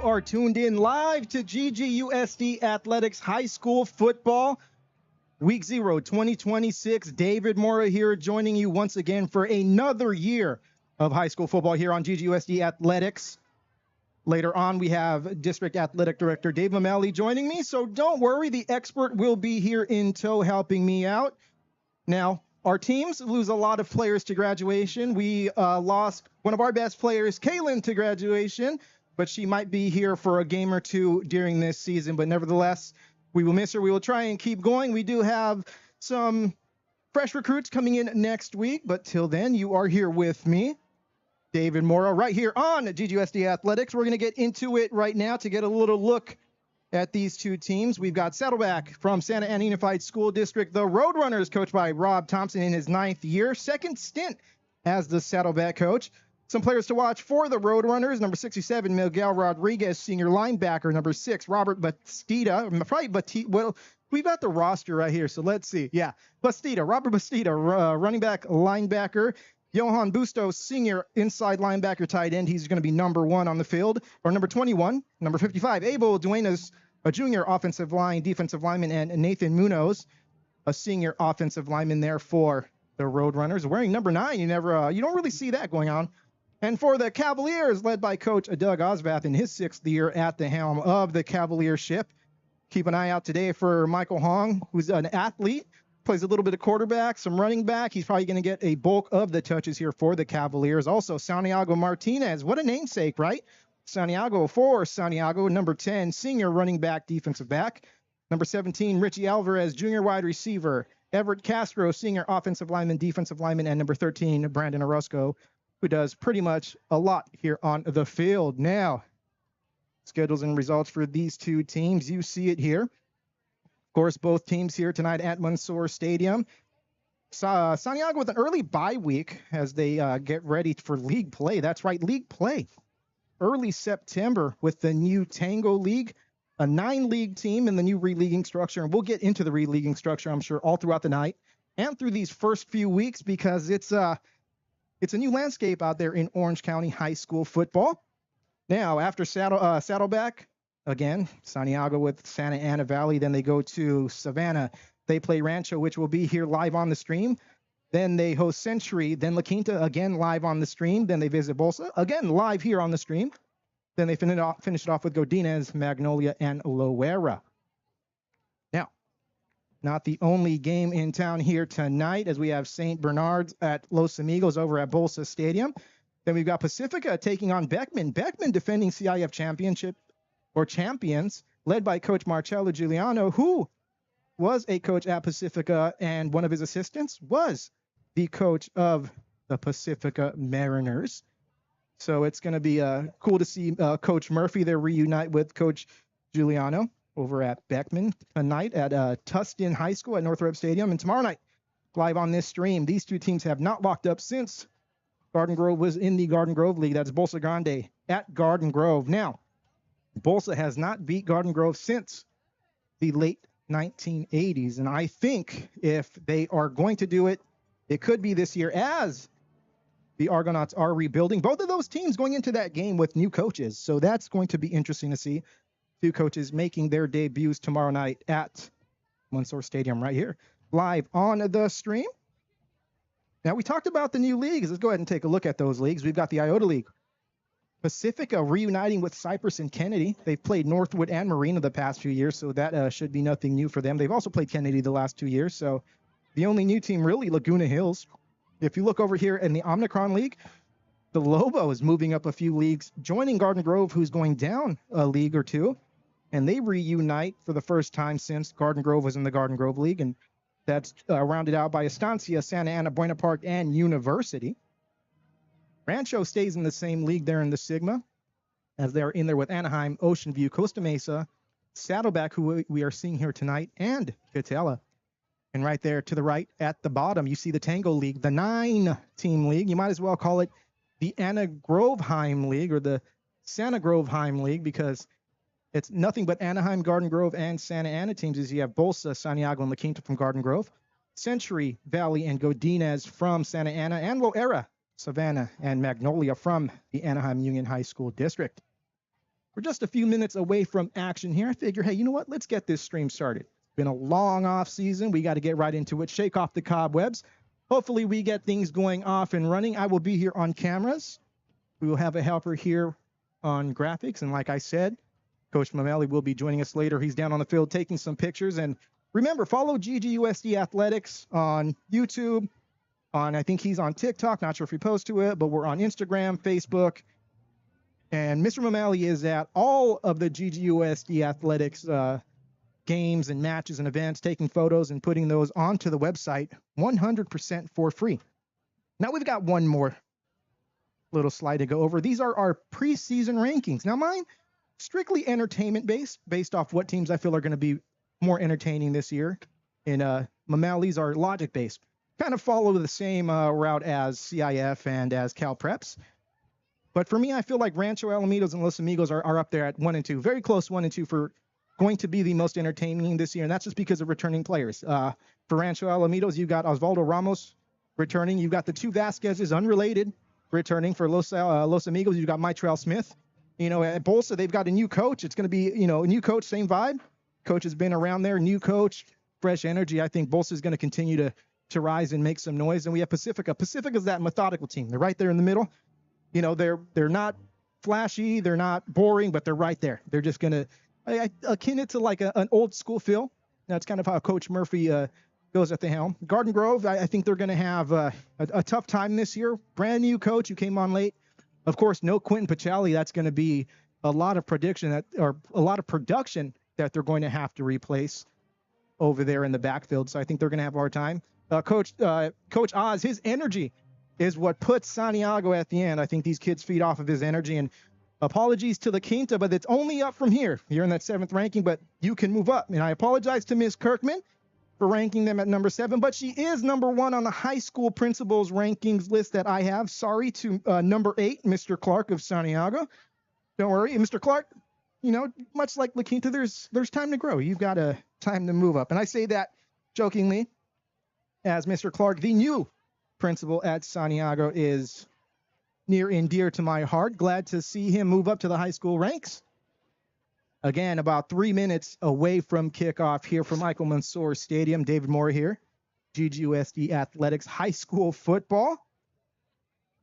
are tuned in live to GGUSD Athletics High School Football, Week 0, 2026. David Mora here joining you once again for another year of high school football here on GGUSD Athletics. Later on, we have District Athletic Director Dave Mameli joining me, so don't worry, the expert will be here in tow helping me out. Now, our teams lose a lot of players to graduation. We lost one of our best players, Kaylin, to graduation, but she might be here for a game or two during this season. But nevertheless, we will miss her. We will try and keep going. We do have some fresh recruits coming in next week, but till then, you are here with me, David Mora, right here on GGUSD Athletics. We're going to get into it right now to get a little look at these two teams. We've got Saddleback from Santa Ana Unified School District, the Roadrunners, coached by Rob Thompson in his 9th year, second stint as the Saddleback coach. Some players to watch for the Roadrunners: number 67, Miguel Rodriguez, senior linebacker; number 6, Robert Bastida. Well, we've got the roster right here, so let's see. Yeah, Robert Bastida, running back, linebacker. Johan Bustos, senior inside linebacker, tight end. He's going to be number 1 on the field. Or number 21, number 55, Abel Duenas, a junior offensive line, defensive lineman, and Nathan Munoz, a senior offensive lineman there for the Roadrunners, wearing number 9. You don't really see that going on. And for the Cavaliers, led by Coach Doug Osvath in his 6th year at the helm of the Cavalier ship. Keep an eye out today for Michael Hong, who's an athlete. Plays a little bit of quarterback, some running back. He's probably going to get a bulk of the touches here for the Cavaliers. Also, Santiago Martinez. What a namesake, right? Santiago, number 10, senior running back, defensive back. Number 17, Richie Alvarez, junior wide receiver. Everett Castro, senior offensive lineman, defensive lineman. And number 13, Brandon Orozco, who does pretty much a lot here on the field. Now, schedules and results for these two teams. You see it here. Of course, both teams here tonight at Mansour Stadium. Santiago with an early bye week as they get ready for league play. That's right, league play. Early September with the new Tango League, a 9-league team in the new re-leaguing structure. And we'll get into the re-leaguing structure, I'm sure, all throughout the night and through these first few weeks, because it's a new landscape out there in Orange County high school football. Now, after Saddleback, again, Santiago with Santa Ana Valley. Then they go to Savannah. They play Rancho, which will be here live on the stream. Then they host Century. Then La Quinta, again, live on the stream. Then they visit Bolsa, again, live here on the stream. Then they finish it off with Godinez, Magnolia, and Loera. Now, not the only game in town here tonight, as we have St. Bernard's at Los Amigos over at Bolsa Stadium. Then we've got Pacifica taking on Beckman. Beckman defending CIF championship, or champions, led by Coach Marcello Giuliano, who was a coach at Pacifica, and one of his assistants was the coach of the Pacifica Mariners. So it's going to be cool to see Coach Murphy there reunite with Coach Giuliano over at Beckman tonight at Tustin High School at Northrop Stadium. And tomorrow night, live on this stream, these two teams have not locked up since Garden Grove was in the Garden Grove League. That's Bolsa Grande at Garden Grove. Now, Bolsa has not beat Garden Grove since the late 1980s. And I think if they are going to do it, it could be this year, as the Argonauts are rebuilding. Both of those teams going into that game with new coaches. So that's going to be interesting to see. 2 coaches making their debuts tomorrow night at Mansour Stadium right here, live on the stream. Now, we talked about the new leagues. Let's go ahead and take a look at those leagues. We've got the Iota League. Pacifica reuniting with Cypress and Kennedy. They've played Northwood and Marina the past few years, so that should be nothing new for them. They've also played Kennedy the last 2 years, so the only new team really, Laguna Hills. If you look over here in the Omnicron League, the Lobo is moving up a few leagues, joining Garden Grove, who's going down a league or two, and they reunite for the first time since Garden Grove was in the Garden Grove League, and that's rounded out by Estancia, Santa Ana, Buena Park, and University. Rancho stays in the same league there in the Sigma, as they're in there with Anaheim, Ocean View, Costa Mesa, Saddleback, who we are seeing here tonight, and Catella. And right there to the right at the bottom, you see the Tango League, the 9-team league. You might as well call it the Anna Groveheim League or the Santa Groveheim League, because it's nothing but Anaheim, Garden Grove, and Santa Ana teams, as you have Bolsa, Santiago, and La Quinta from Garden Grove, Century, Valley, and Godinez from Santa Ana, and Loera, Savannah, and Magnolia from the Anaheim Union High School District. we're just a few minutes away from action here. I figure, hey, you know what? Let's get this stream started. It's been a long off season. We got to get right into it. Shake off the cobwebs. Hopefully we get things going off and running. I will be here on cameras. We will have a helper here on graphics. And like I said, Coach Mameli will be joining us later. He's down on the field taking some pictures. And remember, follow GGUSD Athletics on YouTube. I think he's on TikTok. Not sure if he posts to it, but we're on Instagram, Facebook. And Mr. Mameli is at all of the GGUSD Athletics games and matches and events, taking photos and putting those onto the website 100% for free. Now we've got one more little slide to go over. These are our preseason rankings. Now mine, strictly entertainment based off what teams I feel are going to be more entertaining this year. And Mameli's are logic based. Kind of follow the same route as CIF and as Cal Preps. But for me, I feel like Rancho Alamitos and Los Amigos are up there at 1 and 2. Very close 1 and 2 for going to be the most entertaining this year. And that's just because of returning players. For Rancho Alamitos, you've got Osvaldo Ramos returning. You've got the two Vasquez's unrelated returning. For Los Amigos, you've got Mitrell Smith. You know, at Bolsa, they've got a new coach. It's going to be, a new coach, same vibe. Coach has been around there, new coach, fresh energy. I think Bolsa is going to continue to rise and make some noise. And we have Pacifica. Pacifica is that methodical team. They're right there in the middle. You know, they're not flashy, they're not boring, but they're right there. They're just going to, I akin it to like an old school feel. That's kind of how Coach Murphy goes at the helm. Garden Grove, I think they're going to have a tough time this year. Brand new coach who came on late. Of course, no Quentin Pachali. That's going to be a lot of production that they're going to have to replace over there in the backfield. So I think they're going to have a hard time. Coach Oz, his energy is what puts Santiago at the end. I think these kids feed off of his energy. And apologies to the Quinta, but it's only up from here. You're in that 7th ranking, but you can move up. And I apologize to Ms. Kirkman for ranking them at number 7, but she is number 1 on the high school principals rankings list that I have. Sorry to number 8, Mr. Clark of Santiago. Don't worry, Mr. Clark, much like La Quinta, there's time to grow. You've got time to move up. And I say that jokingly, as Mr. Clark, the new principal at Santiago, is near and dear to my heart. Glad to see him move up to the high school ranks. Again, about 3 minutes away from kickoff here from Michael Mansour Stadium. David Moore here, GGUSD Athletics High School Football.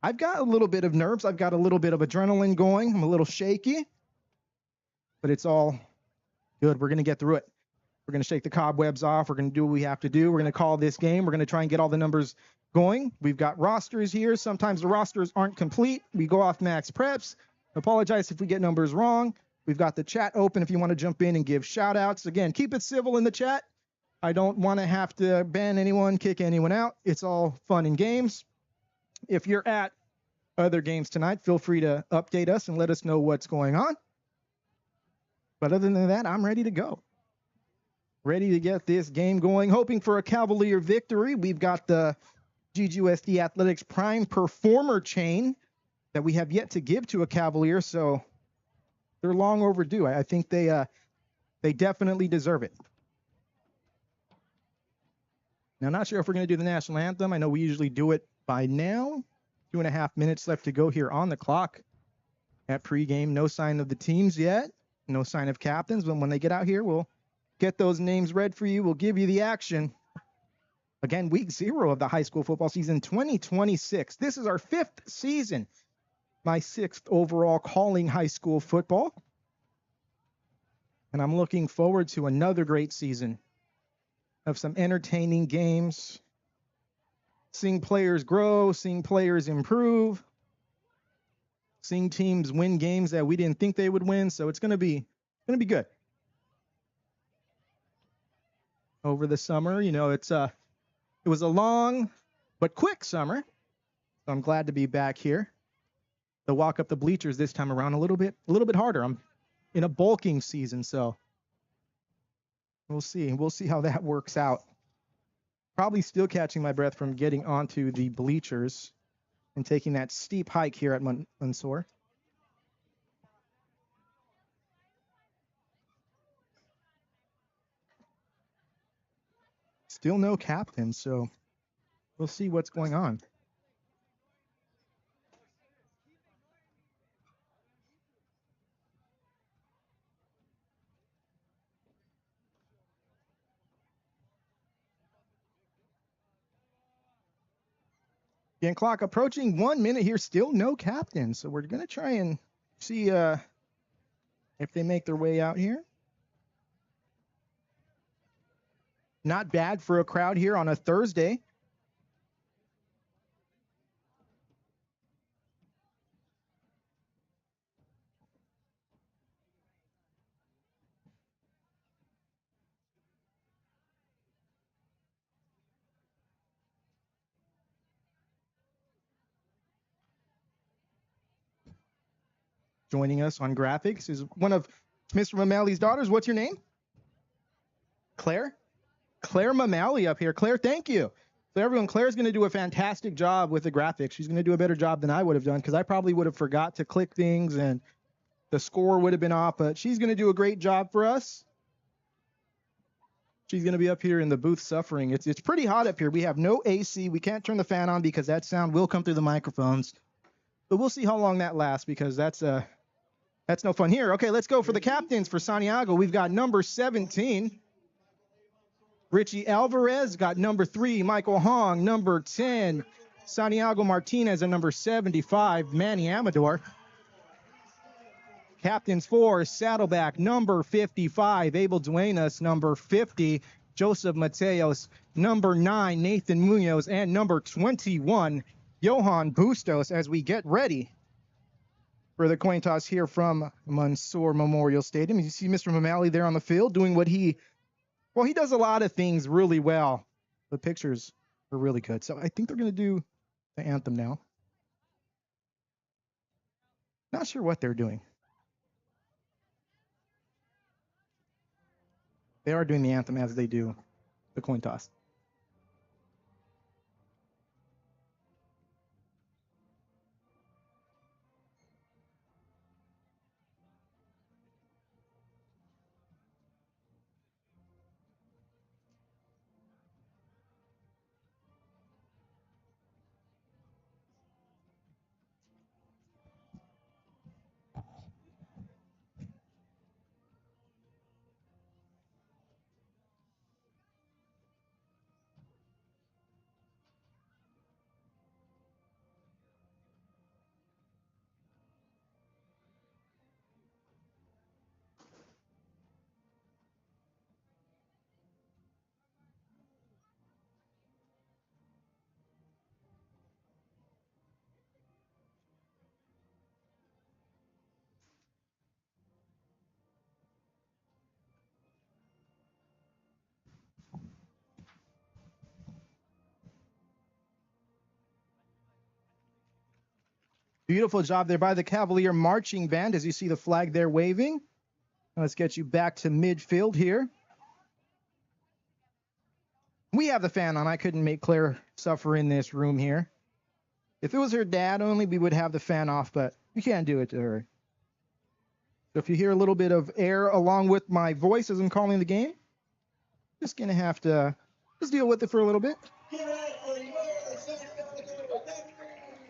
I've got a little bit of nerves. I've got a little bit of adrenaline going. I'm a little shaky, but it's all good. We're going to get through it. We're going to shake the cobwebs off. We're going to do what we have to do. We're going to call this game. We're going to try and get all the numbers going. We've got rosters here. Sometimes the rosters aren't complete. We go off max preps. Apologize if we get numbers wrong. We've got the chat open if you want to jump in and give shout outs. Again, keep it civil in the chat. I don't want to have to ban anyone, kick anyone out. It's all fun and games. If you're at other games tonight, feel free to update us and let us know what's going on. But other than that, I'm ready to go. Ready to get this game going. Hoping for a Cavalier victory. We've got the GGUSD Athletics Prime Performer chain that we have yet to give to a Cavalier, so they're long overdue. I think they definitely deserve it. Now, not sure if we're going to do the national anthem. I know we usually do it by now. 2.5 minutes left to go here on the clock at pregame. No sign of the teams yet. No sign of captains, but when they get out here, we'll get those names read for you. We'll give you the action. Again, week 0 of the high school football season 2026. This is our 5th season. My 6th overall calling high school football. And I'm looking forward to another great season of some entertaining games. Seeing players grow, seeing players improve, seeing teams win games that we didn't think they would win. So it's going to be good. Over the summer, it was a long but quick summer. So I'm glad to be back here. The walk up the bleachers this time around a little bit harder. I'm in a bulking season, so we'll see. We'll see how that works out. Probably still catching my breath from getting onto the bleachers and taking that steep hike here at Mansour. Still no captain, so we'll see what's going on. Game clock approaching 1 minute here. Still no captain. So we're going to try and see if they make their way out here. Not bad for a crowd here on a Thursday. Joining us on graphics is one of Mr. Mamali's daughters. What's your name? Claire? Claire Mamali up here. Claire, thank you. So everyone, Claire's going to do a fantastic job with the graphics. She's going to do a better job than I would have done because I probably would have forgot to click things and the score would have been off, but she's going to do a great job for us. She's going to be up here in the booth suffering. It's pretty hot up here. We have no AC. We can't turn the fan on because that sound will come through the microphones. But we'll see how long that lasts because that's no fun here. Okay, let's go for the captains for Santiago. We've got number 17, Richie Alvarez. Got number 3, Michael Hong. Number 10, Santiago Martinez. And number 75, Manny Amador. Captains for Saddleback, number 55, Abel Duenas. Number 50, Joseph Mateos. Number 9, Nathan Munoz. And number 21, Johan Bustos, as we get ready for the coin toss here from Mansour Memorial Stadium. You see Mr. Mamali there on the field doing what he does a lot of things really well. The pictures are really good. So I think they're going to do the anthem now. Not sure what they're doing. They are doing the anthem as they do the coin toss. Beautiful job there by the Cavalier marching band as you see the flag there waving. Let's get you back to midfield here. We have the fan on. I couldn't make Claire suffer in this room here. If it was her dad only, we would have the fan off, but we can't do it to her. So if you hear a little bit of air along with my voice as I'm calling the game, just going to have to just deal with it for a little bit.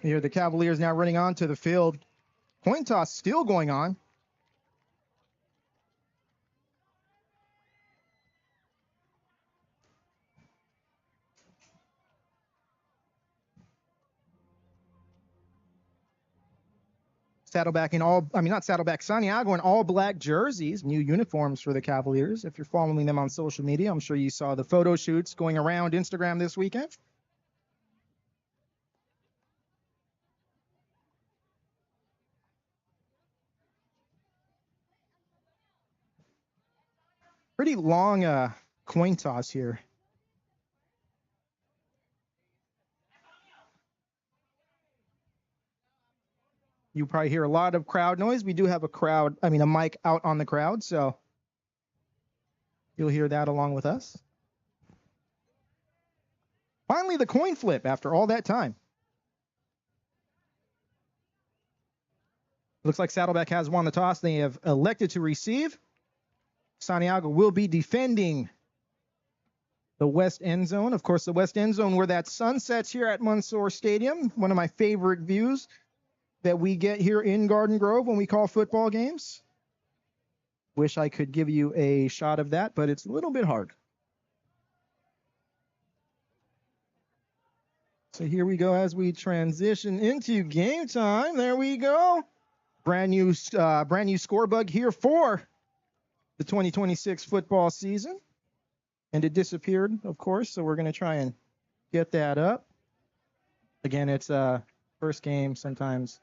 Here the Cavaliers now running onto the field. Coin toss still going on. Saddleback not Saddleback, Santiago in all black jerseys, new uniforms for the Cavaliers. If you're following them on social media, I'm sure you saw the photo shoots going around Instagram this weekend. Pretty long coin toss here. You probably hear a lot of crowd noise. We do have a mic out on the crowd, so you'll hear that along with us. Finally, the coin flip after all that time. Looks like Saddleback has won the toss. They have elected to receive. Santiago will be defending the west end zone. Of course, the west end zone where that sun sets here at Mansour Stadium. One of my favorite views that we get here in Garden Grove when we call football games. Wish I could give you a shot of that, but it's a little bit hard. So here we go as we transition into game time. There we go. Brand new score bug here for the 2026 football season. And it disappeared, of course, so we're going to try and get that up. Again, it's first game. Sometimes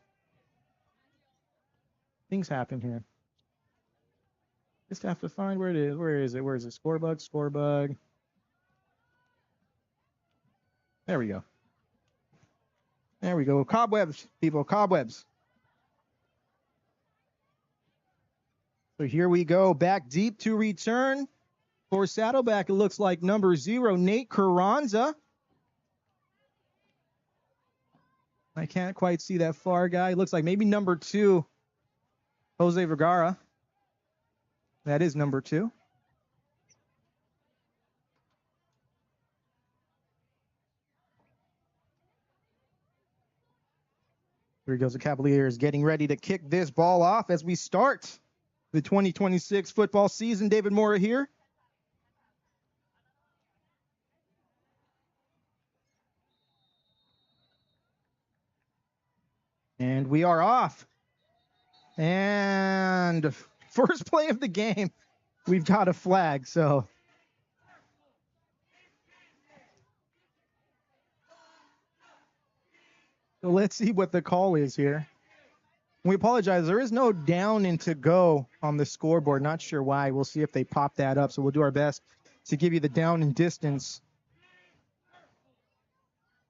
things happen here. Just have to find where it is. Where is it? Where is it? Score bug, score bug. There we go. There we go. Cobwebs, people, cobwebs. So here we go. Back deep to return. For Saddleback, it looks like number 0, Nate Carranza. I can't quite see that far guy. It looks like maybe number 2, Jose Vergara. That is number 2. Here goes the Cavaliers getting ready to kick this ball off as we start the 2026 football season. David Mora here. And we are off. And first play of the game, we've got a flag. So let's see what the call is here. We apologize. There is no down and to go on the scoreboard. Not sure why. We'll see if they pop that up. So we'll do our best to give you the down and distance.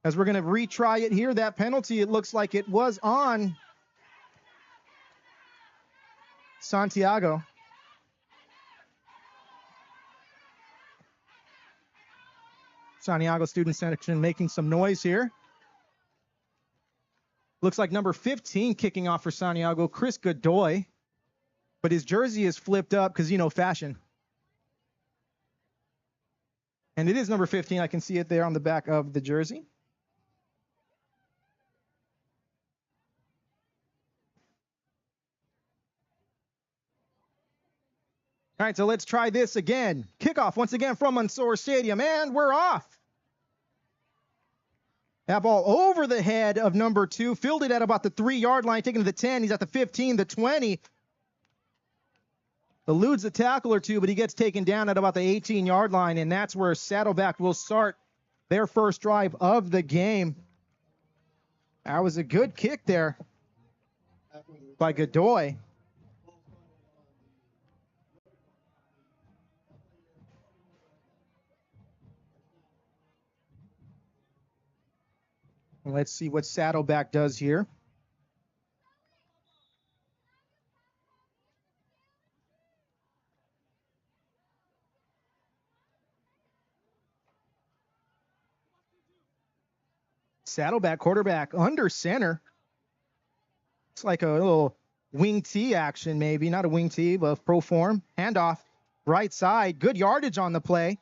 As we're going to retry it here, that penalty, it looks like it was on Santiago. Santiago student section making some noise here. Looks like number 15 kicking off for Santiago, Chris Godoy. But his jersey is flipped up because, fashion. And it is number 15. I can see it there on the back of the jersey. All right, so let's try this again. Kickoff once again from Mansour Stadium, and we're off. That ball over the head of number 2, fielded at about the 3-yard line, taken to the 10. He's at the 15, the 20. Eludes a tackle or two, but he gets taken down at about the 18-yard line, and that's where Saddleback will start their first drive of the game. That was a good kick there by Godoy. Let's see what Saddleback does here. Saddleback, quarterback, under center. It's like a little wing T action, maybe. Not a wing T, but pro form. Handoff, right side. Good yardage on the play.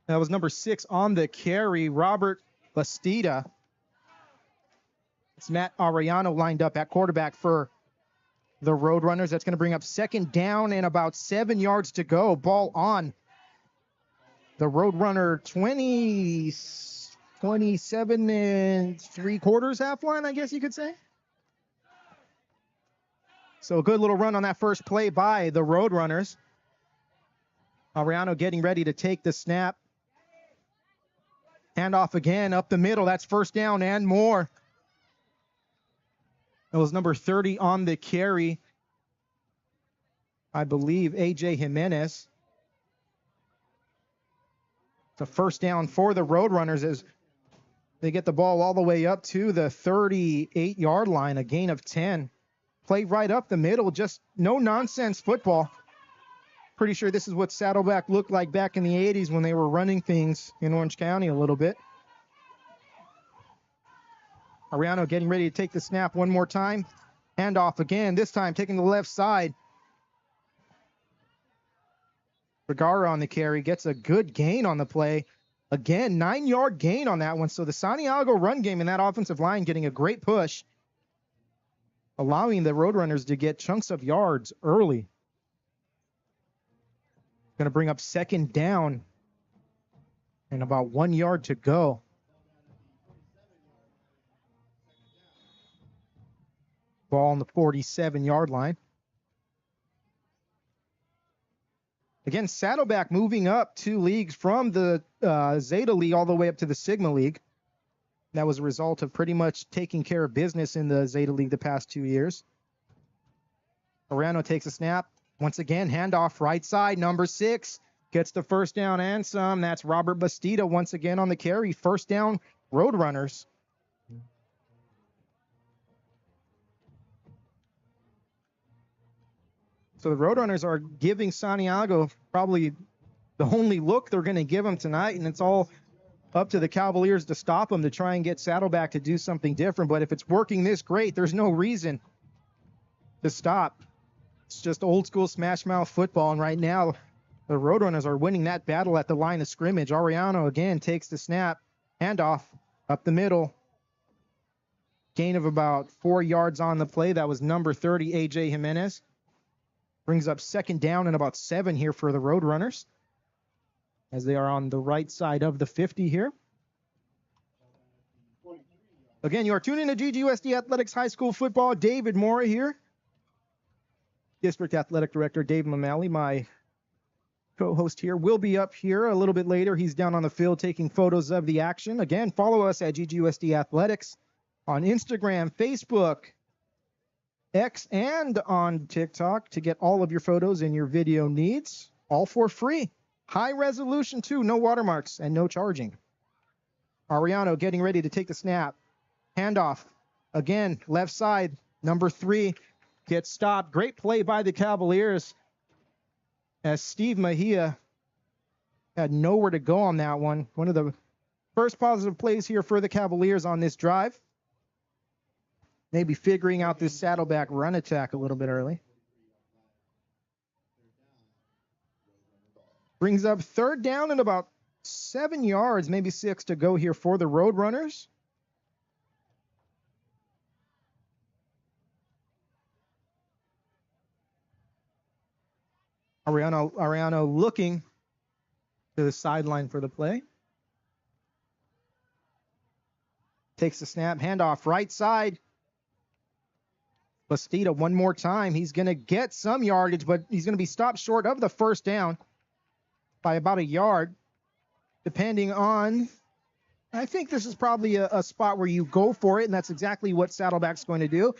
That was number 6 on the carry, Robert Bastida. It's Matt Arellano lined up at quarterback for the Roadrunners. That's going to bring up second down and about 7 yards to go. Ball on the Roadrunner 27 3/4 half line, I guess you could say. So a good little run on that first play by the Roadrunners. Arellano getting ready to take the snap. Handoff again up the middle. That's first down and more. It was number 30 on the carry, I believe, A.J. Jimenez. It's a first down for the Roadrunners as they get the ball all the way up to the 38-yard line, a gain of 10. Play right up the middle, just no-nonsense football. Pretty sure this is what Saddleback looked like back in the 80s when they were running things in Orange County a little bit. Arellano getting ready to take the snap one more time. Handoff again, this time taking the left side. Vergara on the carry, gets a good gain on the play. Again, 9-yard gain on that one. So the Santiago run game and that offensive line getting a great push, allowing the Roadrunners to get chunks of yards early. Going to bring up second down and about 1 yard to go. Ball on the 47-yard line. Again, Saddleback moving up 2 leagues from the Zeta League all the way up to the Sigma League. That was a result of pretty much taking care of business in the Zeta League the past 2 years. Arano takes a snap. Once again, handoff right side, number 6. Gets the first down and some. That's Robert Bastida once again on the carry. First down, Roadrunners. So the Roadrunners are giving Santiago probably the only look they're going to give him tonight, and it's all up to the Cavaliers to stop him, to try and get Saddleback to do something different. But if it's working this great, there's no reason to stop. It's just old school smash mouth football, and right now the Roadrunners are winning that battle at the line of scrimmage. Ariano again takes the snap, handoff up the middle. Gain of about 4 yards on the play. That was number 30, A.J. Jimenez. Brings up second down and about 7 here for the Roadrunners, as they are on the right side of the 50 here. Again, you are tuning to GGUSD Athletics High School Football. David Mora here. District Athletic Director Dave Mamali, my co-host here, will be up here a little bit later. He's down on the field taking photos of the action. Again, follow us at GGUSD Athletics on Instagram, Facebook, X, and on TikTok to get all of your photos and your video needs, all for free. High resolution too, no watermarks and no charging. Ariano getting ready to take the snap. Handoff. Again, left side, number 3 gets stopped. Great play by the Cavaliers, as Steve Mejia had nowhere to go on that one. One of the first positive plays here for the Cavaliers on this drive. Maybe figuring out this Saddleback run attack a little bit early. Brings up third down and about 7 yards, maybe 6 to go here for the Roadrunners. Ariano looking to the sideline for the play. Takes the snap, handoff right side. Bastida one more time. He's going to get some yardage, but he's going to be stopped short of the first down by about a yard, depending on, I think this is probably a spot where you go for it, and that's exactly what Saddleback's going to do.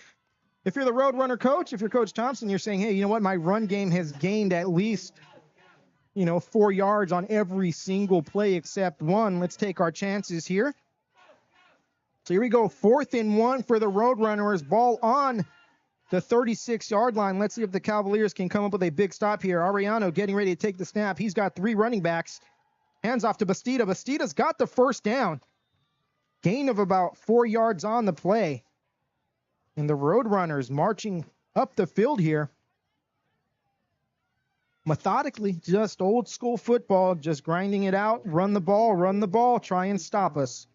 If you're the Roadrunner coach, if you're Coach Thompson, you're saying, hey, you know what, my run game has gained at least, 4 yards on every single play except one. Let's take our chances here. So here we go, 4th and 1 for the Roadrunners. Ball on the 36-yard line. Let's see if the Cavaliers can come up with a big stop here. Ariano getting ready to take the snap. He's got 3 running backs. Hands off to Bastida. Bastida's got the first down. Gain of about 4 yards on the play. And the Roadrunners marching up the field here. Methodically, just old school football, just grinding it out. Run the ball, try and stop us.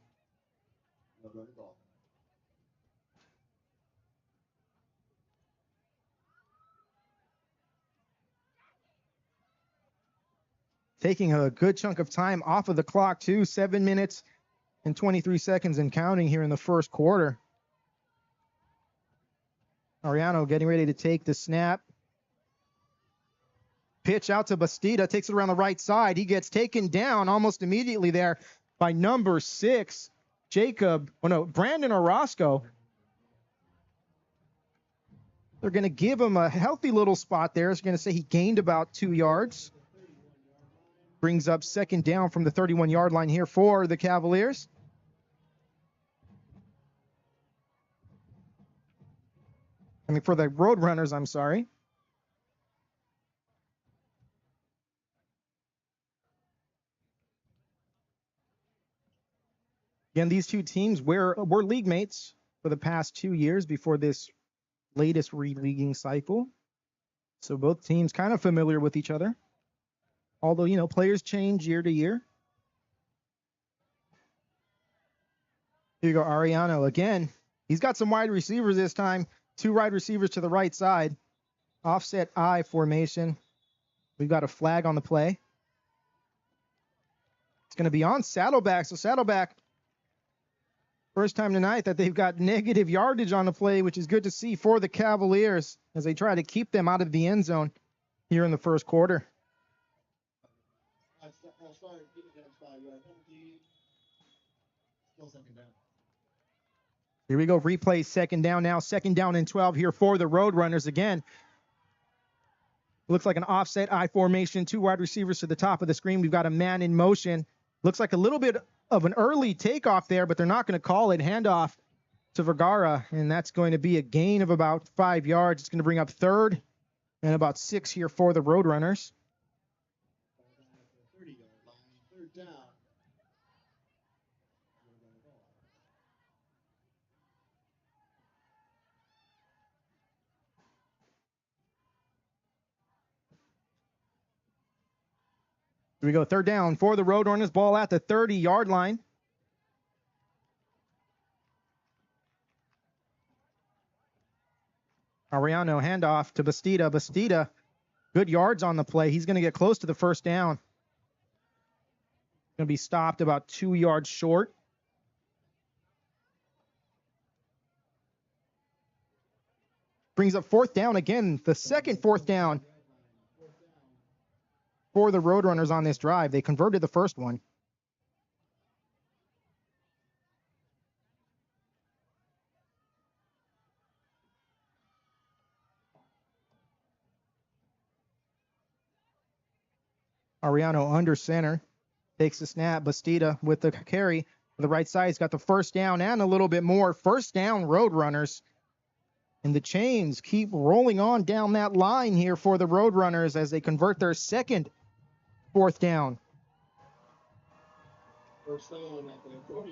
Taking a good chunk of time off of the clock, too. 7 minutes and 23 seconds and counting here in the first quarter. Ariano getting ready to take the snap. Pitch out to Bastida, takes it around the right side. He gets taken down almost immediately there by number 6, Brandon Orozco. They're going to give him a healthy little spot there. It's going to say he gained about 2 yards. Brings up second down from the 31-yard line here for the Cavaliers. For the Roadrunners, I'm sorry. Again, these two teams were league mates for the past 2 years before this latest re-leaguing cycle. So both teams kind of familiar with each other. Although, players change year to year. Here you go, Ariano again. He's got some wide receivers this time. 2 wide receivers to the right side. Offset I formation. We've got a flag on the play. It's going to be on Saddleback. So Saddleback First time tonight that they've got negative yardage on the play, which is good to see for the Cavaliers as they try to keep them out of the end zone here in the first quarter. Here we go, replay second down now. Second down and 12 here for the Roadrunners again. Looks like an offset I formation, 2 wide receivers to the top of the screen. We've got a man in motion. Looks like a little bit of an early takeoff there, but they're not going to call it. Handoff to Vergara, and that's going to be a gain of about 5 yards. It's going to bring up third and about 6 here for the Roadrunners. Here we go, third down for the Roadrunners. Ball at the 30-yard line. Ariano handoff to Bastida. Bastida, good yards on the play. He's going to get close to the first down. Going to be stopped about 2 yards short. Brings up fourth down again, the second fourth down for the Roadrunners on this drive. They converted the first one. Ariano under center, takes the snap. Bastida with the carry to the right side. He's got the first down and a little bit more. First down, Roadrunners. And the chains keep rolling on down that line here for the Roadrunners as they convert their second fourth down. First down at the 40.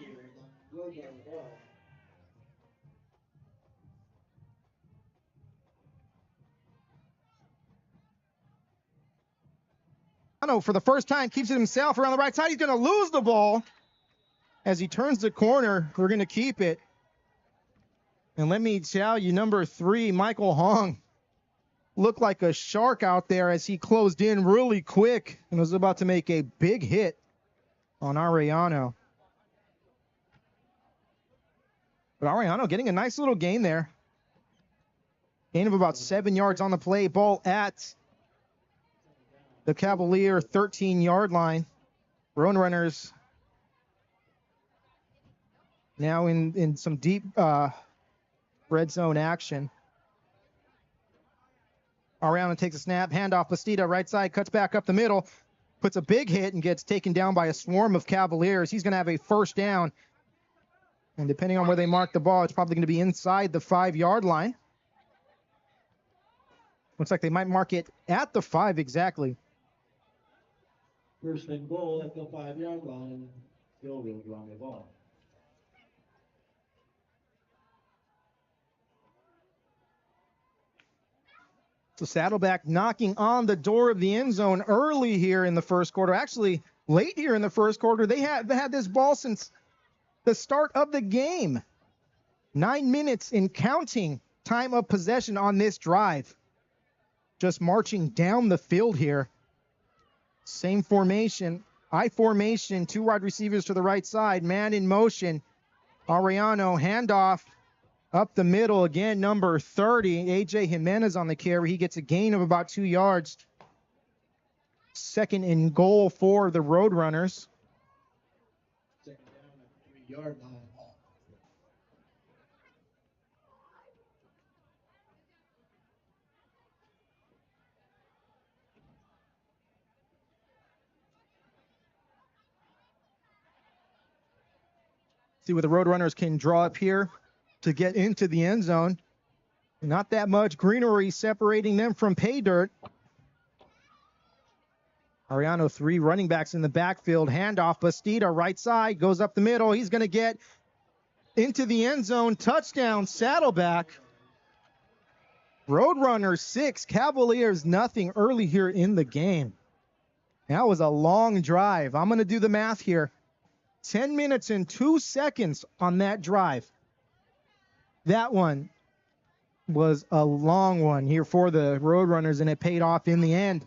For the first time, keeps it himself around the right side. He's going to lose the ball. As he turns the corner, we're going to keep it. And let me tell you, number 3, Michael Hong, looked like a shark out there as he closed in really quick and was about to make a big hit on Ariano. But Ariano getting a nice little gain there. Gain of about 7 yards on the play. Ball at the Cavalier 13-yard line. Roadrunners now in some deep red zone action. Ariano takes a snap, handoff. Bastida, right side, cuts back up the middle, puts a big hit and gets taken down by a swarm of Cavaliers. He's going to have a first down. And depending on where they mark the ball, it's probably going to be inside the 5-yard line. Looks like they might mark it at the 5 exactly. First and goal at the 5-yard line. Still will run the ball. So Saddleback knocking on the door of the end zone early here in the first quarter. Actually, late here in the first quarter. They had this ball since the start of the game. 9 minutes in counting time of possession on this drive. Just marching down the field here. Same formation, I formation, 2 wide receivers to the right side, man in motion. Ariano, handoff up the middle again, number 30, AJ Jimenez on the carry. He gets a gain of about 2 yards. Second and goal for the Roadrunners. Second down at the 3-yard line. See what the Roadrunners can draw up here to get into the end zone. Not that much greenery separating them from pay dirt. Ariano, 3 running backs in the backfield. Handoff, Bastida, right side, goes up the middle. He's going to get into the end zone. Touchdown, Saddleback. Roadrunners 6, Cavaliers nothing early here in the game. That was a long drive. I'm going to do the math here. 10 minutes and 2 seconds on that drive. That one was a long one here for the Roadrunners, and it paid off in the end.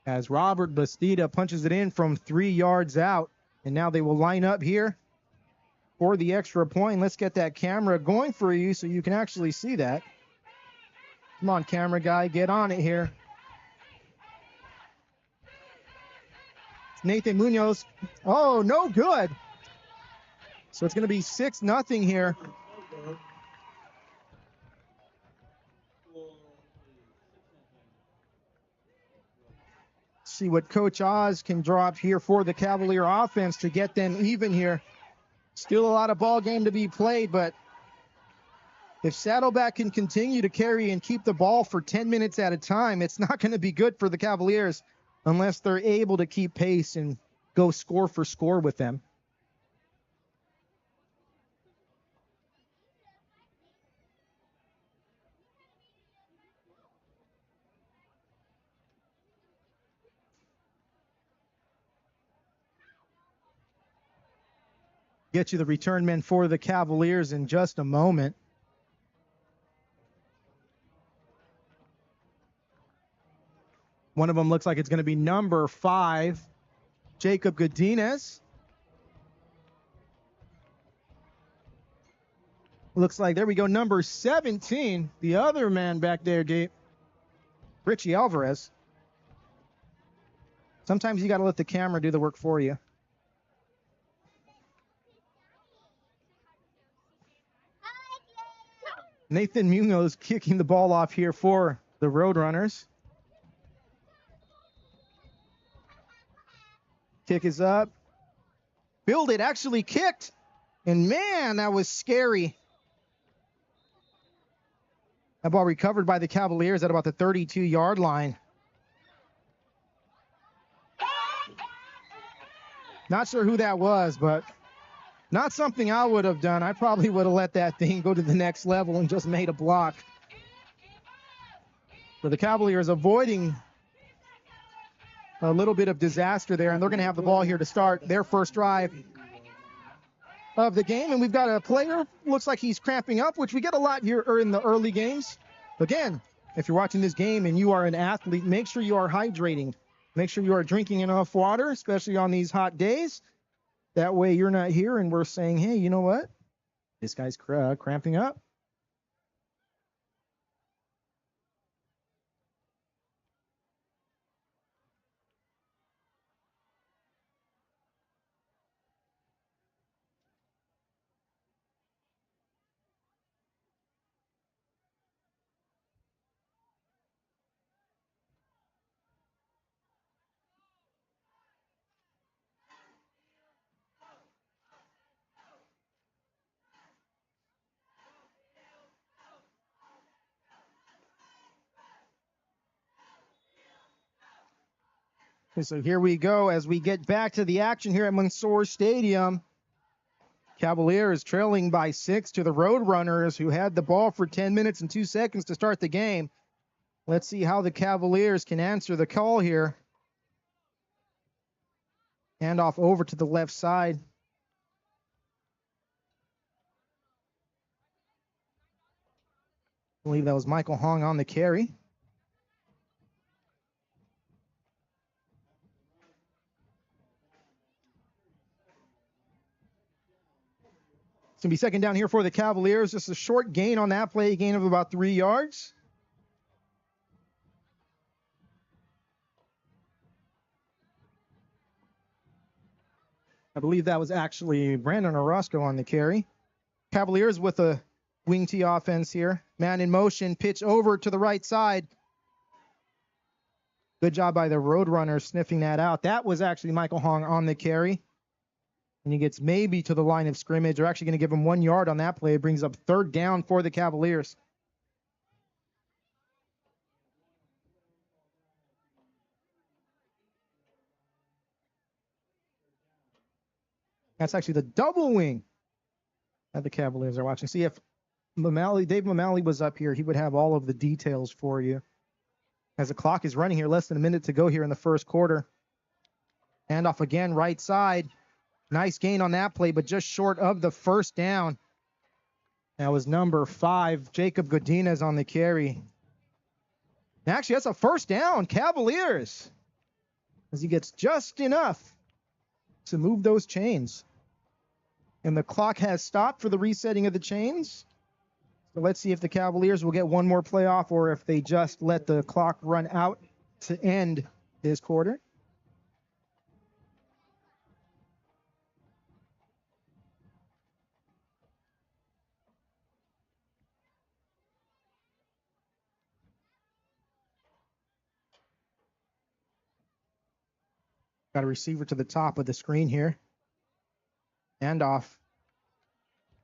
As Robert Bastida punches it in from 3 yards out, and now they will line up here for the extra point. Let's get that camera going for you so you can actually see that. Come on, camera guy, get on it here. Nathan Munoz. Oh, no good. So it's going to be 6-0 here. See what Coach Oz can drop here for the Cavalier offense to get them even here. Still a lot of ball game to be played, but if Saddleback can continue to carry and keep the ball for 10 minutes at a time, it's not going to be good for the Cavaliers unless they're able to keep pace and go score for score with them. Get you the return men for the Cavaliers in just a moment. One of them looks like it's going to be number 5, Jacob Godinez. Looks like, there we go, number 17, the other man back there, Gabe, Richie Alvarez. Sometimes you got to let the camera do the work for you. Nathan Munoz kicking the ball off here for the Roadrunners. Kick is up. Build it, actually kicked. And man, that was scary. That ball recovered by the Cavaliers at about the 32-yard line. Not sure who that was, but not something I would have done. I probably would have let that thing go to the next level and just made a block. So the Cavaliers avoiding a little bit of disaster there, and they're going to have the ball here to start their first drive of the game. And we've got a player, looks like he's cramping up, which we get a lot here in the early games. Again, if you're watching this game and you are an athlete, make sure you are hydrating. Make sure you are drinking enough water, especially on these hot days. That way you're not here and we're saying, hey, you know what? This guy's cramping up. So here we go as we get back to the action here at Mansour Stadium. Cavaliers trailing by 6 to the Roadrunners, who had the ball for 10 minutes and 2 seconds to start the game. Let's see how the Cavaliers can answer the call here. Hand off over to the left side. I believe that was Michael Hong on the carry. It's going to be second down here for the Cavaliers. Just a short gain on that play, a gain of about 3 yards. I believe that was actually Brandon Orozco on the carry. Cavaliers with a wing T offense here. Man in motion, pitch over to the right side. Good job by the Roadrunners sniffing that out. That was actually Michael Hong on the carry. And he gets maybe to the line of scrimmage. They're actually going to give him 1 yard on that play. It brings up third down for the Cavaliers. That's actually the double wing that the Cavaliers are watching. See, if Dave Mamali was up here, he would have all of the details for you. As the clock is running here, less than a minute to go here in the first quarter. Handoff again, right side. Nice gain on that play, but just short of the first down. That was number 5, Jacob Godinez on the carry. Actually, that's a first down, Cavaliers, as he gets just enough to move those chains. And the clock has stopped for the resetting of the chains. So let's see if the Cavaliers will get one more playoff or if they just let the clock run out to end this quarter. Got a receiver to the top of the screen here. Handoff.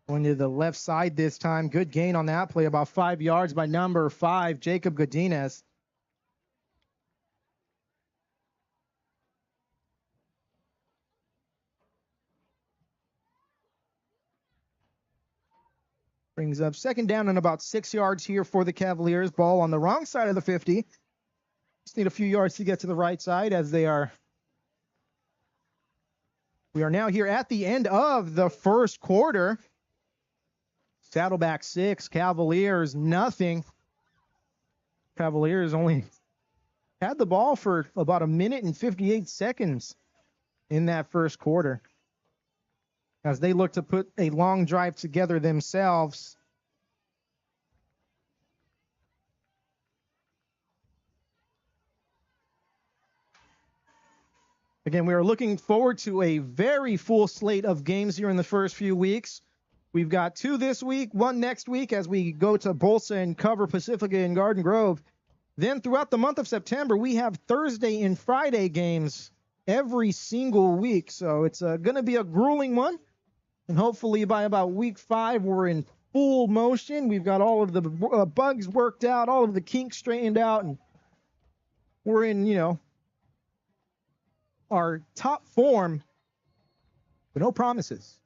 Going to the left side this time. Good gain on that play, about 5 yards by number 5, Jacob Godinez. Brings up second down and about 6 yards here for the Cavaliers. Ball on the wrong side of the 50. Just need a few yards to get to the right side as they are. We are now here at the end of the first quarter. Saddleback 6, Cavaliers nothing. Cavaliers only had the ball for about a minute and 58 seconds in that first quarter, as they look to put a long drive together themselves. Again, we are looking forward to a very full slate of games here in the first few weeks. We've got 2 this week, 1 next week as we go to Bolsa and cover Pacifica and Garden Grove. Then throughout the month of September, we have Thursday and Friday games every single week. So it's going to be a grueling one. And hopefully by about week 5, we're in full motion. We've got all of the bugs worked out, all of the kinks straightened out, and we're in, our top form, but no promises.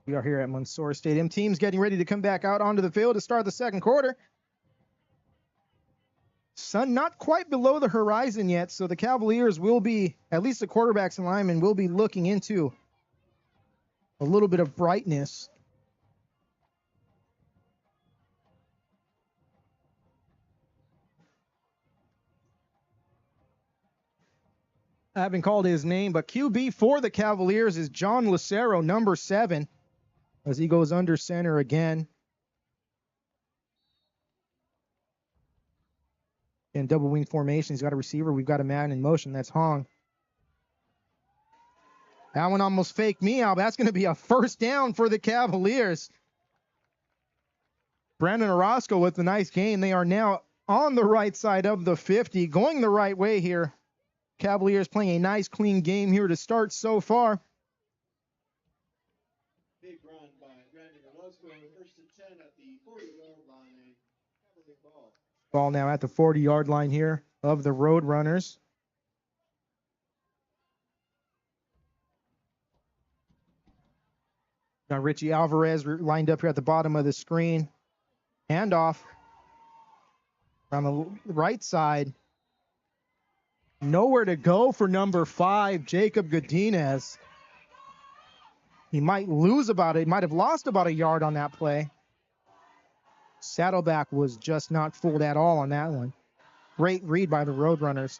We are here at Mansour Stadium. Teams getting ready to come back out onto the field to start the second quarter. Sun not quite below the horizon yet, so the Cavaliers will be, at least the quarterbacks and linemen, will be looking into a little bit of brightness. I haven't called his name, but QB for the Cavaliers is John Lucero, number 7, as he goes under center again. In double wing formation, he's got a receiver. We've got a man in motion. That's Hong. That one almost faked me out. That's going to be a first down for the Cavaliers. Brandon Orozco with a nice gain. They are now on the right side of the 50, going the right way here. Cavaliers playing a nice, clean game here to start so far. Big run by Brandon Orozco, first and 10 at the 40-yard line. Cavalier ball. Ball now at the 40-yard line here of the Roadrunners. Got Richie Alvarez lined up here at the bottom of the screen. Handoff on the right side. Nowhere to go for number 5, Jacob Godinez. He might have lost about a yard on that play. Saddleback was just not fooled at all on that one. Great read by the Roadrunners.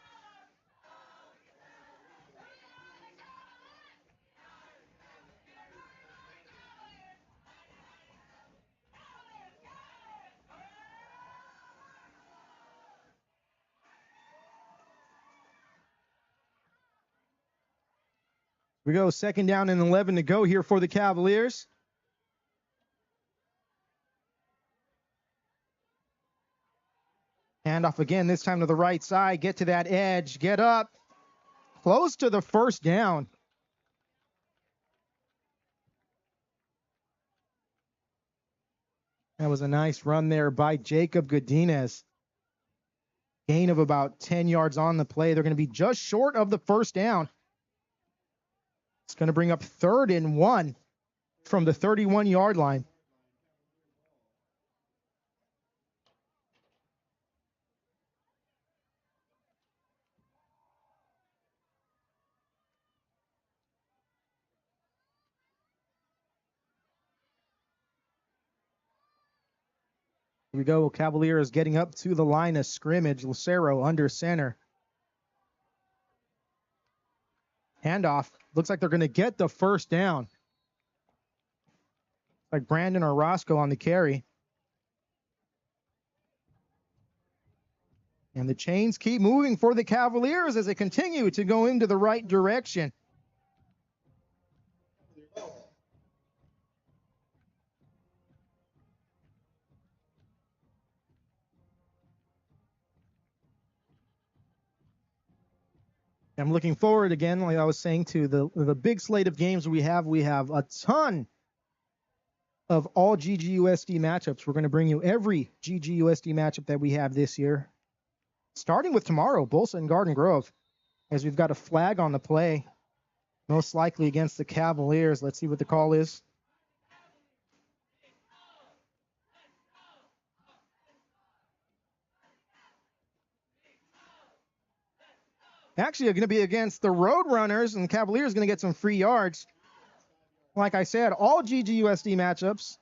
We go second down and 11 to go here for the Cavaliers. Handoff again, this time to the right side. Get to that edge. Get up. Close to the first down. That was a nice run there by Jacob Godinez. Gain of about 10 yards on the play. They're going to be just short of the first down. It's going to bring up 3rd and 1 from the 31-yard line. Here we go. Cavaliers getting up to the line of scrimmage. Lucero under center. Handoff. Looks like they're going to get the first down. Like Brandon or Roscoe on the carry. And the chains keep moving for the Cavaliers as they continue to go into the right direction. I'm looking forward again, like I was saying, to the big slate of games we have. We have a ton of all GGUSD matchups. We're going to bring you every GGUSD matchup that we have this year. Starting with tomorrow, Bolsa and Garden Grove, as we've got a flag on the play, most likely against the Cavaliers. Let's see what the call is. Actually, going to be against the Roadrunners, and the Cavaliers going to get some free yards. Like I said, all GGUSD matchups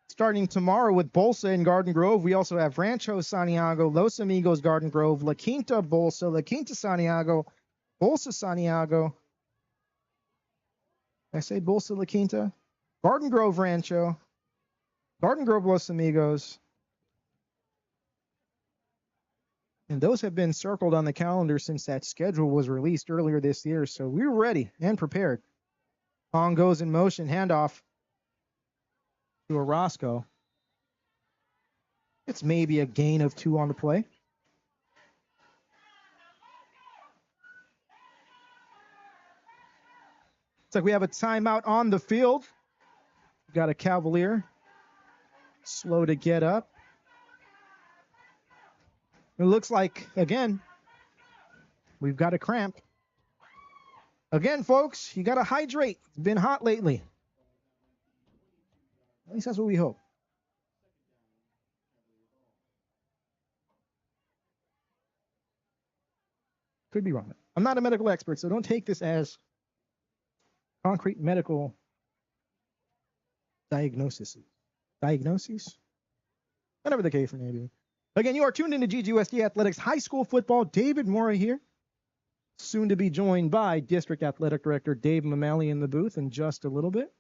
starting tomorrow with Bolsa and Garden Grove. We also have Rancho Santiago, Los Amigos Garden Grove, La Quinta Bolsa, La Quinta Santiago, Bolsa Santiago. Did I say Bolsa La Quinta? Garden Grove Rancho, Garden Grove Los Amigos. And those have been circled on the calendar since that schedule was released earlier this year. So we're ready and prepared. Hong goes in motion, handoff to a Roscoe. It's maybe a gain of 2 on the play. Looks like we have a timeout on the field. We've got a Cavalier slow to get up. It looks like, again, we've got a cramp. Again, folks, you got to hydrate. It's been hot lately. At least that's what we hope. Could be wrong. I'm not a medical expert, so don't take this as concrete medical diagnosis. Diagnoses? Whatever the case may be. Again, you are tuned into GGUSD Athletics High School Football. David Mora here. Soon to be joined by District Athletic Director Dave Mamali in the booth in just a little bit.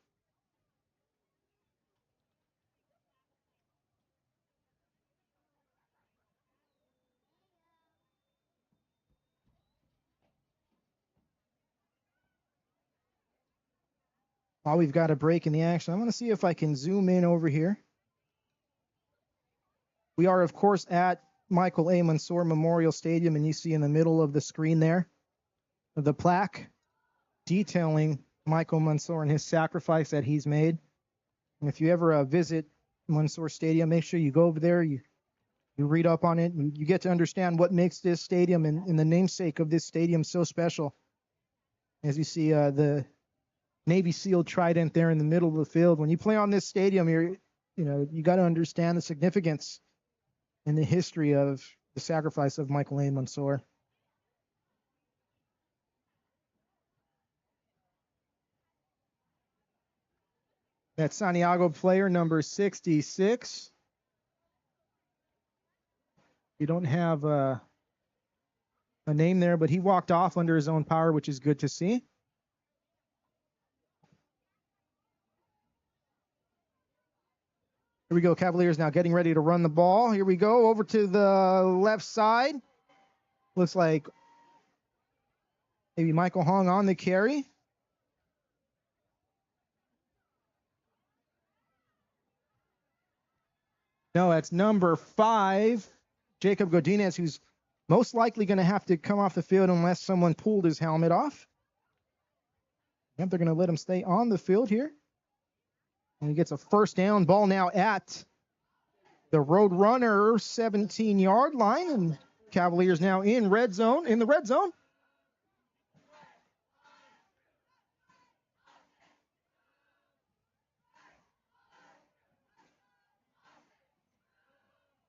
While we've got a break in the action, I'm going to see if I can zoom in over here. We are, of course, at Michael A. Mansour Memorial Stadium, and you see in the middle of the screen there the plaque detailing Michael Mansour and his sacrifice that he's made. And if you ever visit Mansour Stadium, make sure you go over there, you read up on it, and you get to understand what makes this stadium and the namesake of this stadium so special. As you see the Navy SEAL trident there in the middle of the field. When you play on this stadium, you got to understand the significance and the history of the sacrifice of Michael A. Mansour. That Santiago player, number 66. You don't have a name there, but he walked off under his own power, which is good to see. Here we go. Cavaliers now getting ready to run the ball. Here we go. Over to the left side. Looks like maybe Michael Hong on the carry. No, that's number 5, Jacob Godinez, who's most likely going to have to come off the field unless someone pulled his helmet off. Yep, they're going to let him stay on the field here. And he gets a first down. Ball now at the Roadrunner 17-yard line. And Cavaliers now in the red zone.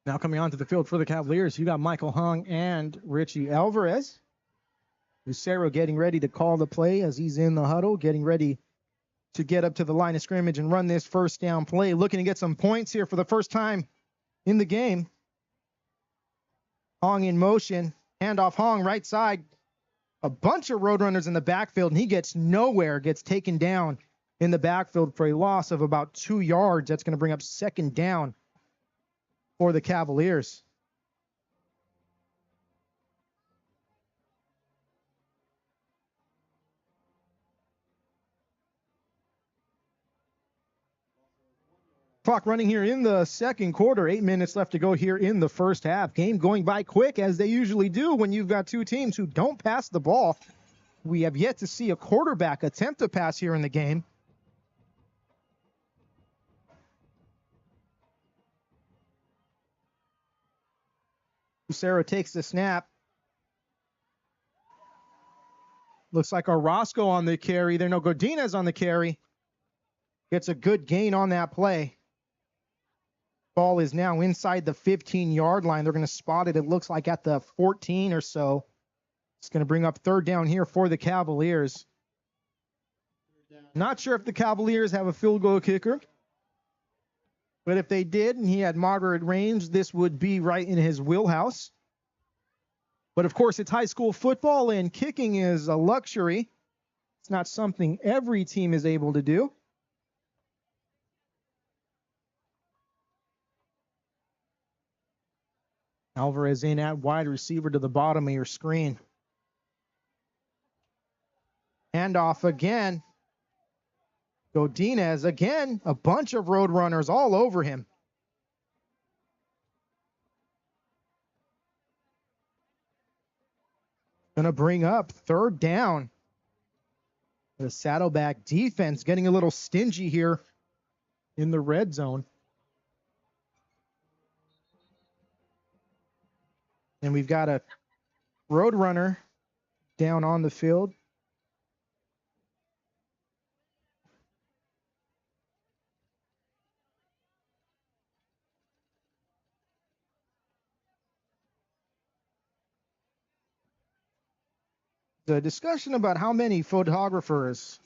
Now coming onto the field for the Cavaliers, you got Michael Hung and Richie Alvarez. Lucero getting ready to call the play as he's in the huddle, getting ready to get up to the line of scrimmage and run this first down play. Looking to get some points here for the first time in the game. Hong in motion. Handoff Hong, right side. a bunch of Roadrunners in the backfield, and he gets nowhere, gets taken down in the backfield for a loss of about 2 yards. That's going to bring up second down for the Cavaliers. Clock running here in the second quarter. 8 minutes left to go here in the first half. Game going by quick, as they usually do when you've got two teams who don't pass the ball. We have yet to see a quarterback attempt to pass here in the game. Lucero takes the snap. Looks like Orozco on the carry. There, no, Godinez on the carry. Gets a good gain on that play. Ball is now inside the 15-yard line. They're going to spot it, it looks like, at the 14 or so. It's going to bring up third down here for the Cavaliers. Not sure if the Cavaliers have a field goal kicker. But if they did and he had moderate range, this would be right in his wheelhouse. But, of course, it's high school football, and kicking is a luxury. It's not something every team is able to do. Alvarez in at wide receiver to the bottom of your screen. Handoff again. Godinez again. A bunch of Roadrunners all over him. Going to bring up third down. The Saddleback defense getting a little stingy here in the red zone. And we've got a Roadrunner down on the field. The discussion about how many photographers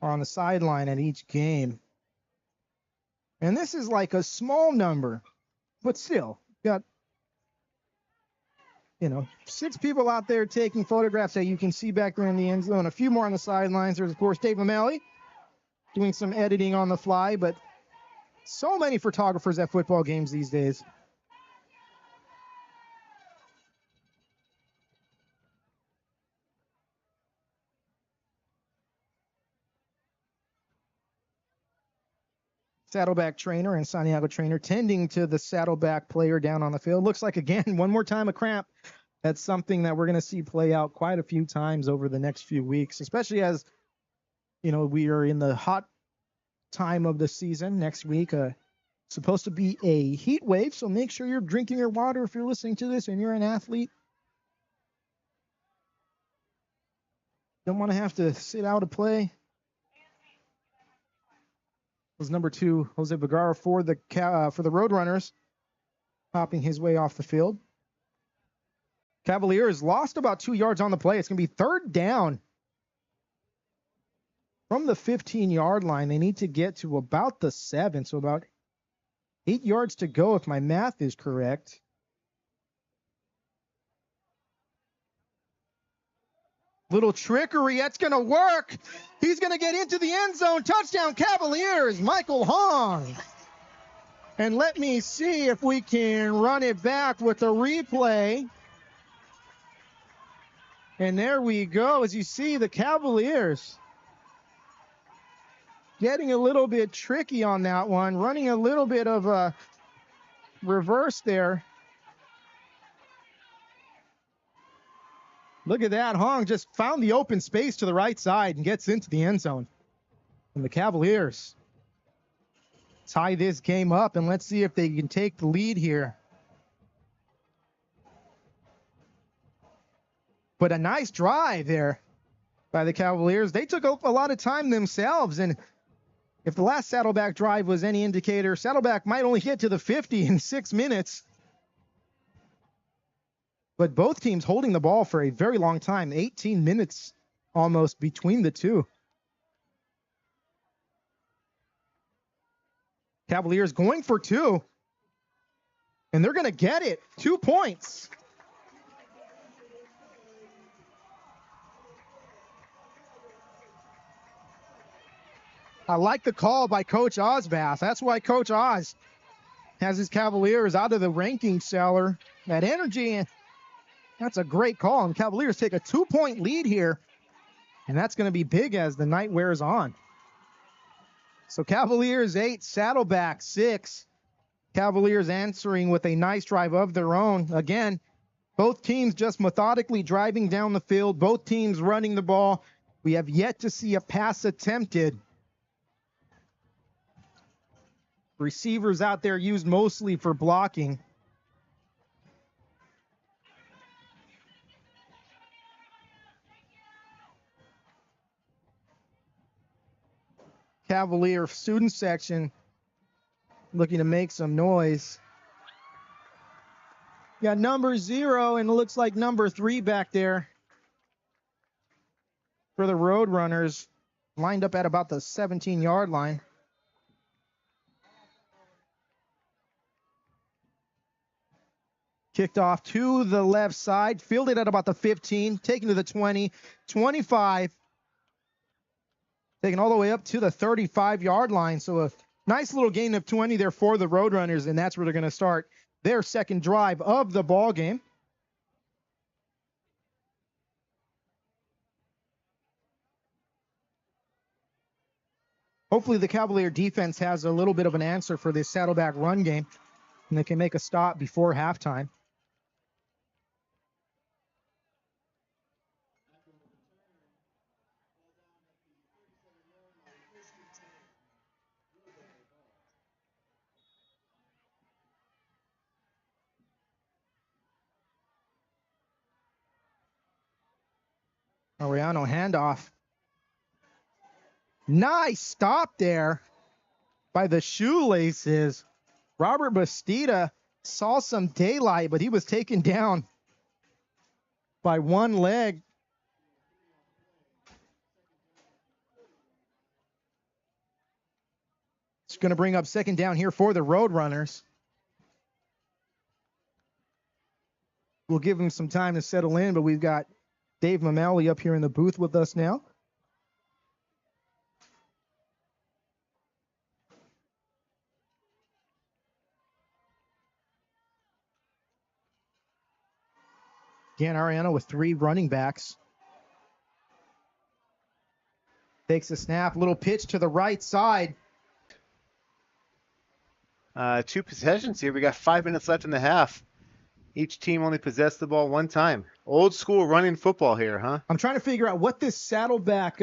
are on the sideline at each game. And this is like a small number, but still, got 6 people out there taking photographs that you can see back there in the end zone. A few more on the sidelines. There's, of course, Dave O'Malley doing some editing on the fly, but so many photographers at football games these days. Saddleback trainer and Santiago trainer tending to the Saddleback player down on the field. Looks like, again, one more time a cramp. That's something that we're going to see play out quite a few times over the next few weeks, especially as, we are in the hot time of the season. Next week, supposed to be a heat wave, so make sure you're drinking your water if you're listening to this and you're an athlete. Don't want to have to sit out a play. Was number 2, Jose Vergara for the Roadrunners, hopping his way off the field. Cavaliers lost about 2 yards on the play. It's going to be third down from the 15-yard line. They need to get to about the 7, so about 8 yards to go if my math is correct. Little trickery, that's going to work. He's going to get into the end zone. Touchdown, Cavaliers, Michael Hong. And let me see if we can run it back with a replay. And there we go. As you see, the Cavaliers getting a little bit tricky on that one, running a little bit of a reverse there. Look at that. Hong just found the open space to the right side and gets into the end zone. And the Cavaliers tie this game up, and let's see if they can take the lead here. But a nice drive there by the Cavaliers. They took a lot of time themselves, and if the last Saddleback drive was any indicator, Saddleback might only get to the 50 in 6 minutes. But both teams holding the ball for a very long time, 18 minutes almost between the two. Cavaliers going for 2. And they're going to get it. 2 points. I like the call by Coach Ozbath. That's why Coach Oz has his Cavaliers out of the ranking cellar. That energy, that's a great call. And Cavaliers take a 2-point lead here. And that's going to be big as the night wears on. So Cavaliers 8, Saddleback 6. Cavaliers answering with a nice drive of their own. Again, both teams just methodically driving down the field. Both teams running the ball. We have yet to see a pass attempted. Receivers out there used mostly for blocking. Cavalier student section looking to make some noise. Got number 0 and it looks like number 3 back there for the Roadrunners, lined up at about the 17-yard line. Kicked off to the left side, fielded at about the 15, taken to the 20, 25, taken all the way up to the 35-yard line. So a nice little gain of 20 there for the Roadrunners, and that's where they're going to start their second drive of the ball game. Hopefully the Cavalier defense has a little bit of an answer for this Saddleback run game, and they can make a stop before halftime. Ariano handoff. Nice stop there by the Shoelaces. Robert Bastida saw some daylight, but he was taken down by one leg. It's going to bring up second down here for the Roadrunners. We'll give him some time to settle in, but we've got Dave Mameli up here in the booth with us now. Again, Ariano with 3 running backs. Takes a snap, little pitch to the right side. 2 possessions here. We got 5 minutes left in the half. Each team only possessed the ball 1 time. Old school running football here, huh? I'm trying to figure out what this Saddleback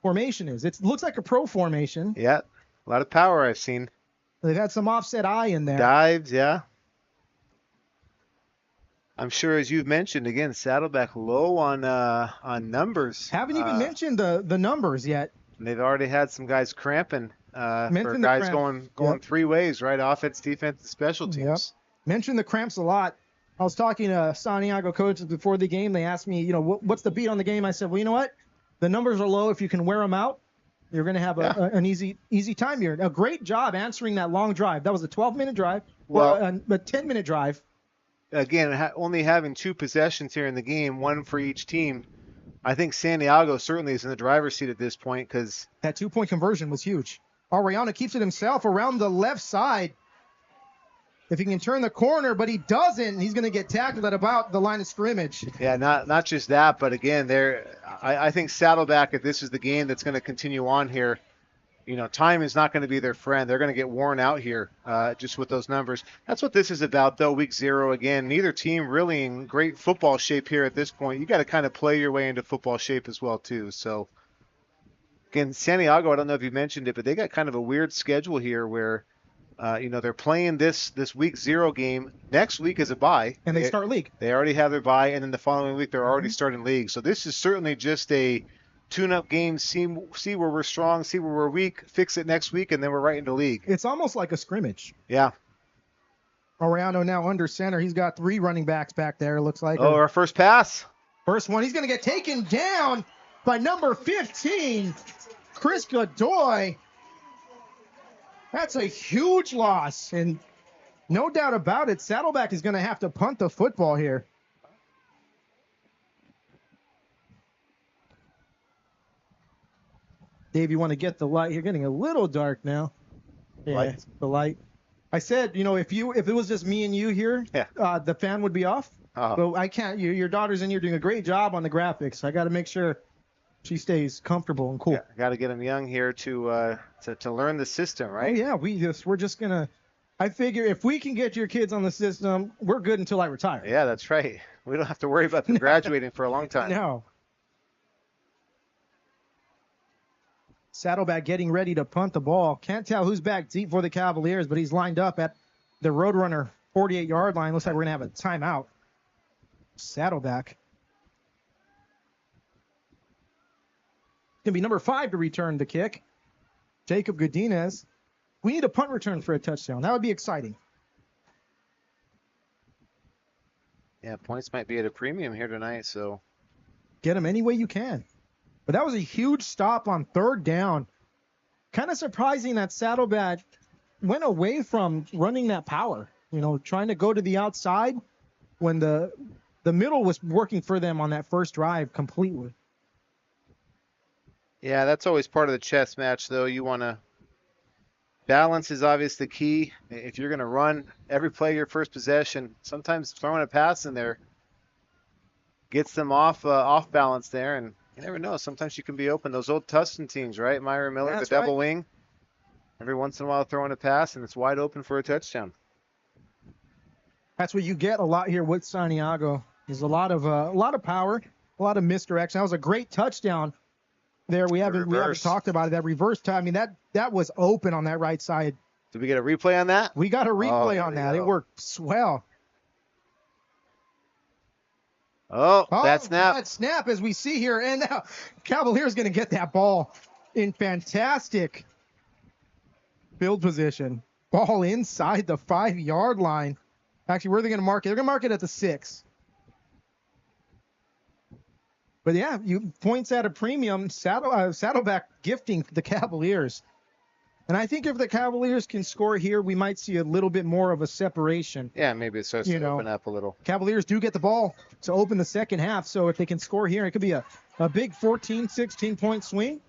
formation is. It looks like a pro formation. Yeah, a lot of power I've seen. They've had some offset eye in there. Dives, yeah. I'm sure, as you've mentioned, again, Saddleback low on numbers. Haven't even mentioned the numbers yet. They've already had some guys cramping for Mentioned guys going Yep. 3 ways, right? Offense, defense, and special teams. Yep. Mentioned the cramps a lot. I was talking to Santiago coaches before the game. They asked me, what's the beat on the game? I said, well, you know what? The numbers are low. If you can wear them out, you're going to have an easy time here. A great job answering that long drive. That was a 12-minute drive, a 10-minute drive. Again, only having 2 possessions here in the game, 1 for each team. I think Santiago certainly is in the driver's seat at this point because that 2-point conversion was huge. Ariano keeps it himself around the left side. If he can turn the corner, but he doesn't, he's going to get tackled at about the line of scrimmage. Yeah, not just that, but again, I think Saddleback, if this is the game that's going to continue on here, time is not going to be their friend. They're going to get worn out here just with those numbers. That's what this is about, though. Week 0, again, neither team really in great football shape here at this point. You got to kind of play your way into football shape as well, too. So, again, Santiago, I don't know if you mentioned it, but they got kind of a weird schedule here where they're playing this week 0 game. Next week is a bye. And they start league. They already have their bye, and then the following week they're already starting league. So this is certainly just a tune-up game, see where we're strong, see where we're weak, fix it next week, and then we're right into league. It's almost like a scrimmage. Yeah. Ariano now under center. He's got 3 running backs back there, it looks like. Oh, our first pass. First one. He's going to get taken down by number 15, Chris Godoy. That's a huge loss, and no doubt about it, Saddleback is going to have to punt the football here. Dave, you want to get the light? You're getting a little dark now. Yeah, Light? the light. I said, if it was just me and you here, Yeah. the fan would be off. Oh. But I can't. Your daughter's in here doing a great job on the graphics. I got to make sure she stays comfortable and cool. Yeah, got to get them young here to learn the system, right? Oh yeah, we're just gonna. I figure if we can get your kids on the system, we're good until I retire. Yeah, that's right. We don't have to worry about them graduating for a long time. No. Saddleback getting ready to punt the ball. Can't tell who's back deep for the Cavaliers, but he's lined up at the Roadrunner 48-yard line. Looks like we're going to have a timeout. Saddleback. Going to be number 5 to return the kick. Jacob Godinez. We need a punt return for a touchdown. That would be exciting. Yeah, points might be at a premium here tonight, so. Get them any way you can. But that was a huge stop on 3rd down. Kind of surprising that Saddleback went away from running that power. Trying to go to the outside when the middle was working for them on that first drive completely. Yeah, that's always part of the chess match, though. You want to. Balance is obviously the key. If you're going to run every play your first possession, sometimes throwing a pass in there gets them off balance there, and you never know. Sometimes you can be open. Those old Tustin teams, right? Myra Miller, That's the double right. wing. Every once in a while throwing a pass, and it's wide open for a touchdown. That's what you get a lot here with Santiago. There's a lot of power, a lot of misdirection. That was a great touchdown there. We haven't talked about it. That reverse time. I mean, that was open on that right side. Did we get a replay on that? We got a replay on that. It worked swell. Oh, that snap. That snap, as we see here. And now Cavaliers going to get that ball in fantastic field position. Ball inside the 5-yard line. Actually, where are they going to mark it? They're going to mark it at the 6. But yeah, points at a premium. Saddleback gifting the Cavaliers. And I think if the Cavaliers can score here, we might see a little bit more of a separation. Yeah, maybe it starts to open up a little. Cavaliers do get the ball to open the second half, so if they can score here, it could be a big 14, 16-point swing.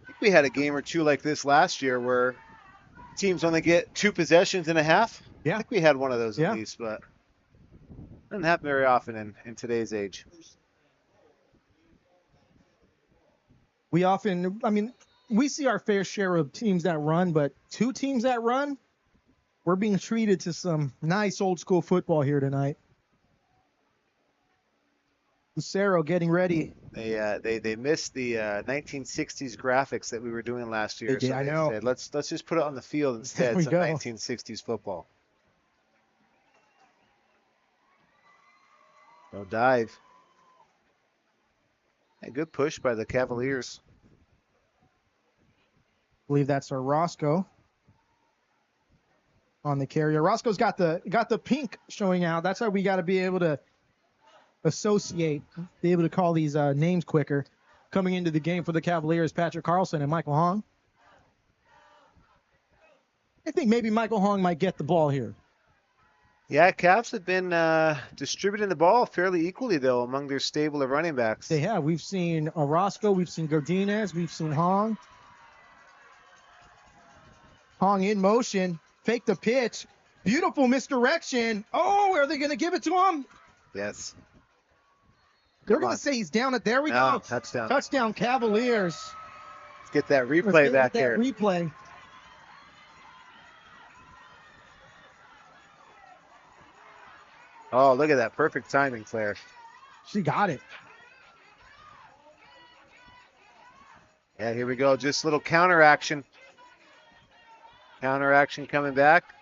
I think we had a game or two like this last year where teams only get 2 possessions and a half. Yeah. I think we had one of those at least, but it doesn't happen very often in today's age. We see our fair share of teams that run, but 2 teams that run, we're being treated to some nice old school football here tonight. Lucero getting ready. They missed the 1960s graphics that we were doing last year. I know. Said, let's just put it on the field instead. Some 1960s football. No dive. A good push by the Cavaliers. I believe that's our Roscoe on the carrier. Roscoe's got the pink showing out. That's how we got to be able to be able to call these names quicker. Coming into the game for the Cavaliers, Patrick Carlson and Michael Hong. I think maybe Michael Hong might get the ball here. Yeah, Cavs have been distributing the ball fairly equally, though, among their stable of running backs. They have. We've seen Orozco. We've seen Godinez. We've seen Hong. Hong in motion. Fake the pitch. Beautiful misdirection. Oh, are they going to give it to him? Yes. They're going to say he's down. There we go. Touchdown. Touchdown, Cavaliers. Let's get that replay back here. Replay. Oh, look at that. Perfect timing, Claire. She got it. Yeah, here we go. Just a little counter action. Counter action coming back.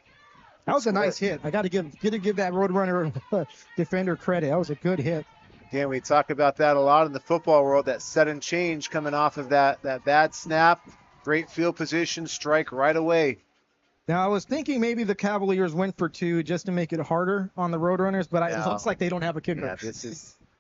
That was a nice hit. I got to give that Roadrunner defender credit. That was a good hit. Again, we talk about that a lot in the football world, that sudden change coming off of that bad snap. Great field position, strike right away. Now, I was thinking maybe the Cavaliers went for 2 just to make it harder on the Roadrunners, but it looks like they don't have a kicker. Yeah,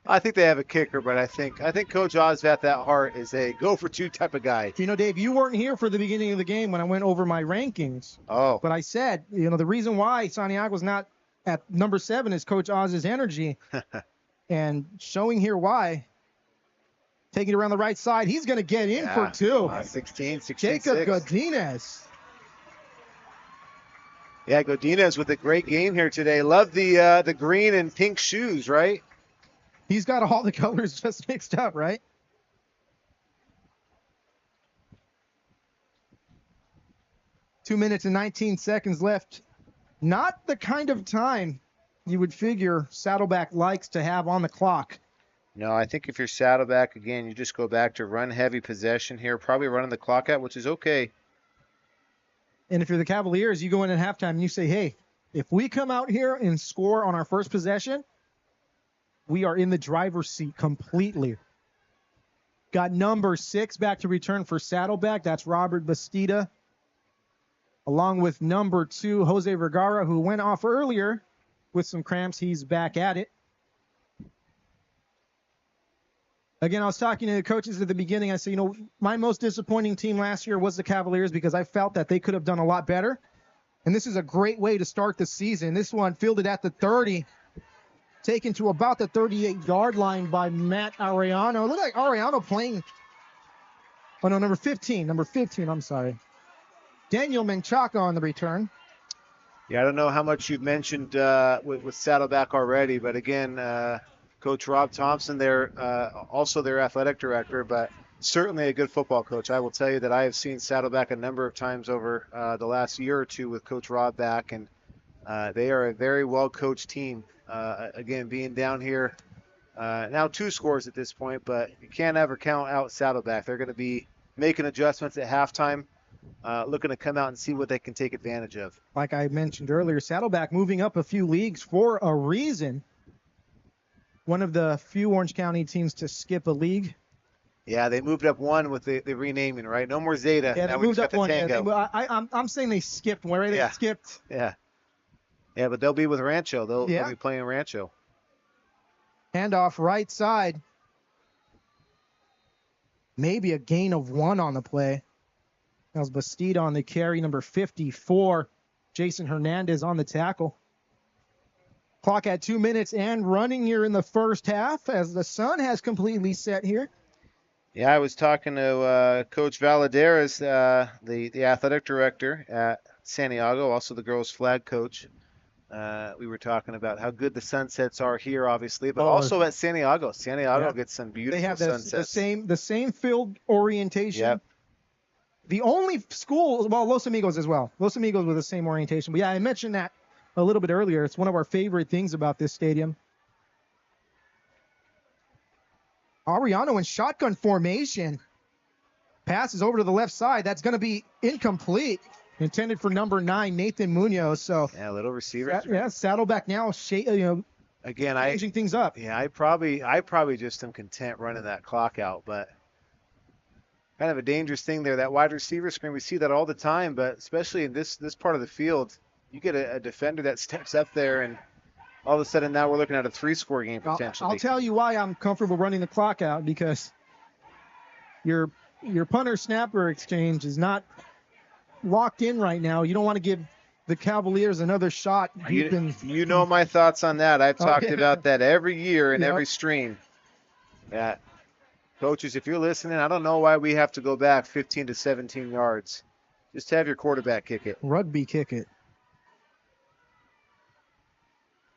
I think they have a kicker, but I think Coach Osvat at heart is a go for 2 type of guy. Dave, you weren't here for the beginning of the game when I went over my rankings. Oh. But I said, the reason why Santiago's not at number 7 is Coach Oz's energy. And showing here why. Taking it around the right side. He's going to get in for 2. 16, 16, Jacob 6. Godinez. Yeah, Godinez with a great game here today. Love the green and pink shoes, right? He's got all the colors just mixed up, right? Two minutes and 19 seconds left. Not the kind of time you would figure Saddleback likes to have on the clock. No, I think if you're Saddleback, again, you just go back to run heavy possession here, probably running the clock out, which is okay. And if you're the Cavaliers, you go in at halftime and you say, hey, if we come out here and score on our first possession, we are in the driver's seat completely. Got number 6 back to return for Saddleback. That's Robert Bastida. Along with number 2, Jose Vergara, who went off earlier with some cramps. He's back at it. Again, I was talking to the coaches at the beginning. I said, my most disappointing team last year was the Cavaliers because I felt that they could have done a lot better. And this is a great way to start the season. This one fielded at the 30, taken to about the 38-yard line by Matt Arellano. It looked like Arellano playing. Oh, no, number 15, I'm sorry. Daniel Menchaca on the return. Yeah, I don't know how much you've mentioned with Saddleback already, but again, Coach Rob Thompson, also their athletic director, but certainly a good football coach. I will tell you that I have seen Saddleback a number of times over the last year or two with Coach Rob back, and they are a very well-coached team. Again, being down here, now 2 scores at this point, but you can't ever count out Saddleback. They're going to be making adjustments at halftime. Looking to come out and see what they can take advantage of. Like I mentioned earlier, Saddleback moving up a few leagues for a reason. One of the few Orange County teams to skip a league. Yeah, they moved up 1 with the renaming, right? No more Zeta. Yeah, now they moved up 1. Tango. I'm saying they skipped. Where they skipped. Yeah. Yeah, but they'll be with Rancho. They'll be playing Rancho. Handoff right side. Maybe a gain of 1 on the play. That was Bastida on the carry, number 54. Jason Hernandez on the tackle. Clock at 2 minutes and running here in the first half as the sun has completely set here. Yeah, I was talking to Coach Valadares, the athletic director at Santiago, also the girls' flag coach. We were talking about how good the sunsets are here, obviously, but also at Santiago. Santiago gets some beautiful sunsets. The same field orientation. Yep. The only school, Los Amigos as well. Los Amigos with the same orientation. But yeah, I mentioned that a little bit earlier. It's one of our favorite things about this stadium. Arellano in shotgun formation. Passes over to the left side. That's going to be incomplete. Intended for number 9, Nathan Munoz. So yeah, little receiver. Saddleback now, again, changing things up. Yeah, I probably just am content running that clock out, but kind of a dangerous thing there. That wide receiver screen, we see that all the time, but especially in this part of the field, you get a defender that steps up there, and all of a sudden now we're looking at a 3-score game potentially. I'll tell you why I'm comfortable running the clock out, because your punter-snapper exchange is not locked in right now. You don't want to give the Cavaliers another shot. You know my thoughts on that. I've talked about that every year in every stream. Yeah. Coaches, if you're listening, I don't know why we have to go back 15 to 17 yards. Just have your quarterback kick it. Rugby kick it.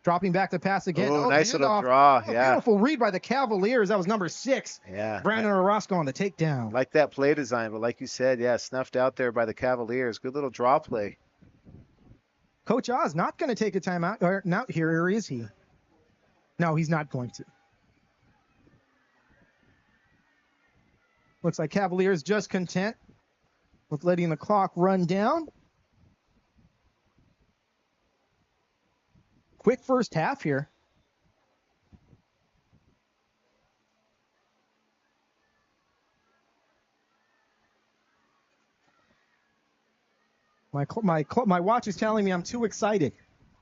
Dropping back to pass again. Oh, nice little draw. Yeah. Beautiful read by the Cavaliers. That was number 6. Yeah. Brandon Orozco on the takedown. Like that play design, but like you said, snuffed out there by the Cavaliers. Good little draw play. Coach Oz not going to take a timeout. Or not here, or is he? No, he's not going to. Looks like Cavaliers just content with letting the clock run down. Quick first half here. My watch is telling me I'm too excited.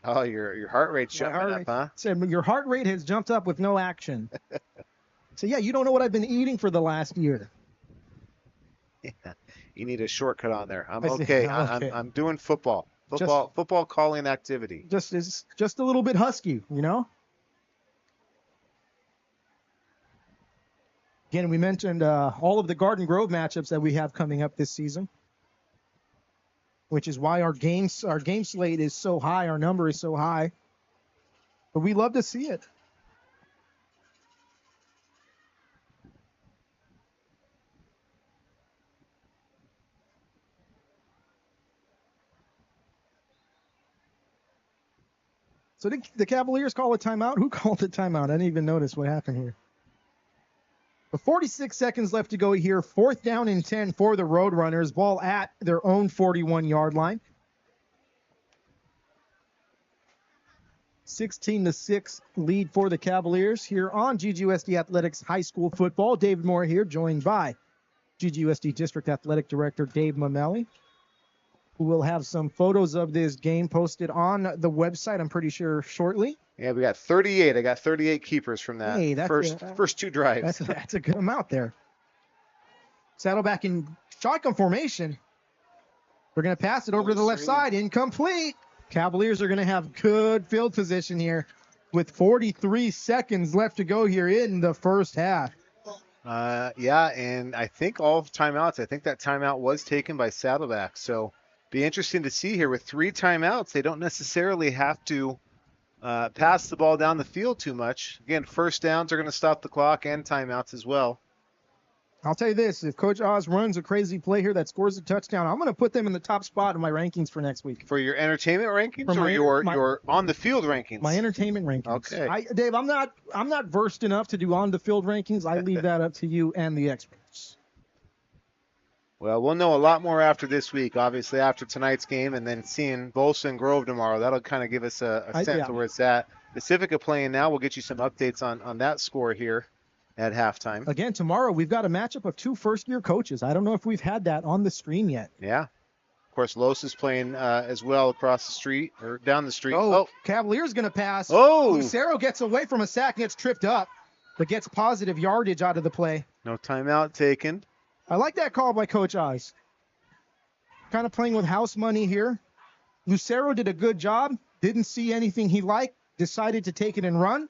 Oh, your heart rate's jumping up, huh? Said your heart rate has jumped up with no action. So yeah, you don't know what I've been eating for the last year. Yeah, you need a shortcut on there. I'm okay. I'm doing football. Football calling activity. Just a little bit husky, Again, we mentioned all of the Garden Grove matchups that we have coming up this season, which is why our game slate is so high, our number is so high. But we love to see it. So did the Cavaliers call a timeout? Who called the timeout? I didn't even notice what happened here. But 46 seconds left to go here. 4th down and 10 for the Roadrunners. Ball at their own 41-yard line. 16-6 lead for the Cavaliers here on GGUSD Athletics High School Football. David Moore here, joined by GGUSD District Athletic Director Dave Mamelli, who will have some photos of this game posted on the website, I'm pretty sure, shortly. Yeah, we got 38. I got 38 keepers from that Hey, that's first 2 drives. That's a good amount there. Saddleback in shotgun formation. We're going to pass it over to the left side. Incomplete. Cavaliers are going to have good field position here with 43 seconds left to go here in the first half. Yeah, and I think all timeouts, I think that timeout was taken by Saddleback. So be interesting to see here with 3 timeouts. They don't necessarily have to pass the ball down the field too much. Again, first downs are going to stop the clock and timeouts as well. I'll tell you this, if Coach Oz runs a crazy play here that scores a touchdown, I'm going to put them in the top spot in my rankings for next week. For your entertainment rankings For your on-the-field rankings? My entertainment rankings. Okay. Dave, I'm not versed enough to do on-the-field rankings. I leave that up to you and the experts. Well, we'll know a lot more after this week, obviously after tonight's game, and then seeing Bolsa and Grove tomorrow. That'll kind of give us a sense of where it's at. Pacifica playing now. We'll get you some updates on that score here at halftime. Again, tomorrow we've got a matchup of 2 first-year coaches. I don't know if we've had that on the screen yet. Yeah. Of course, Los is playing as well across the street or down the street. Oh. Cavaliers going to pass. Oh. Lucero gets away from a sack and gets tripped up, but gets positive yardage out of the play. No timeout taken. I like that call by Coach Oz. Kind of playing with house money here. Lucero did a good job. Didn't see anything he liked. Decided to take it and run.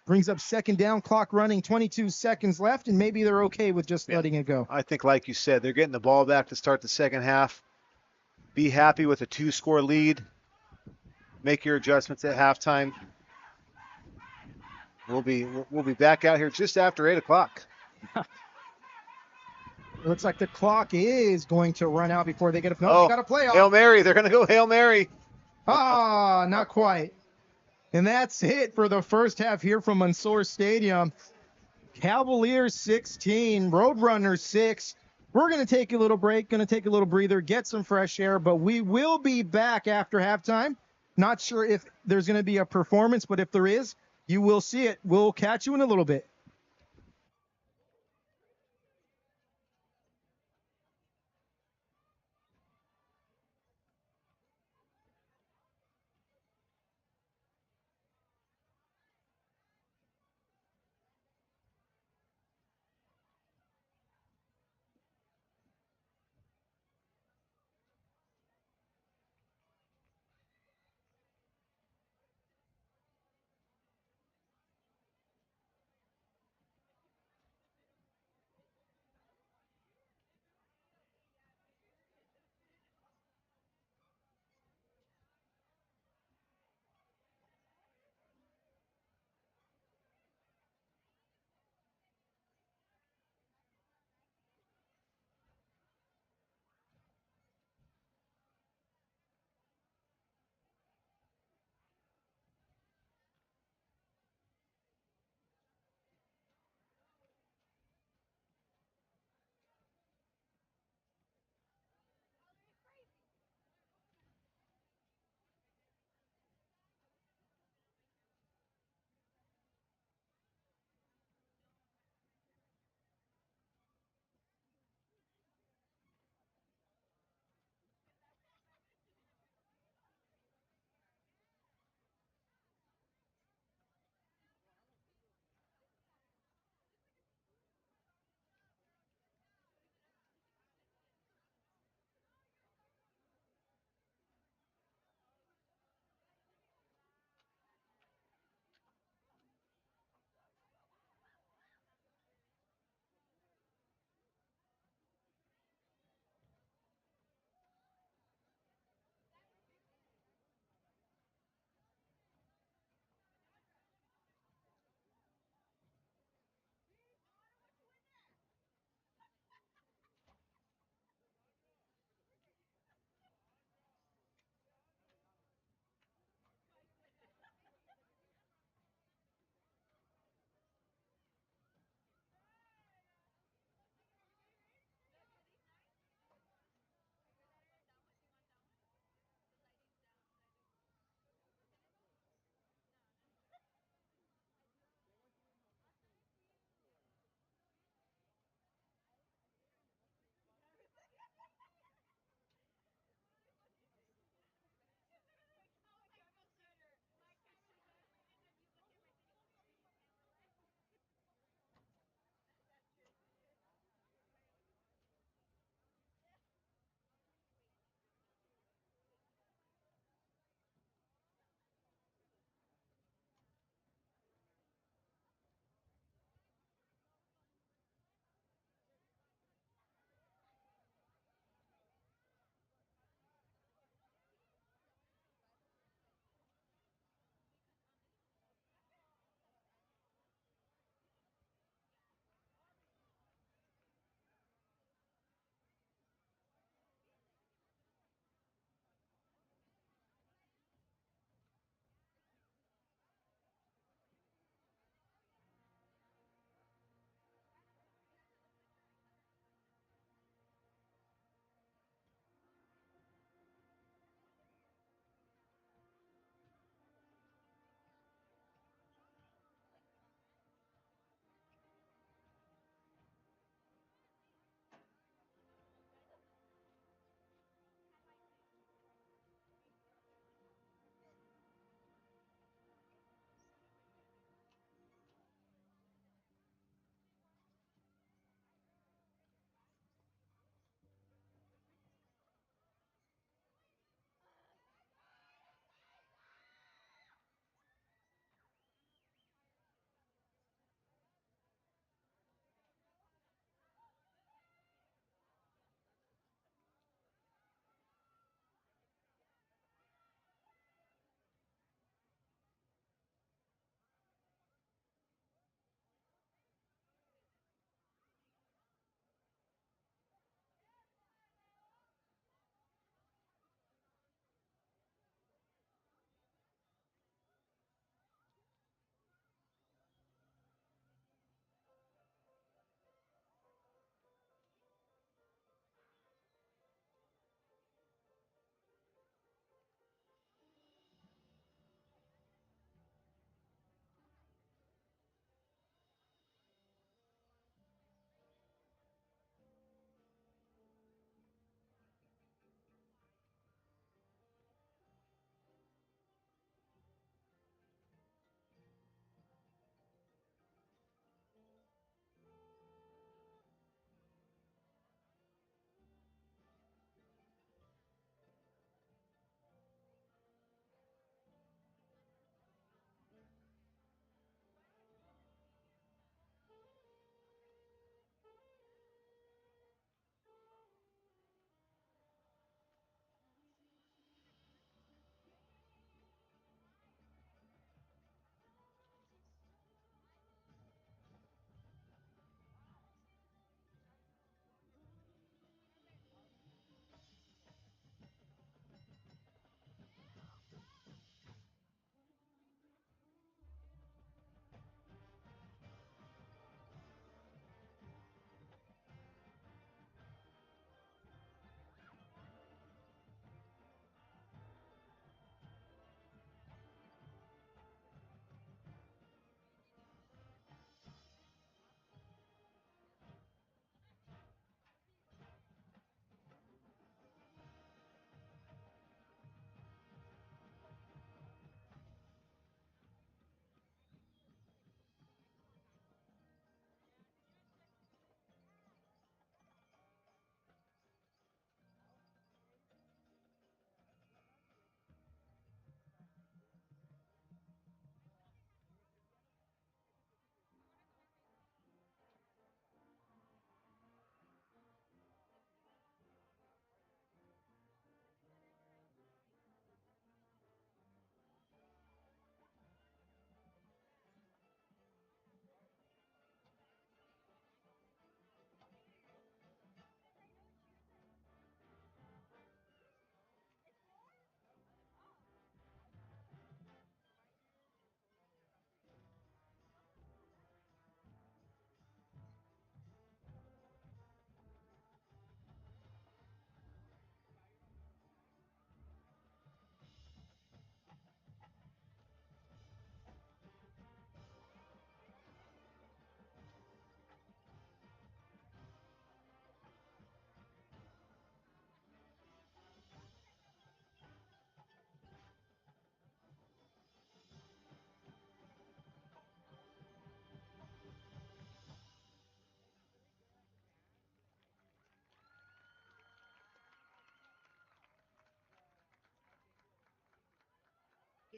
Brings up 2nd down, clock running, 22 seconds left, and maybe they're okay with just letting it go. I think, like you said, they're getting the ball back to start the second half. Be happy with a 2-score lead. Make your adjustments at halftime. We'll be back out here just after 8 o'clock. It looks like the clock is going to run out before they get a... No, got a playoff. Hail Mary. They're going to go Hail Mary. Not quite. And that's it for the first half here from Mansour Stadium. Cavaliers 16, Roadrunners 6. We're going to take a little break, going to take a little breather, get some fresh air, but we will be back after halftime. Not sure if there's going to be a performance, but if there is, you will see it. We'll catch you in a little bit.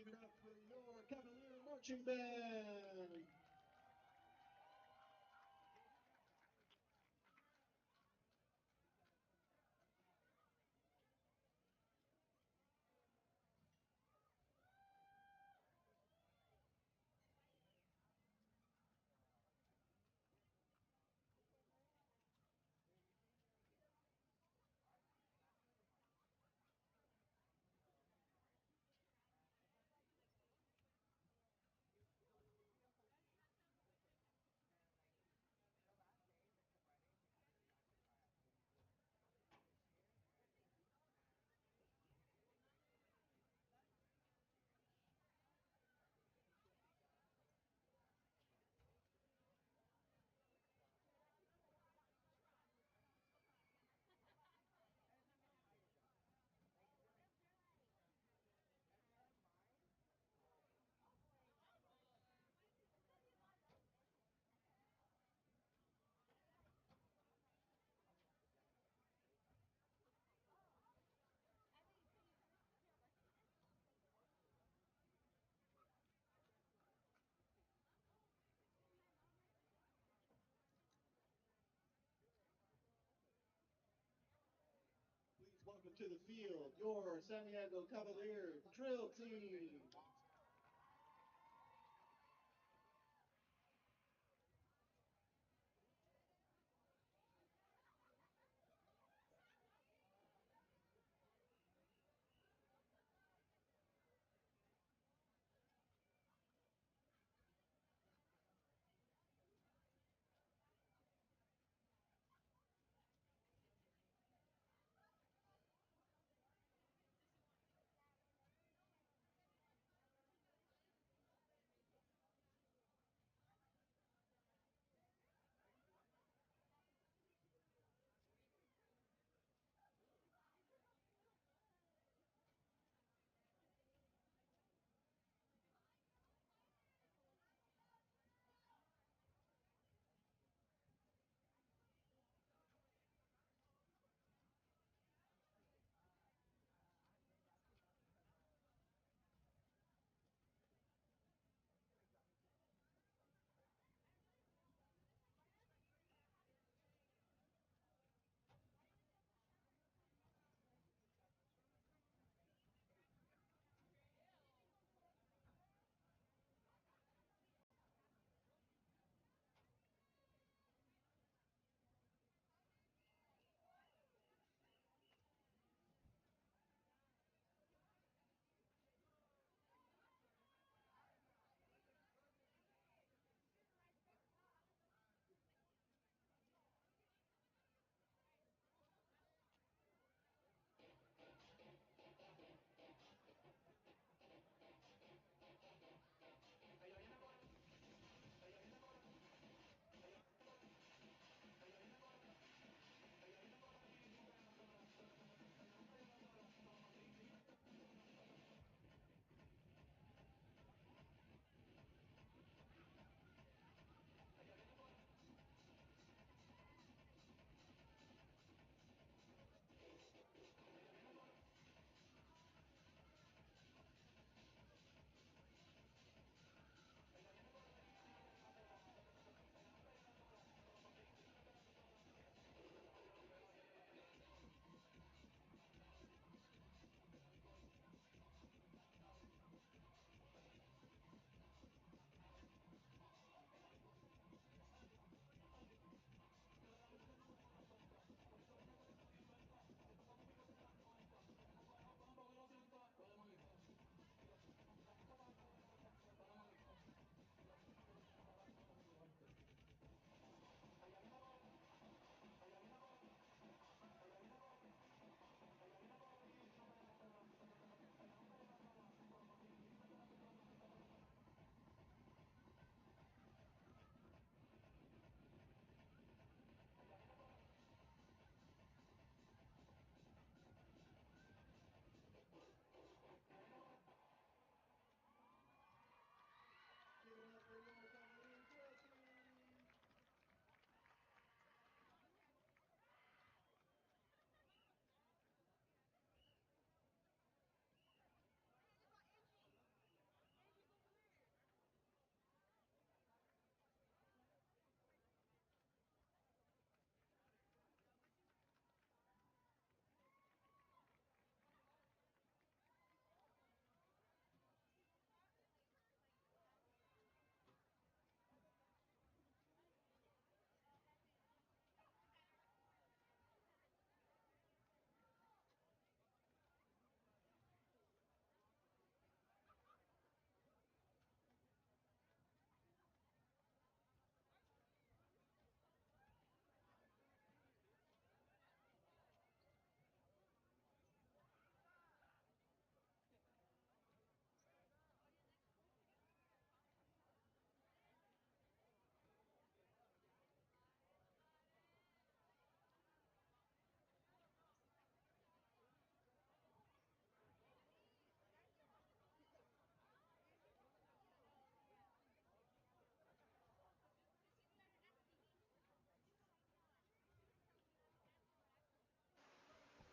Give it up for your Cavalier marching band. Please welcome to the field your Santiago Cavaliers drill team.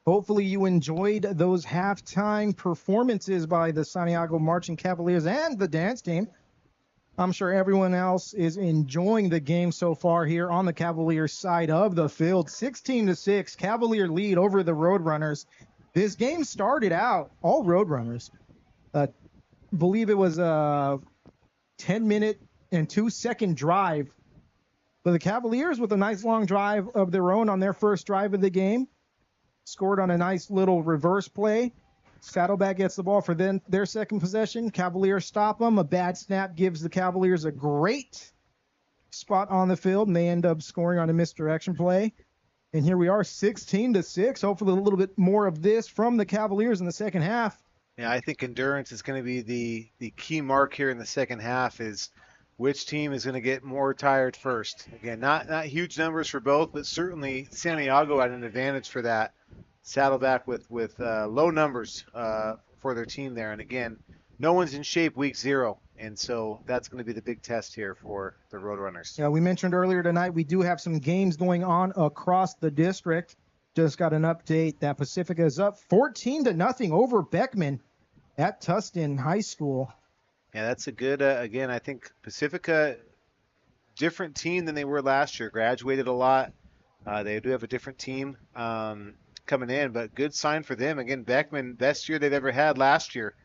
Hopefully you enjoyed those halftime performances by the Santiago Marching Cavaliers and the dance team. I'm sure everyone else is enjoying the game so far here on the Cavaliers side of the field. 16-6, Cavalier lead over the Roadrunners. This game started out, all Roadrunners, believe it was a 10-minute and 2-second drive. But the Cavaliers, with a nice long drive of their own on their first drive of the game, scored on a nice little reverse play. Saddleback gets the ball for their second possession. Cavaliers stop them. A bad snap gives the Cavaliers a great spot on the field, and they end up scoring on a misdirection play. And here we are, 16-6. Hopefully a little bit more of this from the Cavaliers in the second half. Yeah, I think endurance is going to be the key mark here in the second half, is which team is going to get more tired first. Again, not huge numbers for both, but certainly Santiago had an advantage for that. Saddleback with low numbers for their team there. And again, no one's in shape week 0. And so that's going to be the big test here for the Roadrunners. Yeah, we mentioned earlier tonight we do have some games going on across the district. Just got an update that Pacifica is up 14-0 over Beckman at Tustin High School. Yeah, that's a good, again, I think Pacifica, different team than they were last year. Graduated a lot. They do have a different team coming in, but good sign for them. Again, Beckman, best year they've ever had last year.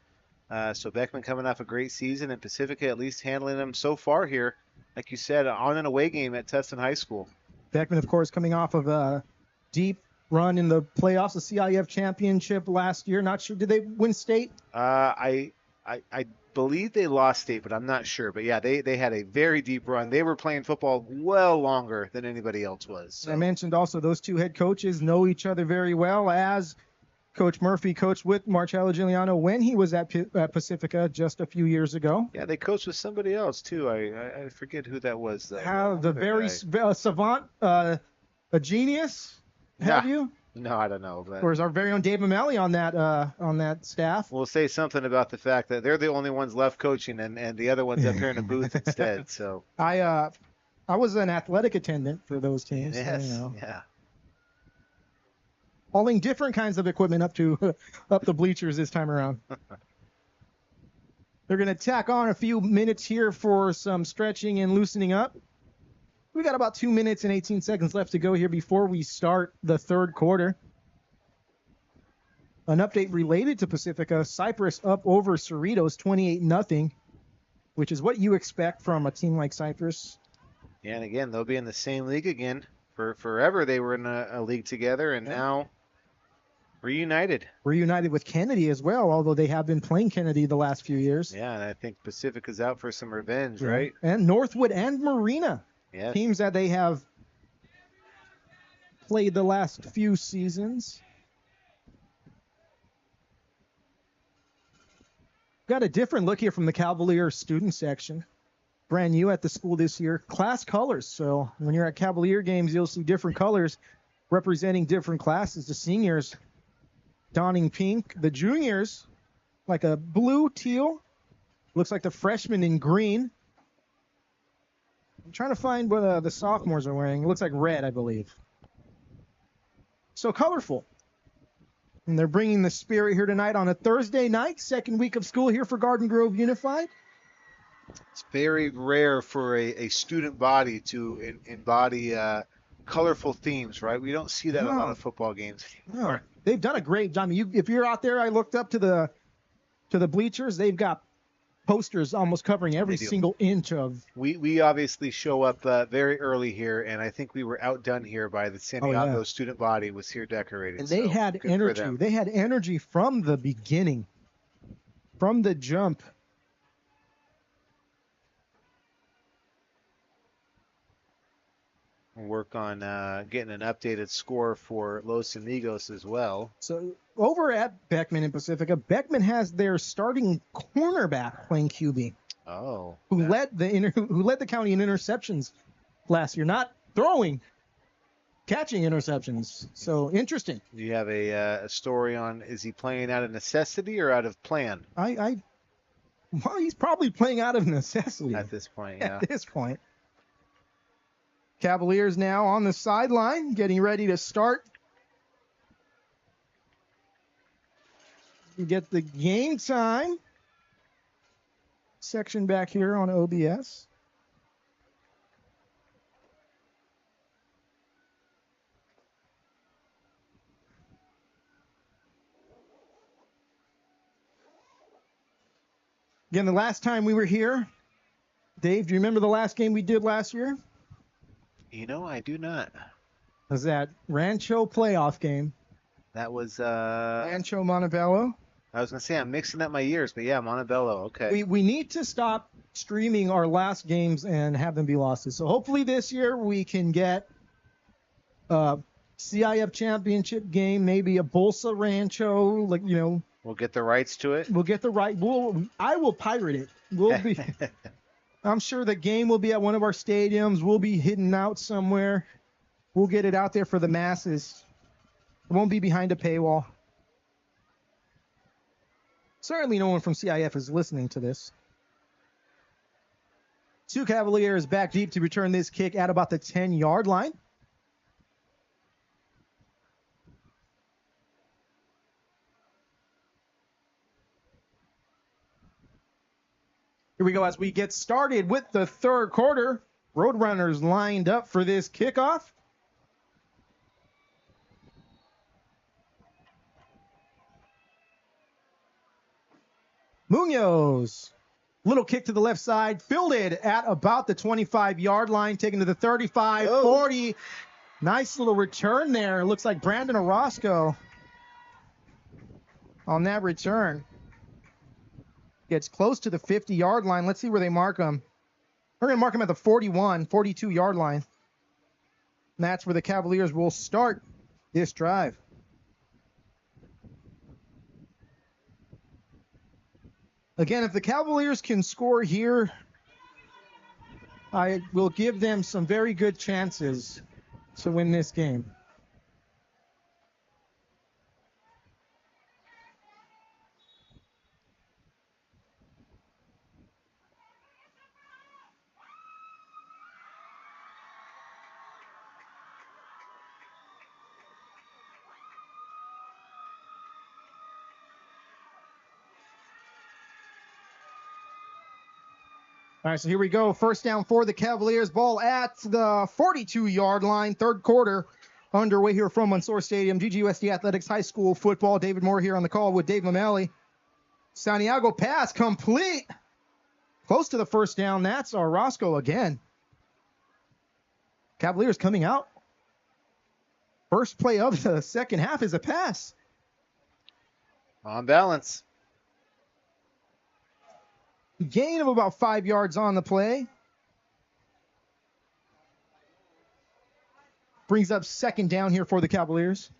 So Beckman coming off a great season, and Pacifica at least handling them so far here, like you said, on an away game at Tustin High School. Beckman, of course, coming off of a deep run in the playoffs, the CIF championship last year. Not sure, did they win state? I believe they lost state, but I'm not sure. But yeah, they had a very deep run. They were playing football well longer than anybody else was. So. I mentioned also those two head coaches know each other very well, as Coach Murphy coached with Marcello Giuliano when he was at Pacifica just a few years ago. Yeah, they coached with somebody else too. I forget who that was. The very savant, a genius. Have you? No, I don't know. But or is our very own Dave O'Malley on that staff? We'll say something about the fact that they're the only ones left coaching, and the other one's up here in a booth instead. So I was an athletic attendant for those teams. Yes. So, Yeah. Hauling different kinds of equipment up the bleachers this time around. They're going to tack on a few minutes here for some stretching and loosening up. We got about 2 minutes and 18 seconds left to go here before we start the third quarter. An update related to Pacifica. Cypress up over Cerritos 28-0, which is what you expect from a team like Cypress. Yeah, and again, they'll be in the same league again. For forever they were in a league together, and now reunited. Reunited with Kennedy as well, although they have been playing Kennedy the last few years. Yeah, and I think Pacifica's out for some revenge, right? And Northwood and Marina. Yes. Teams that they have played the last few seasons. Got a different look here from the Cavalier student section. Brand new at the school this year. Class colors. So when you're at Cavalier games, you'll see different colors representing different classes. The seniors donning pink. The juniors, like a blue teal. Looks like the freshmen in green. I'm trying to find what the sophomores are wearing. It looks like red, I believe. So colorful. And they're bringing the spirit here tonight on a Thursday night, second week of school here for Garden Grove Unified. It's very rare for a student body to embody colorful themes, right? We don't see that in a lot of football games anymore. No, they've done a great job. I mean, if you're out there, I looked up to the bleachers. They've got posters almost covering every single inch of. We obviously show up very early here, and I think we were outdone here by the Santiago student body was here decorated. And they had energy. They had energy from the beginning, from the jump. We'll work on getting an updated score for Los Amigos as well. So over at Beckman in Pacifica, Beckman has their starting cornerback playing QB. Oh. Who led the county in interceptions last year? Not throwing, catching interceptions. So interesting. Do you have a story on, is he playing out of necessity or out of plan? Well, he's probably playing out of necessity at this point. Yeah. At this point. Cavaliers now on the sideline, getting ready to start You get the game time section back here on OBS. Again, the last time we were here, Dave, do you remember the last game we did last year? I do not. Was that Rancho playoff game? That was Rancho Montebello. I was gonna say I'm mixing up my years, but yeah, Montebello. Okay. We need to stop streaming our last games and have them be losses. So hopefully this year we can get a CIF championship game, maybe a Bolsa Rancho, We'll get the rights to it. We'll get the right. I will pirate it. We'll be. I'm sure the game will be at one of our stadiums. We'll be hidden out somewhere. We'll get it out there for the masses. It won't be behind a paywall. Certainly no one from CIF is listening to this. Two Cavaliers back deep to return this kick at about the 10-yard line. Here we go as we get started with the third quarter. Roadrunners lined up for this kickoff. Munoz. Little kick to the left side. Fielded at about the 25-yard line. Taken to the 35, 40. Nice little return there. Looks like Brandon Orozco on that return. Gets close to the 50-yard line. Let's see where they mark him. They're going to mark him at the 41, 42-yard line. And that's where the Cavaliers will start this drive. Again, if the Cavaliers can score here, I will give them some very good chances to win this game. All right, so here we go. First down for the Cavaliers. Ball at the 42-yard line. Third quarter underway here from Mansour Stadium. GGUSD Athletics High School Football. David Moore here on the call with Dave Mameli. Santiago pass complete. Close to the first down. That's Orozco again. Cavaliers coming out. First play of the second half is a pass. On balance. Gain of about 5 yards on the play. Brings up second down here for the Cavaliers.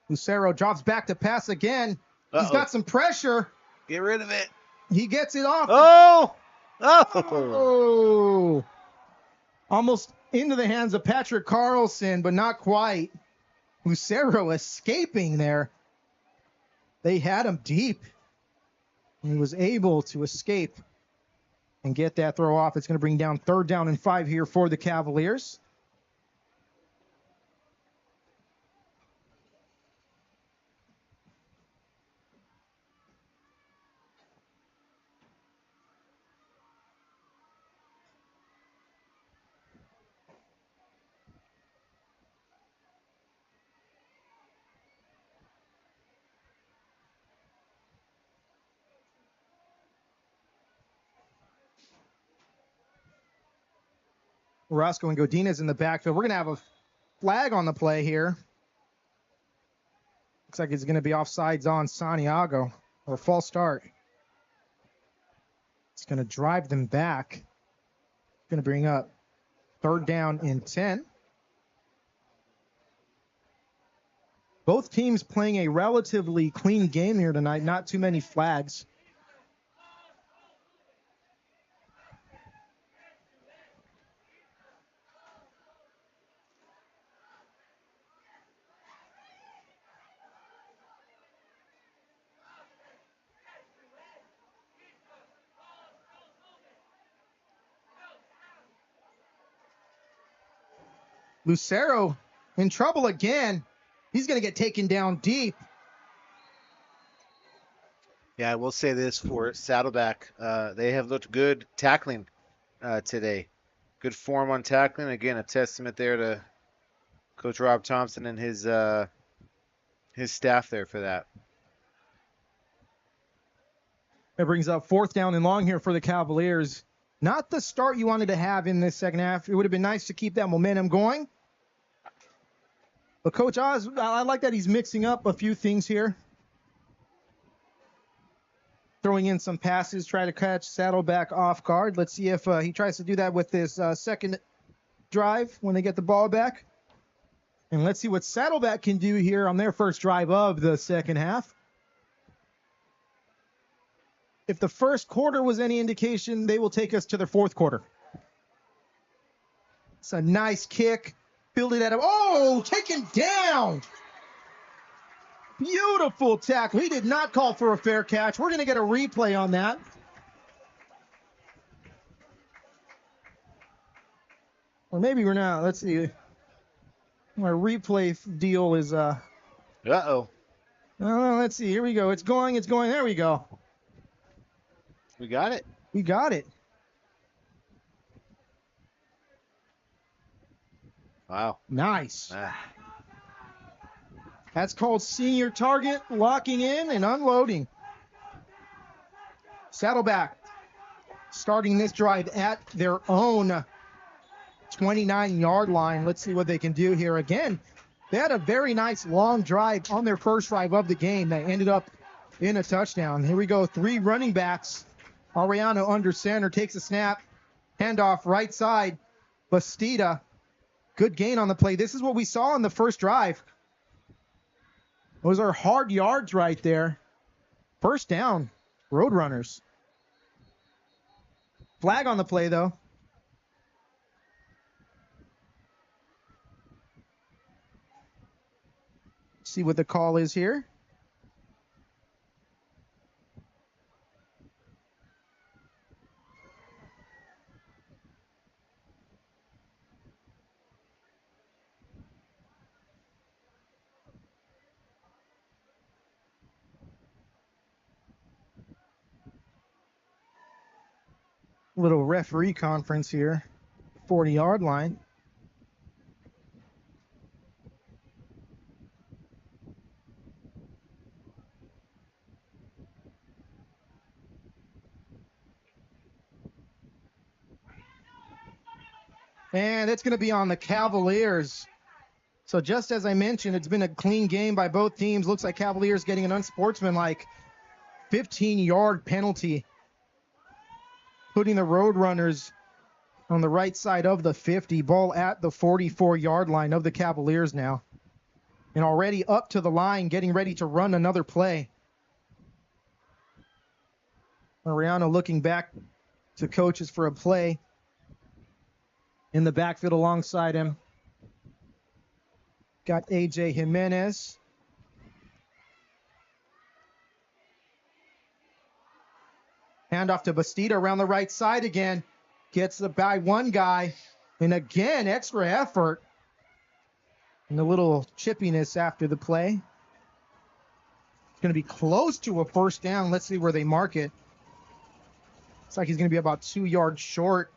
Lucero drops back to pass again. He's got some pressure. Get rid of it. He gets it off. Oh! Almost into the hands of Patrick Carlson, but not quite. Lucero escaping there. They had him deep. And he was able to escape and get that throw off. It's going to bring down 3rd down and 5 here for the Cavaliers. Orozco and Godinez in the backfield. We're going to have a flag on the play here. Looks like it's going to be offsides on Santiago, or a false start. It's going to drive them back. Going to bring up 3rd down and 10. Both teams playing a relatively clean game here tonight. Not too many flags. Lucero in trouble again. He's going to get taken down deep. Yeah, I will say this for Saddleback. They have looked good tackling today. Good form on tackling. Again, a testament there to Coach Rob Thompson and his staff there for that. That brings up 4th down and long here for the Cavaliers. Not the start you wanted to have in this second half. It would have been nice to keep that momentum going. But Coach Oz, I like that he's mixing up a few things here. Throwing in some passes, try to catch Saddleback off guard. Let's see if he tries to do that with this second drive when they get the ball back. And let's see what Saddleback can do here on their first drive of the second half. If the first quarter was any indication, they will take us to their fourth quarter. It's a nice kick. Fielded at him. Oh, taken down. Beautiful tackle. He did not call for a fair catch. We're going to get a replay on that. Or maybe we're not. Let's see. Our replay deal is... Uh-oh. Let's see. Here we go. It's going. There we go. We got it. We got it. Wow. Nice. That's called senior target, locking in and unloading. Saddleback starting this drive at their own 29-yard line. Let's see what they can do here. Again, they had a very nice long drive on their first drive of the game that ended up in a touchdown. Here we go. 3 running backs. Ariano under center, takes a snap. Handoff right side. Bastida. Good gain on the play. This is what we saw on the first drive. Those are hard yards right there. First down. Roadrunners. Flag on the play, though. See what the call is here. Little referee conference here. 40-yard line. And it's going to be on the Cavaliers. So just as I mentioned, it's been a clean game by both teams. Looks like Cavaliers getting an unsportsmanlike 15-yard penalty, putting the Roadrunners on the right side of the 50. Ball at the 44-yard line of the Cavaliers now. And already up to the line, getting ready to run another play. Mariano looking back to coaches for a play. In the backfield alongside him, got A.J. Jimenez. Handoff to Bastida around the right side again. Gets by one guy. And again, extra effort. And a little chippiness after the play. It's going to be close to a first down. Let's see where they mark it. Looks like he's going to be about 2 yards short.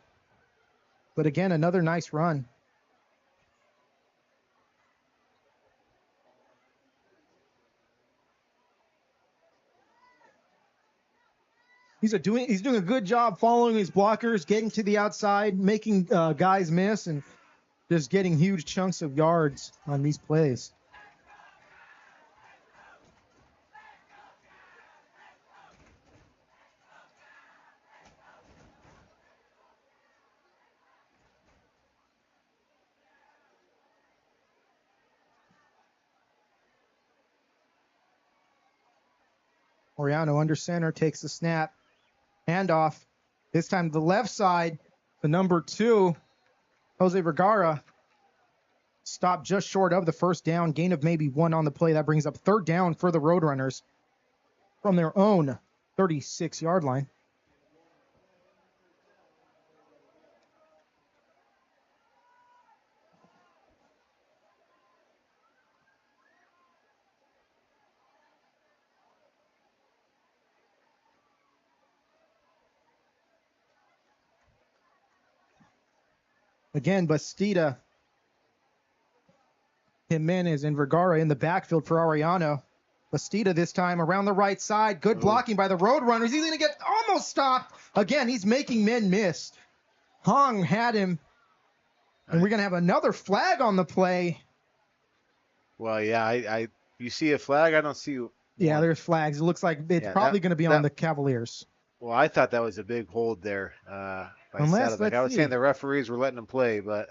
But again, another nice run. He's doing a good job following his blockers, getting to the outside, making guys miss, and just getting huge chunks of yards on these plays. Oriano under center, takes the snap. Handoff. This time to the left side. The number 2, Jose Vergara, stopped just short of the first down. Gain of maybe 1 on the play. That brings up 3rd down for the Roadrunners from their own 36-yard line. Again, Bastida, Jimenez, and Vergara in the backfield for Arellano. Bastida this time around the right side. Good blocking by the Roadrunners. He's going to get almost stopped. Again, he's making men miss. Hong had him. And we're going to have another flag on the play. Well, yeah, you see a flag? I don't see one. Yeah, there's flags. It looks like it's probably going to be on the Cavaliers. Well, I thought that was a big hold there by Unless, Saddleback. I was saying the referees were letting him play, but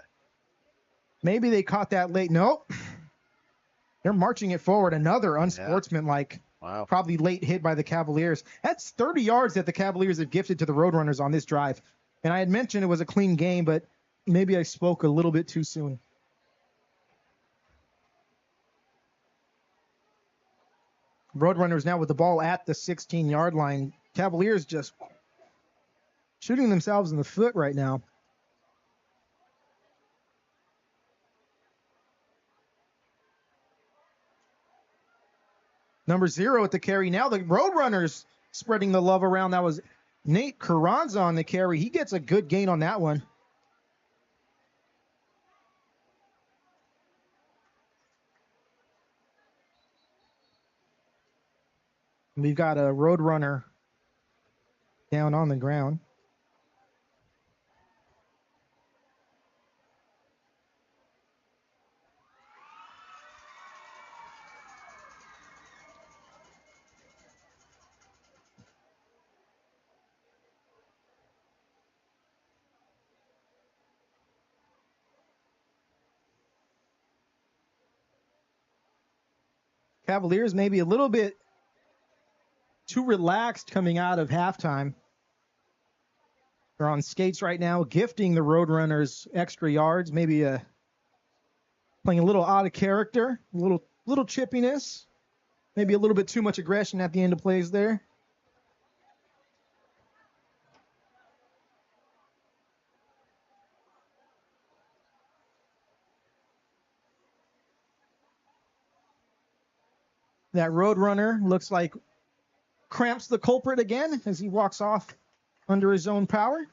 maybe they caught that late. Nope. They're marching it forward. Another unsportsmanlike, probably late hit by the Cavaliers. That's 30 yards that the Cavaliers have gifted to the Roadrunners on this drive. And I had mentioned it was a clean game, but maybe I spoke a little bit too soon. Roadrunners now with the ball at the 16-yard line. Cavaliers just shooting themselves in the foot right now. Number 0 at the carry. Now the Roadrunners spreading the love around. That was Nate Carranza on the carry. He gets a good gain on that one. We've got a Roadrunner down on the ground. Cavaliers maybe a little bit too relaxed coming out of halftime. They're on skates right now, gifting the Roadrunners extra yards, maybe playing a little out of character, a little chippiness, maybe a little bit too much aggression at the end of plays there. That Roadrunner looks like cramps the culprit again as he walks off under his own power.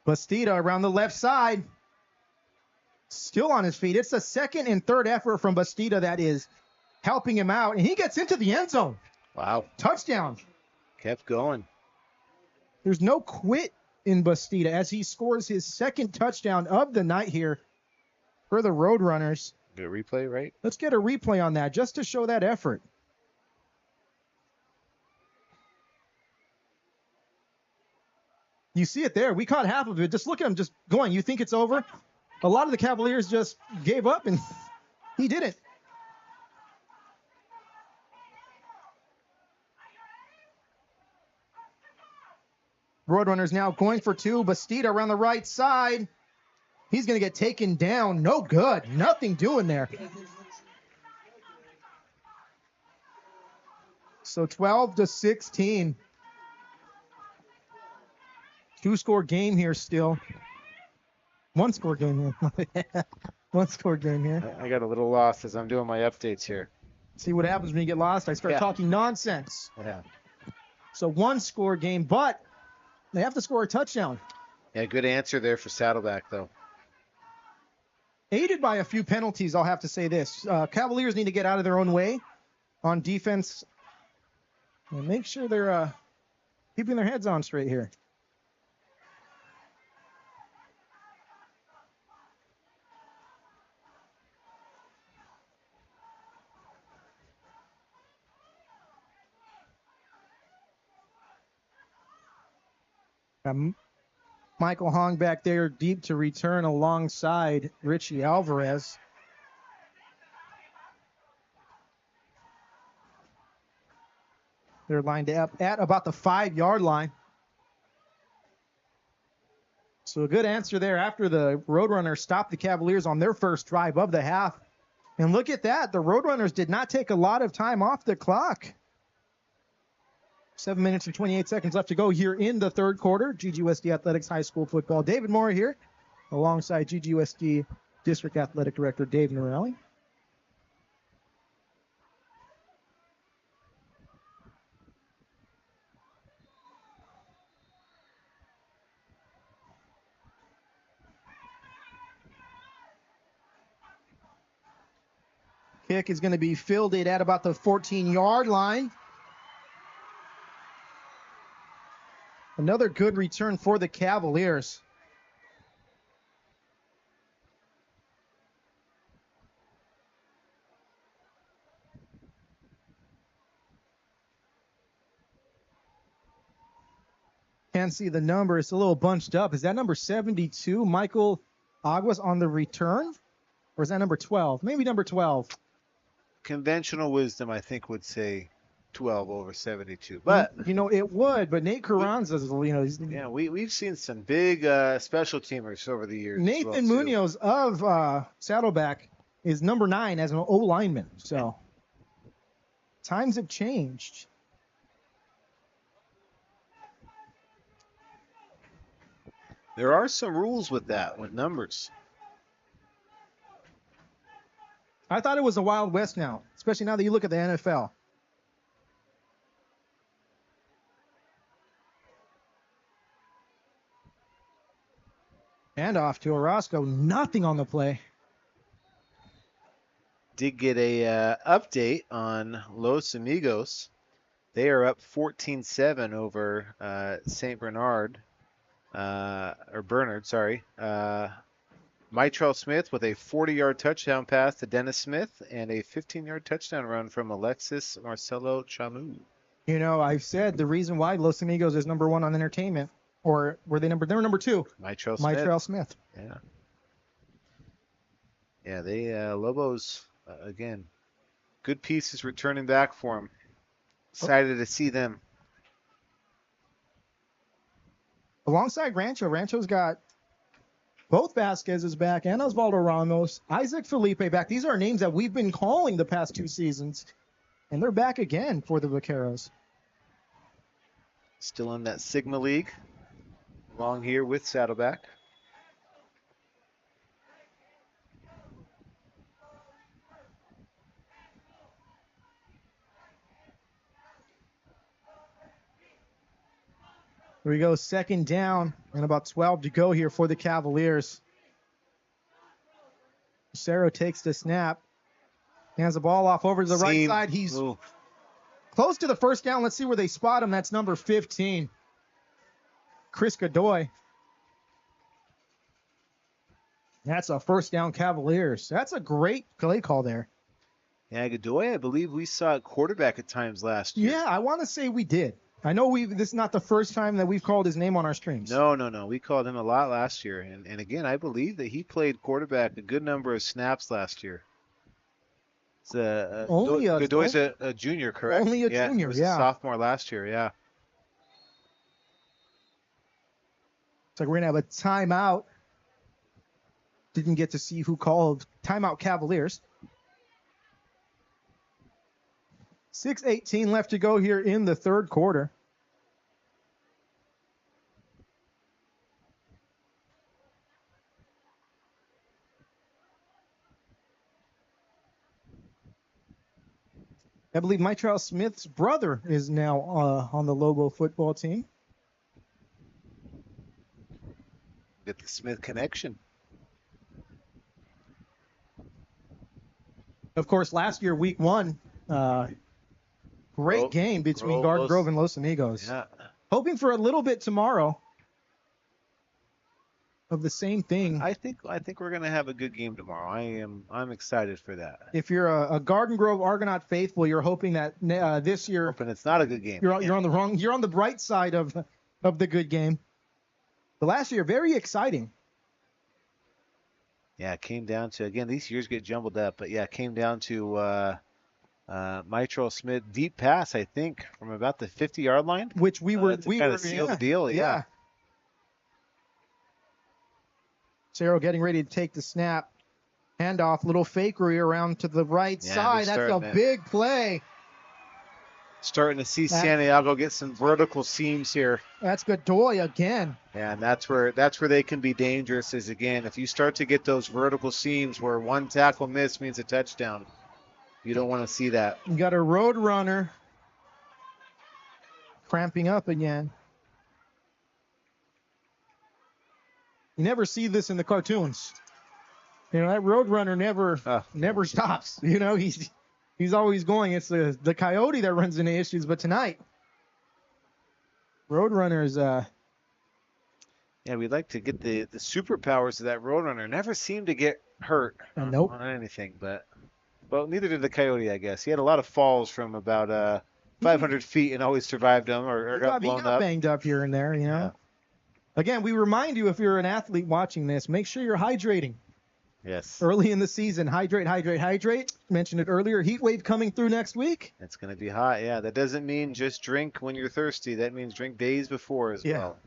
Bastida around the left side. Still on his feet. It's the second and third effort from Bastida that is helping him out, and he gets into the end zone. Wow. Touchdown. Kept going. There's no quit in Bastida as he scores his second touchdown of the night here for the Roadrunners. Get a replay, right? Let's get a replay on that just to show that effort. You see it there. We caught half of it. Just look at him just going. You think it's over? A lot of the Cavaliers just gave up, and he didn't. Roadrunners now going for two. Bastida around the right side. He's going to get taken down. No good. Nothing doing there. So 12-16. Two-score game here still. One-score game here. One-score game here. I got a little lost as I'm doing my updates here. See what happens when you get lost? I start talking nonsense. Yeah. So one-score game, but they have to score a touchdown. Yeah, good answer there for Saddleback, though. Aided by a few penalties, I'll have to say this. Cavaliers need to get out of their own way on defense and make sure they're keeping their heads on straight here. Michael Hong back there deep to return alongside Richie Alvarez. They're lined up at about the 5-yard line. So a good answer there after the Roadrunners stopped the Cavaliers on their first drive of the half. And look at that. The Roadrunners did not take a lot of time off the clock. 7 minutes and 28 seconds left to go here in the third quarter. GGUSD Athletics High School Football. David Moore here alongside GGUSD District Athletic Director Dave Norelli. Kick is going to be fielded at about the 14-yard line. Another good return for the Cavaliers. Can't see the number. It's a little bunched up. Is that number 72, Michael Aguas, on the return? Or is that number 12? Maybe number 12. Conventional wisdom, I think, would say 12 over 72. But it would. But Nate Carranza, we've seen some big special teamers over the years. Nathan Munoz of Saddleback is number 9 as an O lineman. So times have changed. There are some rules with that, with numbers. I thought it was a Wild West now, especially now that you look at the NFL. And off to Orozco. Nothing on the play. Did get a update on Los Amigos. They are up 14-7 over St. Bernard. Bernard, sorry. Mitrell Smith with a 40-yard touchdown pass to Dennis Smith and a 15-yard touchdown run from Alexis Marcelo Chamu. I've said the reason why Los Amigos is number 1 on entertainment, or were they they were number 2. Mitrell Smith. Yeah. Yeah, they Lobos again. Good pieces returning back for them. Excited to see them. Alongside Rancho's got both Vasquez's back and Osvaldo Ramos, Isaac Felipe back. These are names that we've been calling the past 2 seasons, and they're back again for the Vaqueros. Still in that Sigma League, along here with Saddleback. Here we go, second down, and about 12 to go here for the Cavaliers. Cerro takes the snap, hands the ball off over to the right side. He's close to the first down. Let's see where they spot him. That's number 15, Chris Godoy. That's a first down, Cavaliers. That's a great play call there. Yeah, Godoy, I believe we saw a quarterback at times last year. Yeah, I want to say we did. I know this is not the first time that we've called his name on our streams. No. We called him a lot last year. And again, I believe that he played quarterback a good number of snaps last year. Godoy's a junior, correct? Only a junior, he was a sophomore last year, yeah. It's like we're going to have a timeout. Didn't get to see who called. Timeout, Cavaliers. 6:18 left to go here in the third quarter. I believe Mitrell Smith's brother is now on the Lobo football team. Get the Smith connection. Of course, last year, week 1, great game between Garden Grove and Los Amigos. Yeah. Hoping for a little bit tomorrow of the same thing. I think we're gonna have a good game tomorrow. I'm excited for that. If you're a Garden Grove Argonaut faithful, you're hoping that this year. Hoping it's not a good game. You're on the wrong. You're on the bright side of the good game. The last year, very exciting. Yeah, it came down to, again, these years get jumbled up, but yeah, it came down to Mitrell Smith deep pass, I think, from about the 50-yard line. Which we were sealed the deal. Yeah. Cerro getting ready to take the snap. Handoff, little fakery around to the right side. That's a big play. Starting to see Santiago get some vertical seams here. That's Godoy again. Yeah, and that's where they can be dangerous is, again, if you start to get those vertical seams where one tackle miss means a touchdown, you don't want to see that. You got a road runner cramping up again. You never see this in the cartoons. You know, that road runner never stops. You know, he's always going. It's the coyote that runs into issues, but tonight, Roadrunner's yeah, we'd like to get the superpowers of that Roadrunner. Never seemed to get hurt nope. on anything, but well, neither did the coyote, I guess. He had a lot of falls from about 500 feet and always survived them or got blown up. Banged up here and there, you know. Yeah. Again, we remind you, if you're an athlete watching this, make sure you're hydrating. Yes. Early in the season, hydrate. Mentioned it earlier. Heat wave coming through next week. It's going to be hot, yeah. That doesn't mean just drink when you're thirsty. That means drink days before as well.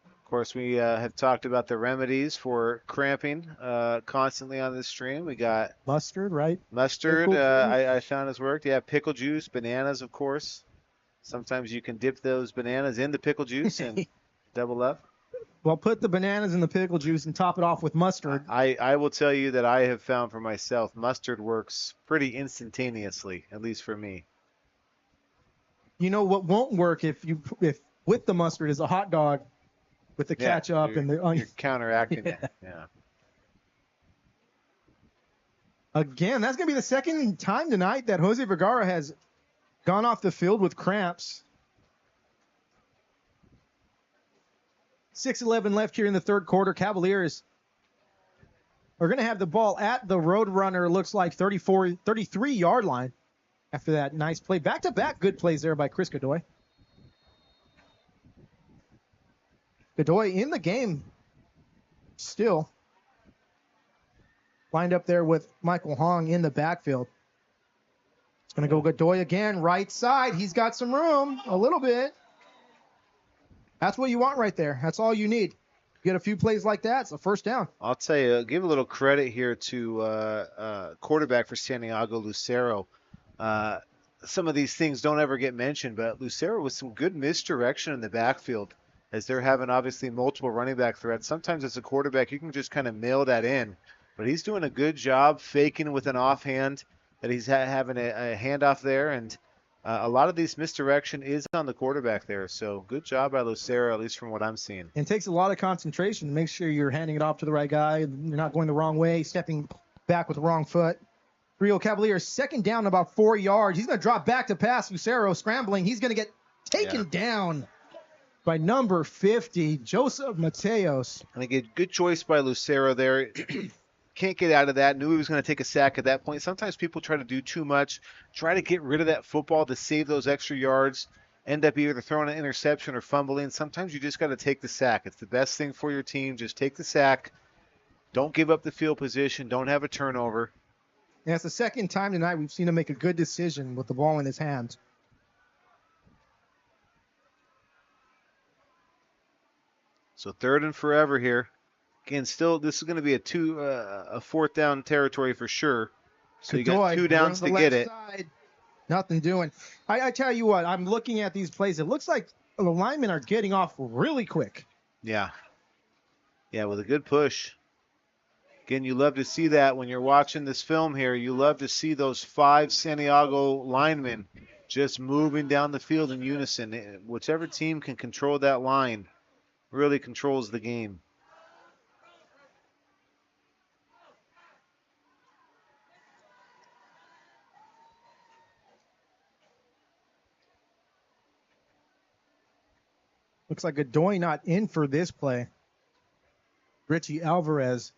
Of course, we have talked about the remedies for cramping constantly on this stream. We got mustard, right? Mustard, I found has worked. Yeah, pickle juice, bananas, of course. Sometimes you can dip those bananas in the pickle juice and double up. Well, put the bananas in the pickle juice and top it off with mustard. I will tell you that I have found for myself, mustard works pretty instantaneously, at least for me. You know what won't work if with the mustard is a hot dog with the ketchup and the onion. You're counteracting it. Yeah. Again, that's going to be the second time tonight that Jose Vergara has gone off the field with cramps. 6:11 left here in the third quarter. Cavaliers are going to have the ball at the Roadrunner, looks like 33-yard line after that nice play. Back-to-back good plays there by Chris Godoy. Godoy in the game still. Lined up there with Michael Hong in the backfield. It's going to go Godoy again, right side. He's got some room, a little bit. That's what you want right there. That's all you need. Get a few plays like that, it's a first down. I'll tell you, give a little credit here to quarterback for Santiago, Lucero. Some of these things don't ever get mentioned, but Lucero with some good misdirection in the backfield as they're having obviously multiple running back threats. Sometimes as a quarterback, you can just kind of mail that in, but he's doing a good job faking with an offhand that he's having a handoff there, and a lot of these misdirection is on the quarterback there. So good job by Lucero, at least from what I'm seeing. And it takes a lot of concentration to make sure you're handing it off to the right guy. You're not going the wrong way, stepping back with the wrong foot. Rio Cavaliers second down about 4 yards. He's going to drop back to pass. Lucero scrambling. He's going to get taken down by number 50, Joseph Mateos. And again, good choice by Lucero there. Can't get out of that. Knew he was going to take a sack at that point. Sometimes people try to do too much, try to get rid of that football to save those extra yards, end up either throwing an interception or fumbling. Sometimes you just got to take the sack. It's the best thing for your team. Just take the sack. Don't give up the field position. Don't have a turnover. Yeah, it's the second time tonight we've seen him make a good decision with the ball in his hands. So third and forever here. Again, still, this is going to be a fourth down territory for sure. So you got 2 downs to get it. Side, nothing doing. I tell you what, I'm looking at these plays. It looks like the linemen are getting off really quick. Yeah. Yeah, with a good push. Again, you love to see that when you're watching this film here. You love to see those 5 Santiago linemen just moving down the field in unison. Whichever team can control that line really controls the game. Looks like Godoy not in for this play. Richie Alvarez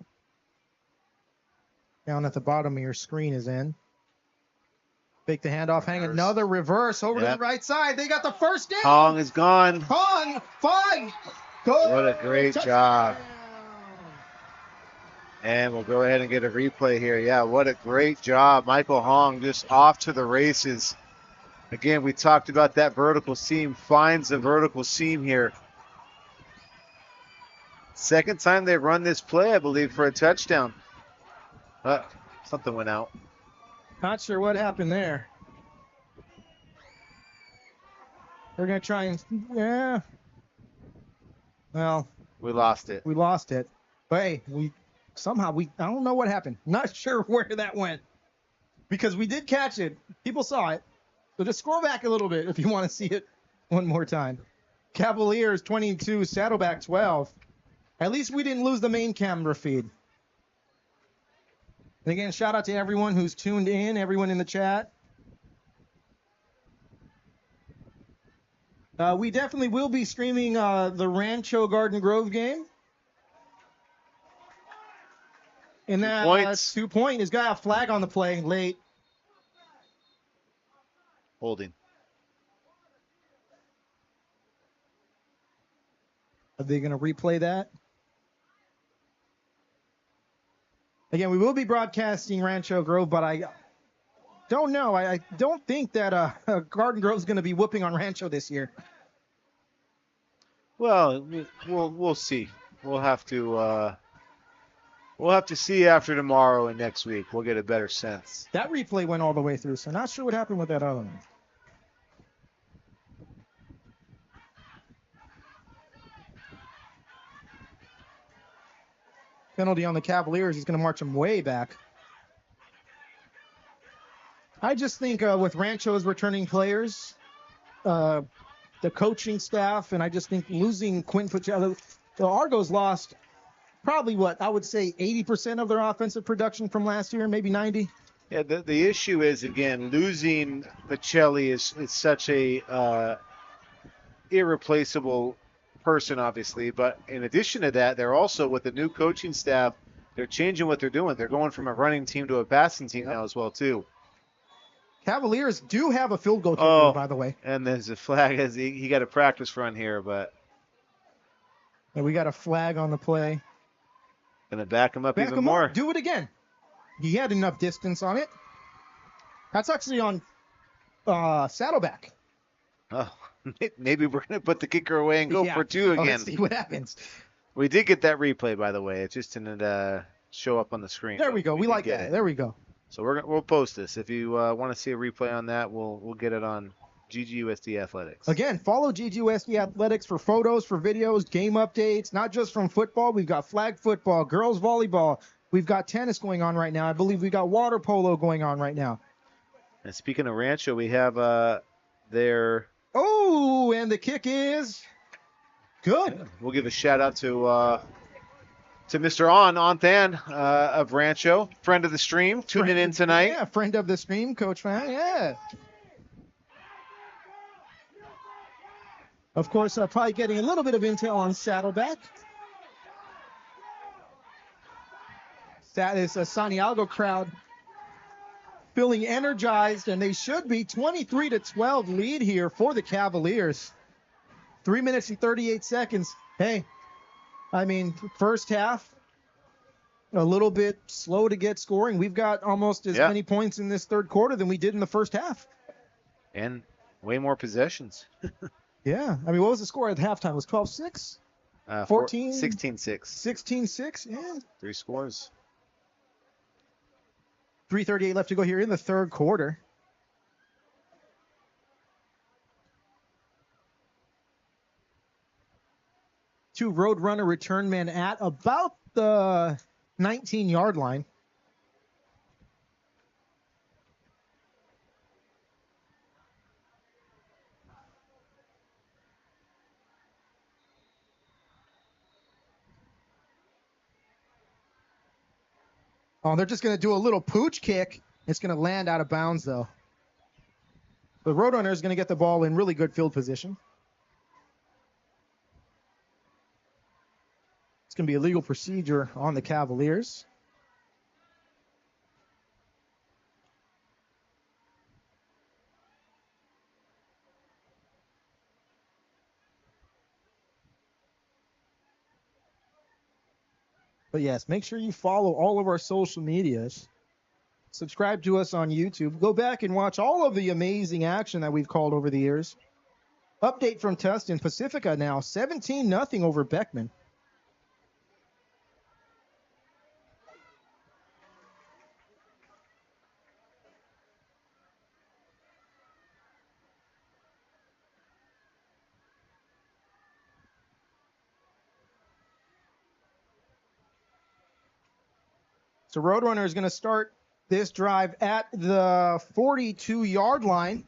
down at the bottom of your screen is in. Fake the handoff, hang another reverse over to the right side. They got the first down. Hong is gone. Hong, 5. Go. What a great job. And we'll go ahead and get a replay here. Yeah, what a great job. Michael Hong just off to the races. Again, we talked about that vertical seam. Finds the vertical seam here. Second time they've run this play, I believe, for a touchdown. Something went out. Not sure what happened there. They're going to try and, yeah. Well, We lost it. we lost it. But hey, I don't know what happened. Not sure where that went. Because we did catch it. People saw it. So just scroll back a little bit if you want to see it one more time. Cavaliers 22, Saddleback 12. At least we didn't lose the main camera feed. And again, shout out to everyone who's tuned in, everyone in the chat. We definitely will be streaming the Rancho Garden Grove game. And that 2-point has got a flag on the play late. Holding. Are they going to replay that? Again, we will be broadcasting Rancho Grove, but I don't know. I don't think that Garden Grove is going to be whooping on Rancho this year. Well, we'll see. We'll have to see after tomorrow and next week. We'll get a better sense. That replay went all the way through, so not sure what happened with that other one. Penalty on the Cavaliers is going to march them way back. I just think with Rancho's returning players, the coaching staff, and I just think losing Quentin Fitzgerald, the Argos lost probably I would say 80% of their offensive production from last year, maybe 90. Yeah, the issue is, again, losing Pacelli is such a irreplaceable person, obviously. But in addition to that, they're also, with the new coaching staff, they're changing what they're doing. They're going from a running team to a passing team now as well, too. Cavaliers do have a field goal kicker, by the way. And there's a flag. As he got a practice run here, but. And we got a flag on the play. Going to back him up even more. Do it again. He had enough distance on it. That's actually on Saddleback. Oh, maybe we're going to put the kicker away and go for two again. Let's see what happens. We did get that replay, by the way. It just didn't show up on the screen. There we go. We like that. There we go. So we'll post this. If you want to see a replay on that, we'll get it on GGUSD Athletics. Again, follow GGUSD Athletics for photos, for videos, game updates, not just from football. We've got flag football, girls volleyball. We've got tennis going on right now. I believe we've got water polo going on right now. And speaking of Rancho, we have their... Oh, and the kick is good. Yeah, we'll give a shout out to Mr. Onthan of Rancho, friend of the stream, tuning in tonight. Yeah, friend of the stream, Coach Fan. Yeah. Of course, probably getting a little bit of intel on Saddleback. That is a Santiago crowd feeling energized, and they should be 23-12 lead here for the Cavaliers. 3 minutes and 38 seconds. Hey, I mean, first half, a little bit slow to get scoring. We've got almost as many points in this third quarter than we did in the first half. And way more possessions. Yeah. I mean, what was the score at halftime? It was 12-6? 14? 16-6. 16-6? Yeah. 3 scores. 3:38 left to go here in the third quarter. Two Roadrunner return men at about the 19-yard line. Oh, they're just going to do a little pooch kick. It's going to land out of bounds, though. The Roadrunner is going to get the ball in really good field position. It's going to be a legal procedure on the Cavaliers. But yes, make sure you follow all of our social medias. Subscribe to us on YouTube. Go back and watch all of the amazing action that we've called over the years. Update from Tustin. Pacifica now 17-0 over Beckman. So Roadrunner is going to start this drive at the 42-yard line.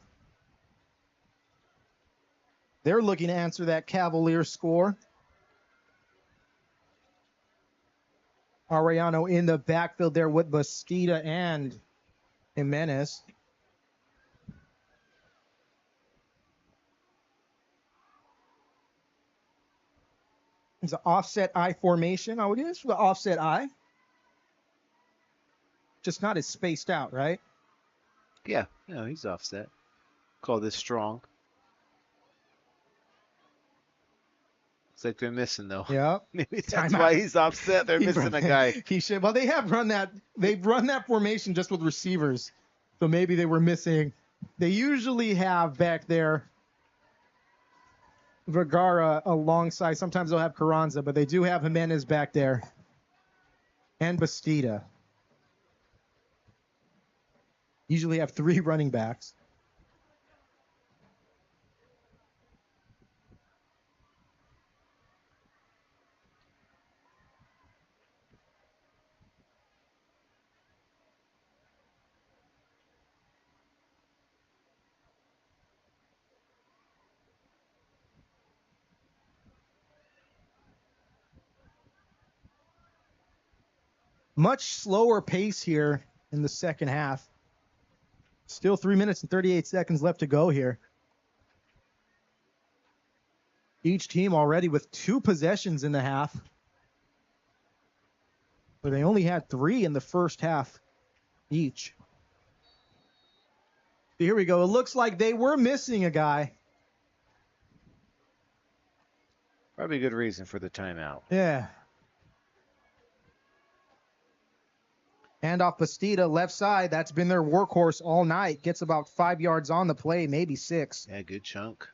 They're looking to answer that Cavaliers score. Arellano in the backfield there with Bastida and Jimenez. It's an offset I formation. I would guess the offset I. Just not as spaced out, right? Yeah, no, he's offset. Call this strong. Looks like they're missing though. Yep. Maybe that's why he's offset. They're missing a guy. He should. Well, they have run that. They've run that formation just with receivers, so maybe they were missing. They usually have back there Vergara alongside. Sometimes they'll have Carranza, but they do have Jimenez back there and Bastida. Usually have 3 running backs. Much slower pace here in the second half. Still 3 minutes and 38 seconds left to go here. Each team already with 2 possessions in the half. But they only had 3 in the first half each. Here we go. It looks like they were missing a guy. Probably a good reason for the timeout. Yeah. Handoff Bastida, left side. That's been their workhorse all night. Gets about 5 yards on the play, maybe 6. Yeah, good chunk.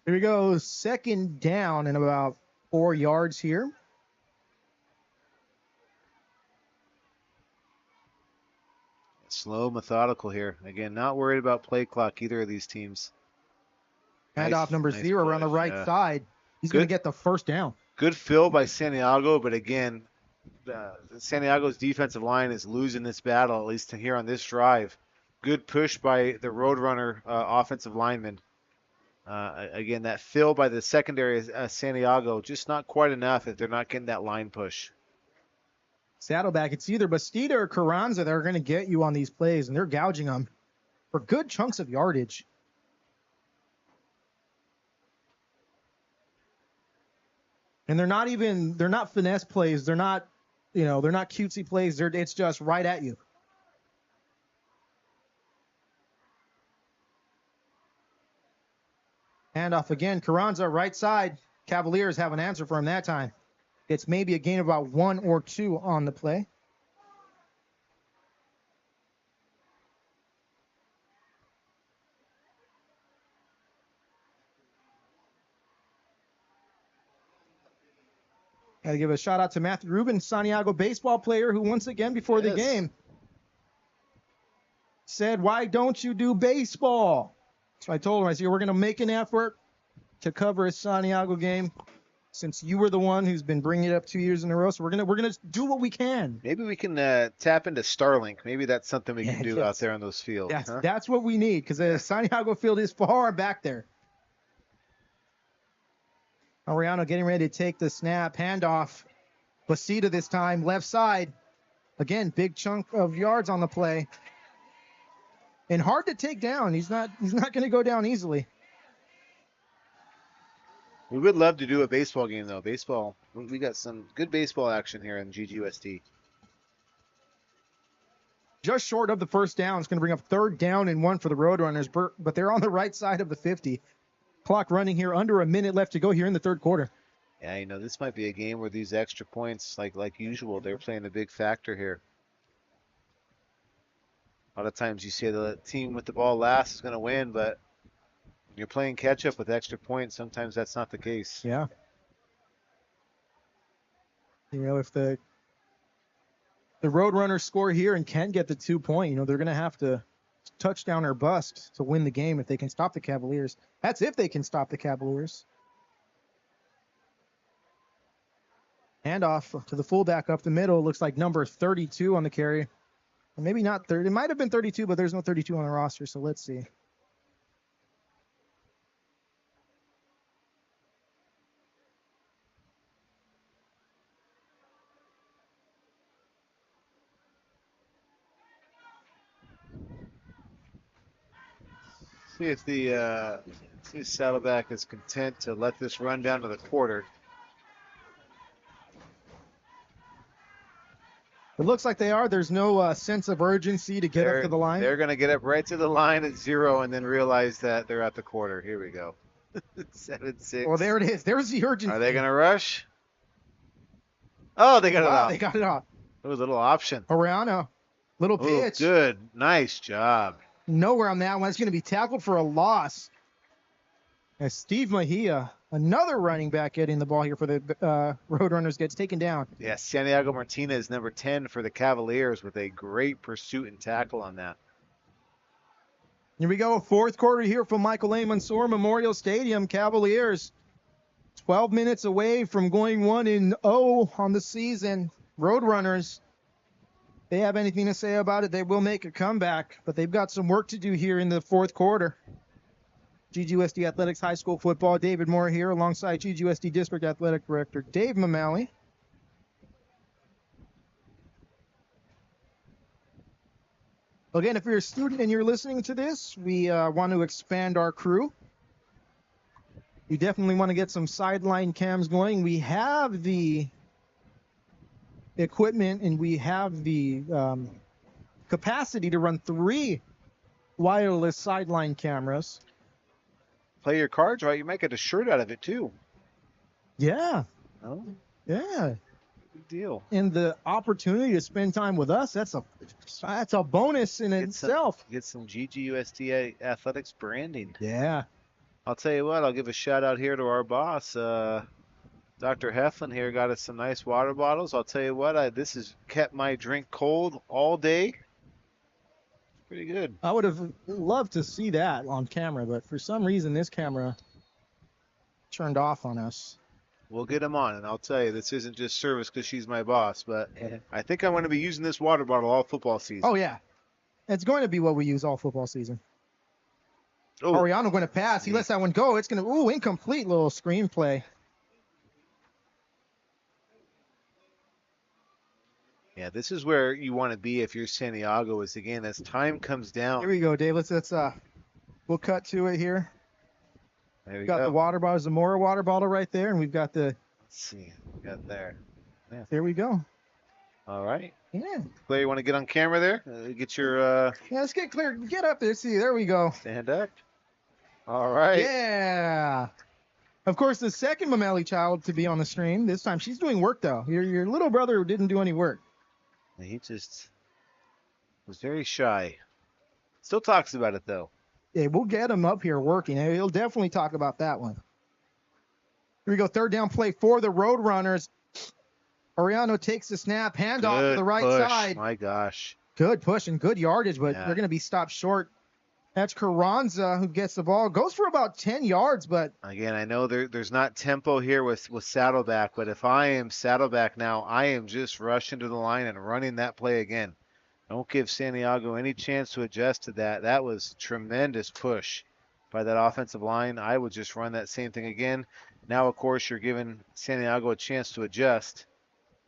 Here we go. Second down and about 4 yards here. Slow, methodical here. Again, not worried about play clock, either of these teams. Handoff number 0 around the right side. He's going to get the first down. Good fill by Santiago, but again, Santiago's defensive line is losing this battle, at least here on this drive. Good push by the Roadrunner offensive lineman. Again, that fill by the secondary Santiago, just not quite enough if they're not getting that line push. Saddleback, it's either Bastida or Carranza that are going to get you on these plays, and they're gouging them for good chunks of yardage. And they're not finesse plays. They're not cutesy plays. It's just right at you. Handoff again. Carranza, right side. Cavaliers have an answer for him that time. It's maybe a gain of about 1 or 2 on the play. Got to give a shout out to Matthew Rubin, Santiago baseball player, who once again before the game said, "Why don't you do baseball?" So I told him, I said, "We're going to make an effort to cover a Santiago game, since you were the one who's been bringing it up 2 years in a row. So we're gonna do what we can." Maybe we can tap into Starlink. Maybe that's something we can do out there on those fields. That's what we need, because the Santiago field is far back there. Arellano getting ready to take the snap. Handoff. Bastida this time, left side. Again, big chunk of yards on the play. And hard to take down. He's not going to go down easily. We would love to do a baseball game, though. Baseball, we got some good baseball action here in GGUSD. Just short of the first down. It's going to bring up 3rd down and 1 for the Roadrunners, but they're on the right side of the 50. Clock running here, under a minute left to go here in the 3rd quarter. Yeah, this might be a game where these extra points, like usual, they're playing a big factor here. A lot of times you say the team with the ball last is going to win, but when you're playing catch up with extra points, sometimes that's not the case. Yeah. You know, if the Roadrunners score here and can get the 2 point, you know, they're going to have to touchdown or bust to win the game if they can stop the Cavaliers. That's if they can stop the Cavaliers. Handoff to the fullback up the middle. Looks like number 32 on the carry. Or maybe not 30. It might have been 32, but there's no 32 on the roster, so let's see. See if Saddleback is content to let this run down to the quarter. It looks like they are. There's no sense of urgency to get up to the line. They're going to get up right to the line at 0 and then realize that they're at the quarter. Here we go. 7-6. Well, there it is. There's the urgency. Are they going to rush? Oh, they got it off. They got it off. It was a little option. Oriano. Little Ooh, pitch. good. Nice job. Nowhere on that one. It's going to be tackled for a loss. As Steve Mejia, another running back, getting the ball here for the Roadrunners, gets taken down. Yeah, Santiago Martinez, number 10 for the Cavaliers, with a great pursuit and tackle on that. Here we go. Fourth quarter here from Michael A. Mansour Memorial Stadium. Cavaliers 12 minutes away from going 1-0 on the season. Roadrunners, they have anything to say about it, they will make a comeback, but they've got some work to do here in the fourth quarter. GGUSD Athletics High School Football, David Moore here alongside GGUSD District Athletic Director Dave Mamali. Again, if you're a student and you're listening to this, we want to expand our crew. You definitely want to get some sideline cams going. We have the equipment and we have the capacity to run 3 wireless sideline cameras. Play your cards right. You might get a shirt out of it, too. Yeah. Oh, Yeah. good deal. And the opportunity to spend time with us, that's a bonus in itself. Get some GGUSD Athletics branding. Yeah. I'll tell you what, I'll give a shout out here to our boss. Dr. Heflin here got us some nice water bottles. I'll tell you what, this has kept my drink cold all day. Pretty good. I would have loved to see that on camera, but for some reason this camera turned off on us. We'll get them on, and I'll tell you, this isn't just service because she's my boss, but I think I'm going to be using this water bottle all football season. Oh, yeah. It's going to be what we use all football season. Oh, Oriano going to pass. He lets that one go. It's going to, incomplete little screenplay. yeah, this is where you want to be if you're Santiago, is again, as time comes down. Here we go, Dave. Let's we'll cut to it here. There we We've got go. the water bottle, Zamora water bottle right there, and we've got the, Let's see. We got there. there we go. All right. Yeah. Claire, you want to get on camera there? Get your Yeah, let's get clear. Get up there. See, there we go. stand up. All right. Yeah. Of course, the second Mameli child to be on the stream. This time she's doing work, though. Your little brother didn't do any work. He just was very shy. Still talks about it, though. Yeah, we'll get him up here working. He'll definitely talk about that one. Here we go. Third down play for the Roadrunners. Oriano takes the snap. Handoff to Good the right push. side. My gosh. Good push and good yardage, but Yeah. they're going to be stopped short. That's Carranza who gets the ball. Goes for about 10 yards, but Again, I know there's not tempo here with Saddleback, but if I am Saddleback now, I am just rushing to the line and running that play again. Don't give Santiago any chance to adjust to that. That was tremendous push by that offensive line. I would just run that same thing again. Now, of course, you're giving Santiago a chance to adjust.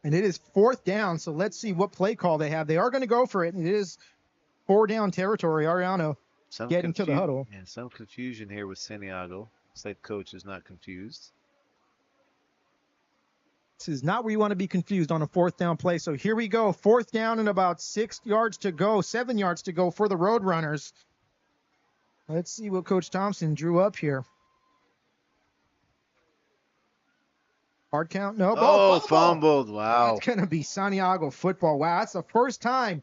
and it is fourth down, so let's see what play call they have. They are going to go for it, and it is 4 down territory. Ariano getting to the huddle. And some confusion here with Santiago. Looks like coach is not confused. This is not where you want to be confused on a fourth down play. So here we go. Fourth down and about 7 yards to go for the Roadrunners. Let's see what Coach Thompson drew up here. Hard count? No. Oh, fumbled. Wow. That's going to be Santiago football. Wow, that's the first time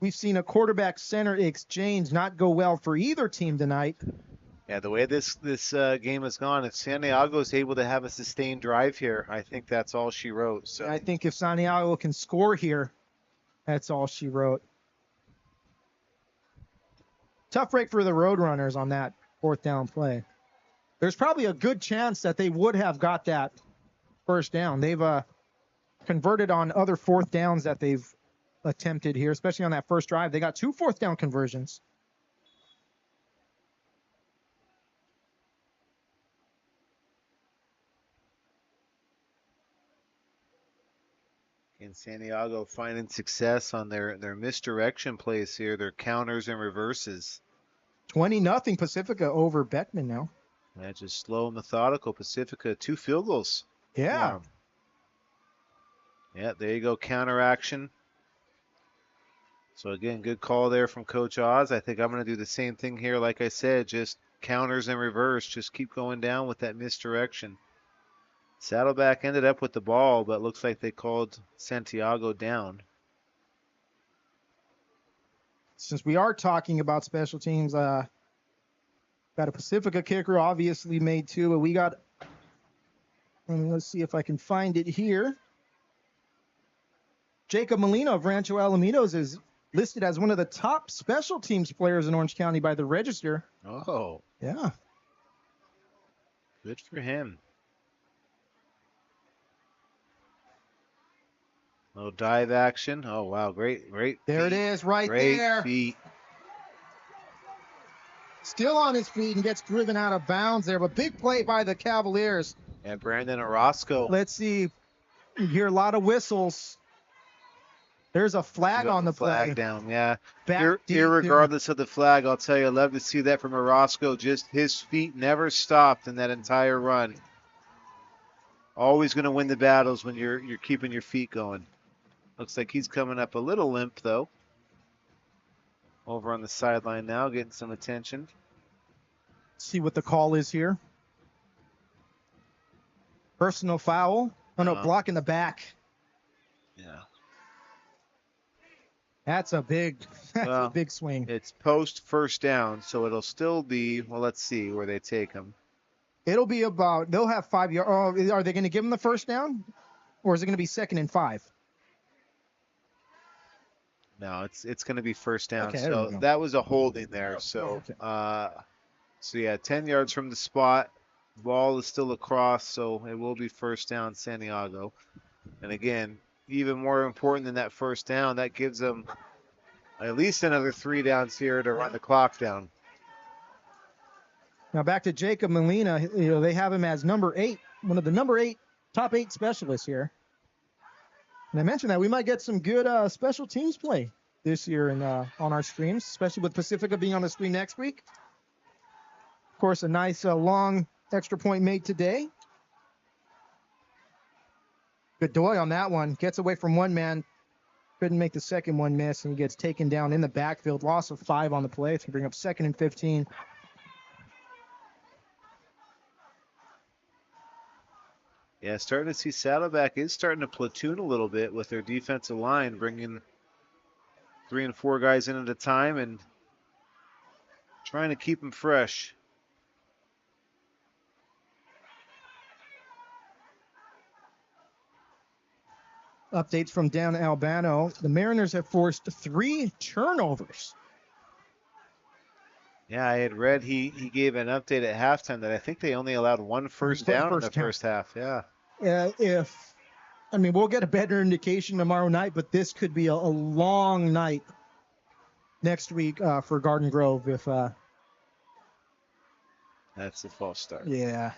We've seen a quarterback center exchange not go well for either team tonight. Yeah, the way this game has gone, if Santiago is able to have a sustained drive here, I think that's all she wrote. So I think if Santiago can score here, that's all she wrote. Tough break for the Roadrunners on that 4th down play. There's probably a good chance that they would have got that first down. They've converted on other 4th downs that they've attempted here, especially on that first drive. They got 2 4th down conversions. in Santiago finding success on their misdirection plays here, their counters and reverses. 20-0 Pacifica over Beckman now. Yeah, just slow and methodical. Pacifica, 2 field goals. Yeah. Wow. Yeah, there you go, counter action. So again, good call there from Coach Oz. I think I'm going to do the same thing here. Like I said, just counters and reverse. Just keep going down with that misdirection. Saddleback ended up with the ball, but looks like they called Santiago down. Since we are talking about special teams, got a Pacifica kicker, obviously made 2, but we got, let's see if I can find it here. Jacob Molina of Rancho Alamitos is listed as one of the top special teams players in Orange County by the Register. Oh. Yeah. Good for him. Little dive action. Oh, wow. Great. There it is, right there. Great feet. Still on his feet and gets driven out of bounds there, but big play by the Cavaliers. And Brandon Orozco. Let's see. You hear a lot of whistles. There's a flag on the play. Flag down, yeah. Irregardless of the flag, I'll tell you, I love to see that from Orozco. Just his feet never stopped in that entire run. Always going to win the battles when you're keeping your feet going. Looks like he's coming up a little limp, though. Over on the sideline now, getting some attention. See what the call is here. Personal foul. Oh, no, block in the back. Yeah. That's a big swing. It's post first down, so it'll still be, well, let's see where they take him. It'll be about, they'll have 5 yards. Oh, are they going to give him the first down? Or is it going to be 2nd and 5? No, it's going to be first down. Okay, so that was a holding there. So, yeah, 10 yards from the spot. Ball is still across, so it will be first down, Santiago. And again, even more important than that first down, that gives them at least another 3 downs here to run the clock down. Now back to Jacob Molina. They have him as number 8, one of the top 8 specialists here. And I mentioned that we might get some good special teams play this year on our streams, especially with Pacifica being on the screen next week. Of course, a nice long extra point made today. Godoy on that one. Gets away from one man. Couldn't make the second one miss, and he gets taken down in the backfield. Loss of 5 on the play to bring up 2nd and 15. Yeah, starting to see Saddleback is starting to platoon a little bit with their defensive line, bringing 3 and 4 guys in at a time and trying to keep them fresh. Updates from down Albano. The Mariners have forced 3 turnovers. Yeah, I had read he gave an update at halftime that I think they only allowed 1 first down in the first half. Yeah. We'll get a better indication tomorrow night, but this could be a long night next week for Garden Grove if that's the false start. Yeah.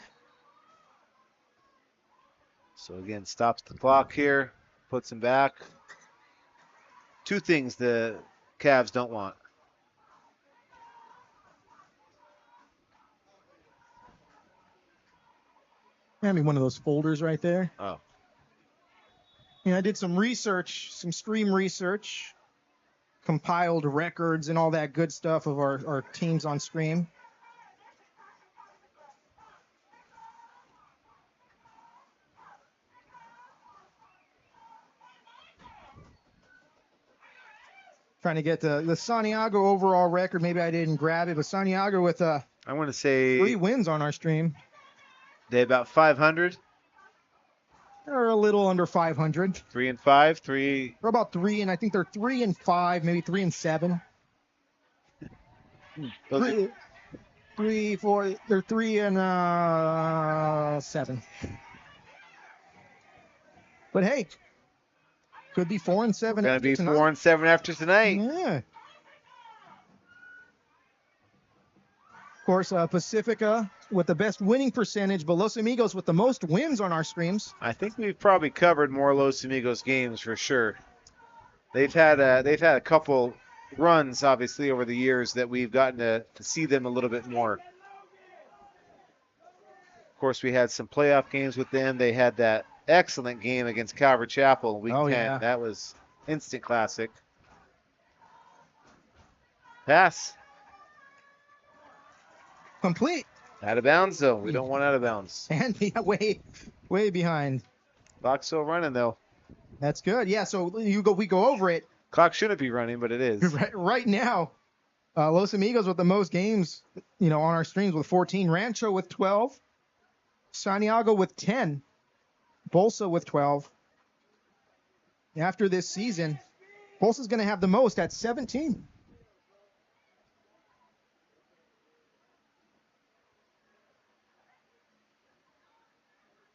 So again, stops the clock here, puts him back. 2 things the Cavs don't want. Hand me one of those folders right there. Oh. I did some research, some stream research, compiled records and all that good stuff of our teams on stream. Trying to get the Santiago overall record. Maybe I didn't grab it, but Santiago with I want to say 3 wins on our stream. they about 500. They're a little under 500. 3 and 5, 3. They're about 3, and I think they're 3 and 5, maybe 3 and 7. Those are- 3, 4. They're 3 and 7. But hey, could be 4 and 7. Gonna be tonight. 4 and 7 after tonight. Yeah. Of course, Pacifica with the best winning percentage, but Los Amigos with the most wins on our streams. I think we've probably covered more Los Amigos games for sure. They've had a couple runs, obviously, over the years that we've gotten to see them a little bit more. Of course, we had some playoff games with them. They had that excellent game against Calvary Chapel in Week 10. Yeah. That was instant classic. Pass. Complete. Out of bounds, though. We don't want out of bounds. And yeah, way behind. Clock's still running, though. That's good. Yeah, so we go over it. Clock shouldn't be running, but it is. Right now, Los Amigos with the most games, on our streams with 14. Rancho with 12. Santiago with 10. Bolsa with 12. After this season, Bolsa's going to have the most at 17.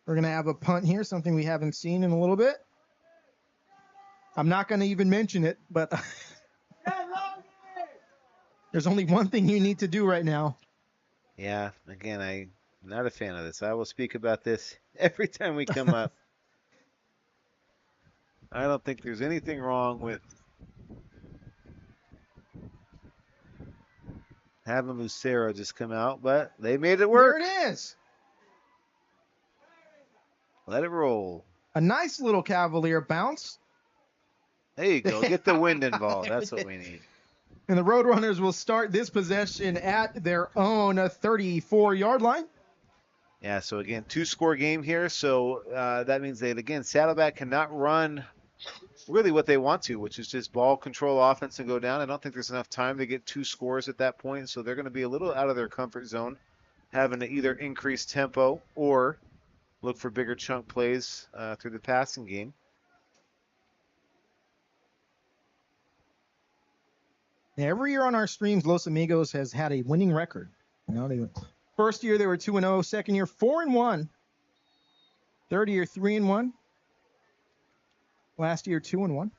We're going to have a punt here, something we haven't seen in a little bit. I'm not going to even mention it, but there's only one thing you need to do right now. Yeah, again, I'm not a fan of this. I will speak about this every time we come up. I don't think there's anything wrong with having Lucero just come out, but they made it work. There it is. Let it roll. A nice little Cavalier bounce. There you go. Get the wind involved. That's what we need. And the Roadrunners will start this possession at their own 34-yard line. Yeah, so again, 2-score game here. So that means that, again, Saddleback cannot run really what they want to, which is just ball control offense and go down. I don't think there's enough time to get 2 scores at that point. So they're going to be a little out of their comfort zone, having to either increase tempo or look for bigger chunk plays through the passing game. Every year on our streams, Los Amigos has had a winning record. First year they were 2-0, second year 4-1, third year 3-1, last year 2-1.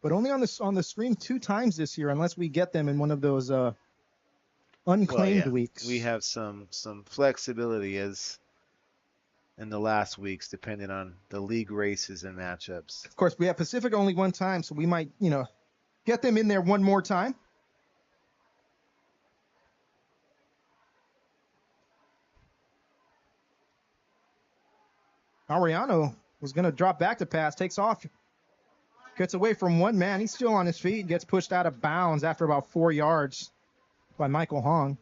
But only on the stream 2 times this year, unless we get them in one of those unclaimed weeks. We have some flexibility as in the last weeks, depending on the league races and matchups. Of course, we have Pacific only one time, so we might, get them in there one more time. Ariano was going to drop back to pass, takes off, gets away from one man. He's still on his feet, gets pushed out of bounds after about 4 yards by Michael Hong.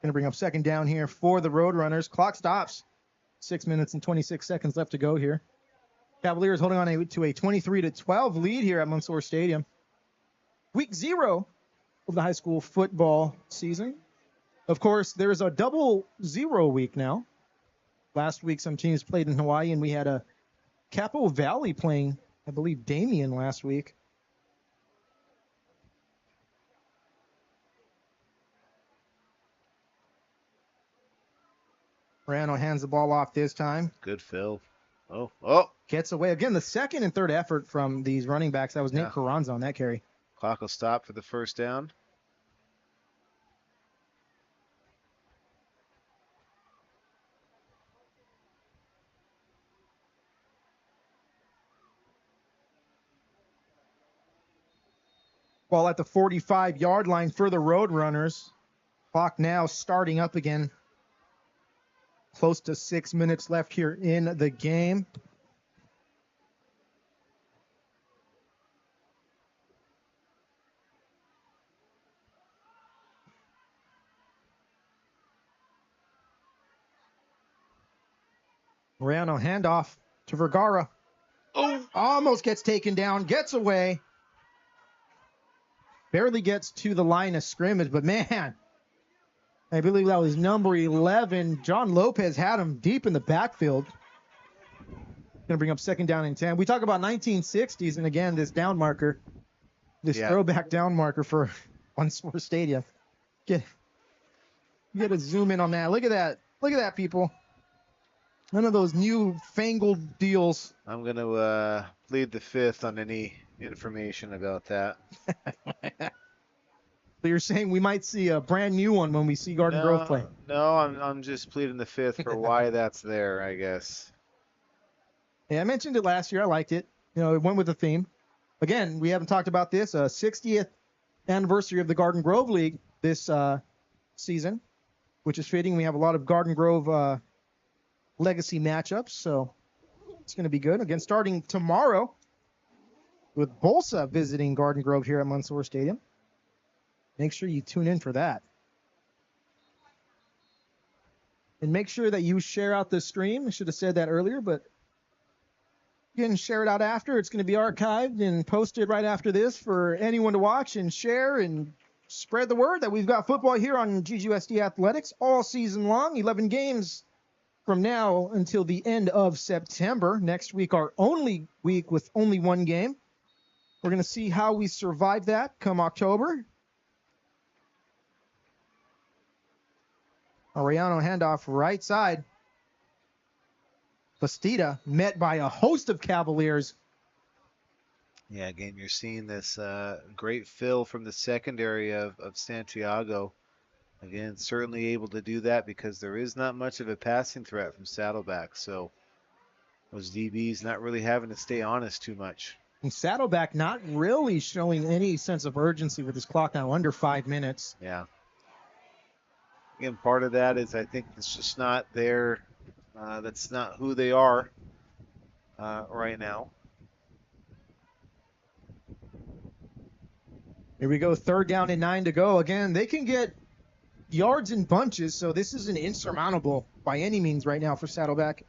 Going to bring up second down here for the Roadrunners. Clock stops. 6 minutes and 26 seconds left to go here. Cavaliers holding on to a 23-12 lead here at Mansour Stadium. Week 0 of the high school football season. Of course, there is a 0-0 week now. Last week, some teams played in Hawaii, and we had a Capo Valley playing, I believe, Damien last week. Rano hands the ball off this time. Good fill. Oh. Gets away. Again, the second and third effort from these running backs. That was Nate Carranza on that carry. Clock will stop for the first down. Ball at the 45-yard line for the Roadrunners. Clock now starting up again. Close to 6 minutes left here in the game. Mariano handoff to Vergara. Oh, Almost gets taken down, gets away. Barely gets to the line of scrimmage, but man, I believe that was number 11. John Lopez had him deep in the backfield. Going to bring up second down and 10. We talk about 1960s, and again, this down marker, this throwback down marker for One Sport Stadium. Get a zoom in on that. Look at that. Look at that, people. None of those new fangled deals. I'm going to plead the fifth on any information about that. So you're saying we might see a brand new one when we see Garden Grove play? No, I'm just pleading the fifth for why that's there, I guess. Yeah, I mentioned it last year. I liked it. You know, it went with the theme. Again, we haven't talked about this. 60th anniversary of the Garden Grove League this season, which is fitting. We have a lot of Garden Grove legacy matchups, so it's going to be good. Again, starting tomorrow with Bolsa visiting Garden Grove here at Mansour Stadium. Make sure you tune in for that. And make sure that you share out the stream. I should have said that earlier, but you can share it out after. It's going to be archived and posted right after this for anyone to watch and share and spread the word that we've got football here on GGUSD Athletics all season long. 11 games from now until the end of September. Next week, our only week with only one game. We're going to see how we survive that come October. Ariano handoff right side. Bastida met by a host of Cavaliers. Yeah, again, you're seeing this great fill from the secondary of Santiago. Again, certainly able to do that because there is not much of a passing threat from Saddleback. So those DBs not really having to stay honest too much. And Saddleback not really showing any sense of urgency with his clock now under 5 minutes. Yeah. Again, part of that is I think it's just not there. That's not who they are right now. Here we go, third down and 9 to go. Again, they can get yards in bunches, so this isn't insurmountable by any means right now for Saddleback.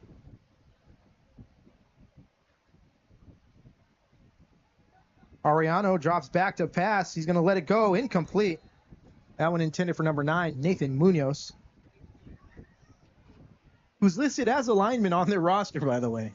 Ariano drops back to pass. He's going to let it go, incomplete. That one intended for number 9, Nathan Munoz, who's listed as a lineman on their roster, by the way.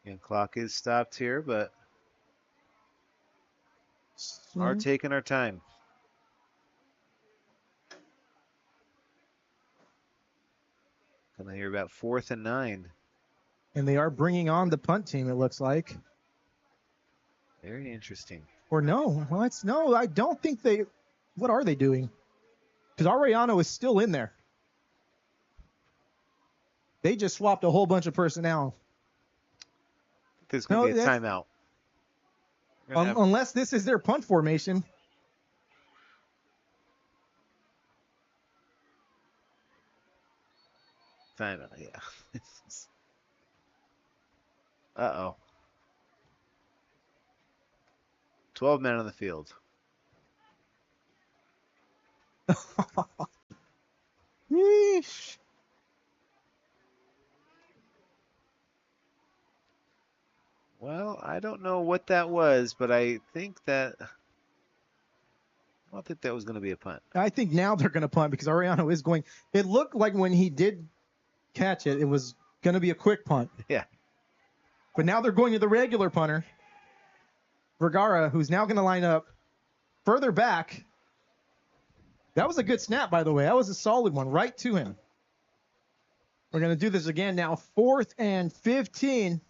And clock is stopped here, but are taking our time. Gonna hear about 4th and 9. And they are bringing on the punt team, it looks like. Very interesting. Or no, no, I don't think they. What are they doing? Because Ariano is still in there. They just swapped a whole bunch of personnel. There's going to be a timeout. Unless this is their punt formation. Timeout, yeah. Uh-oh. 12 men on the field. Yeesh. Well, I don't know what that was, but I think that I don't think that was going to be a punt. I think now they're going to punt because Ariano is going. It looked like when he did catch it, it was going to be a quick punt. Yeah. But now they're going to the regular punter, Vergara, who's now going to line up further back. That was a good snap, by the way. That was a solid one, right to him. We're going to do this again now. 4th and 15.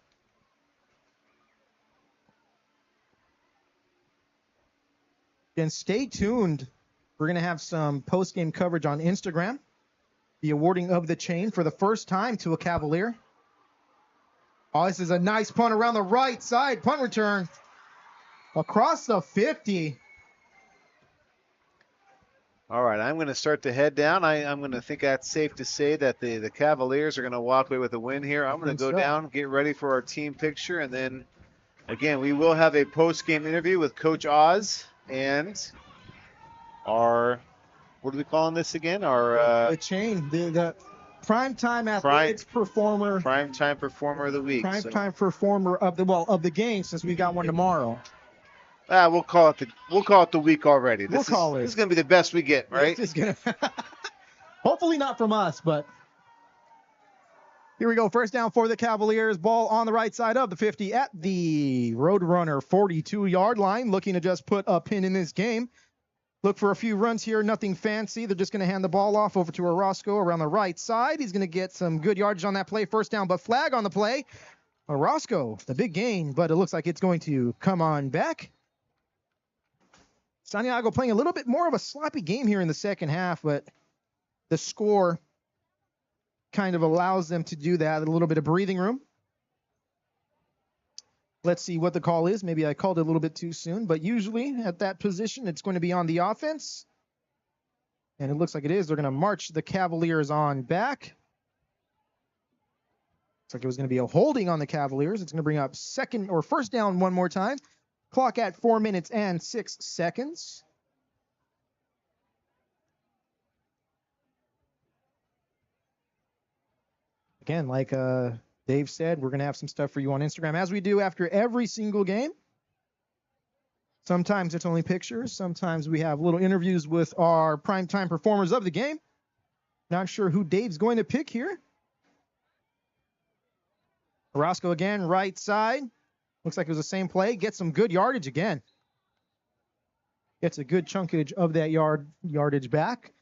And stay tuned. We're going to have some post-game coverage on Instagram. The awarding of the chain for the first time to a Cavalier. Oh, this is a nice punt around the right side. Punt return across the 50. All right, I'm going to start to head down. I'm going to think that's safe to say that the Cavaliers are going to walk away with a win here. I'm going to go down, get ready for our team picture, and then, again, we will have a post-game interview with Coach Oz and our, what are we calling this again? Our the chain, the primetime athletics performer. Primetime performer of the week. Primetime performer of the game, since we got one tomorrow. We'll call it the week already. This is going to be the best we get, right? This is gonna hopefully not from us, but here we go. First down for the Cavaliers. Ball on the right side of the 50 at the Roadrunner 42-yard line. Looking to just put a pin in this game. Look for a few runs here. Nothing fancy. They're just going to hand the ball off over to Orozco around the right side. He's going to get some good yardage on that play. First down, but flag on the play. Orozco, the big gain, but it looks like it's going to come on back. Santiago playing a little bit more of a sloppy game here in the second half, but the score kind of allows them to do that. A little bit of breathing room. Let's see what the call is. Maybe I called it a little bit too soon, but usually at that position, it's going to be on the offense. And it looks like it is. They're going to march the Cavaliers on back. Looks like it was going to be a holding on the Cavaliers. It's going to bring up first down one more time. Clock at 4 minutes and 6 seconds. Again, like Dave said, we're going to have some stuff for you on Instagram, as we do after every single game. Sometimes it's only pictures. Sometimes we have little interviews with our primetime performers of the game. Not sure who Dave's going to pick here. Orozco again, right side. Looks like it was the same play. Gets some good yardage again. Gets a good chunkage of that yardage back.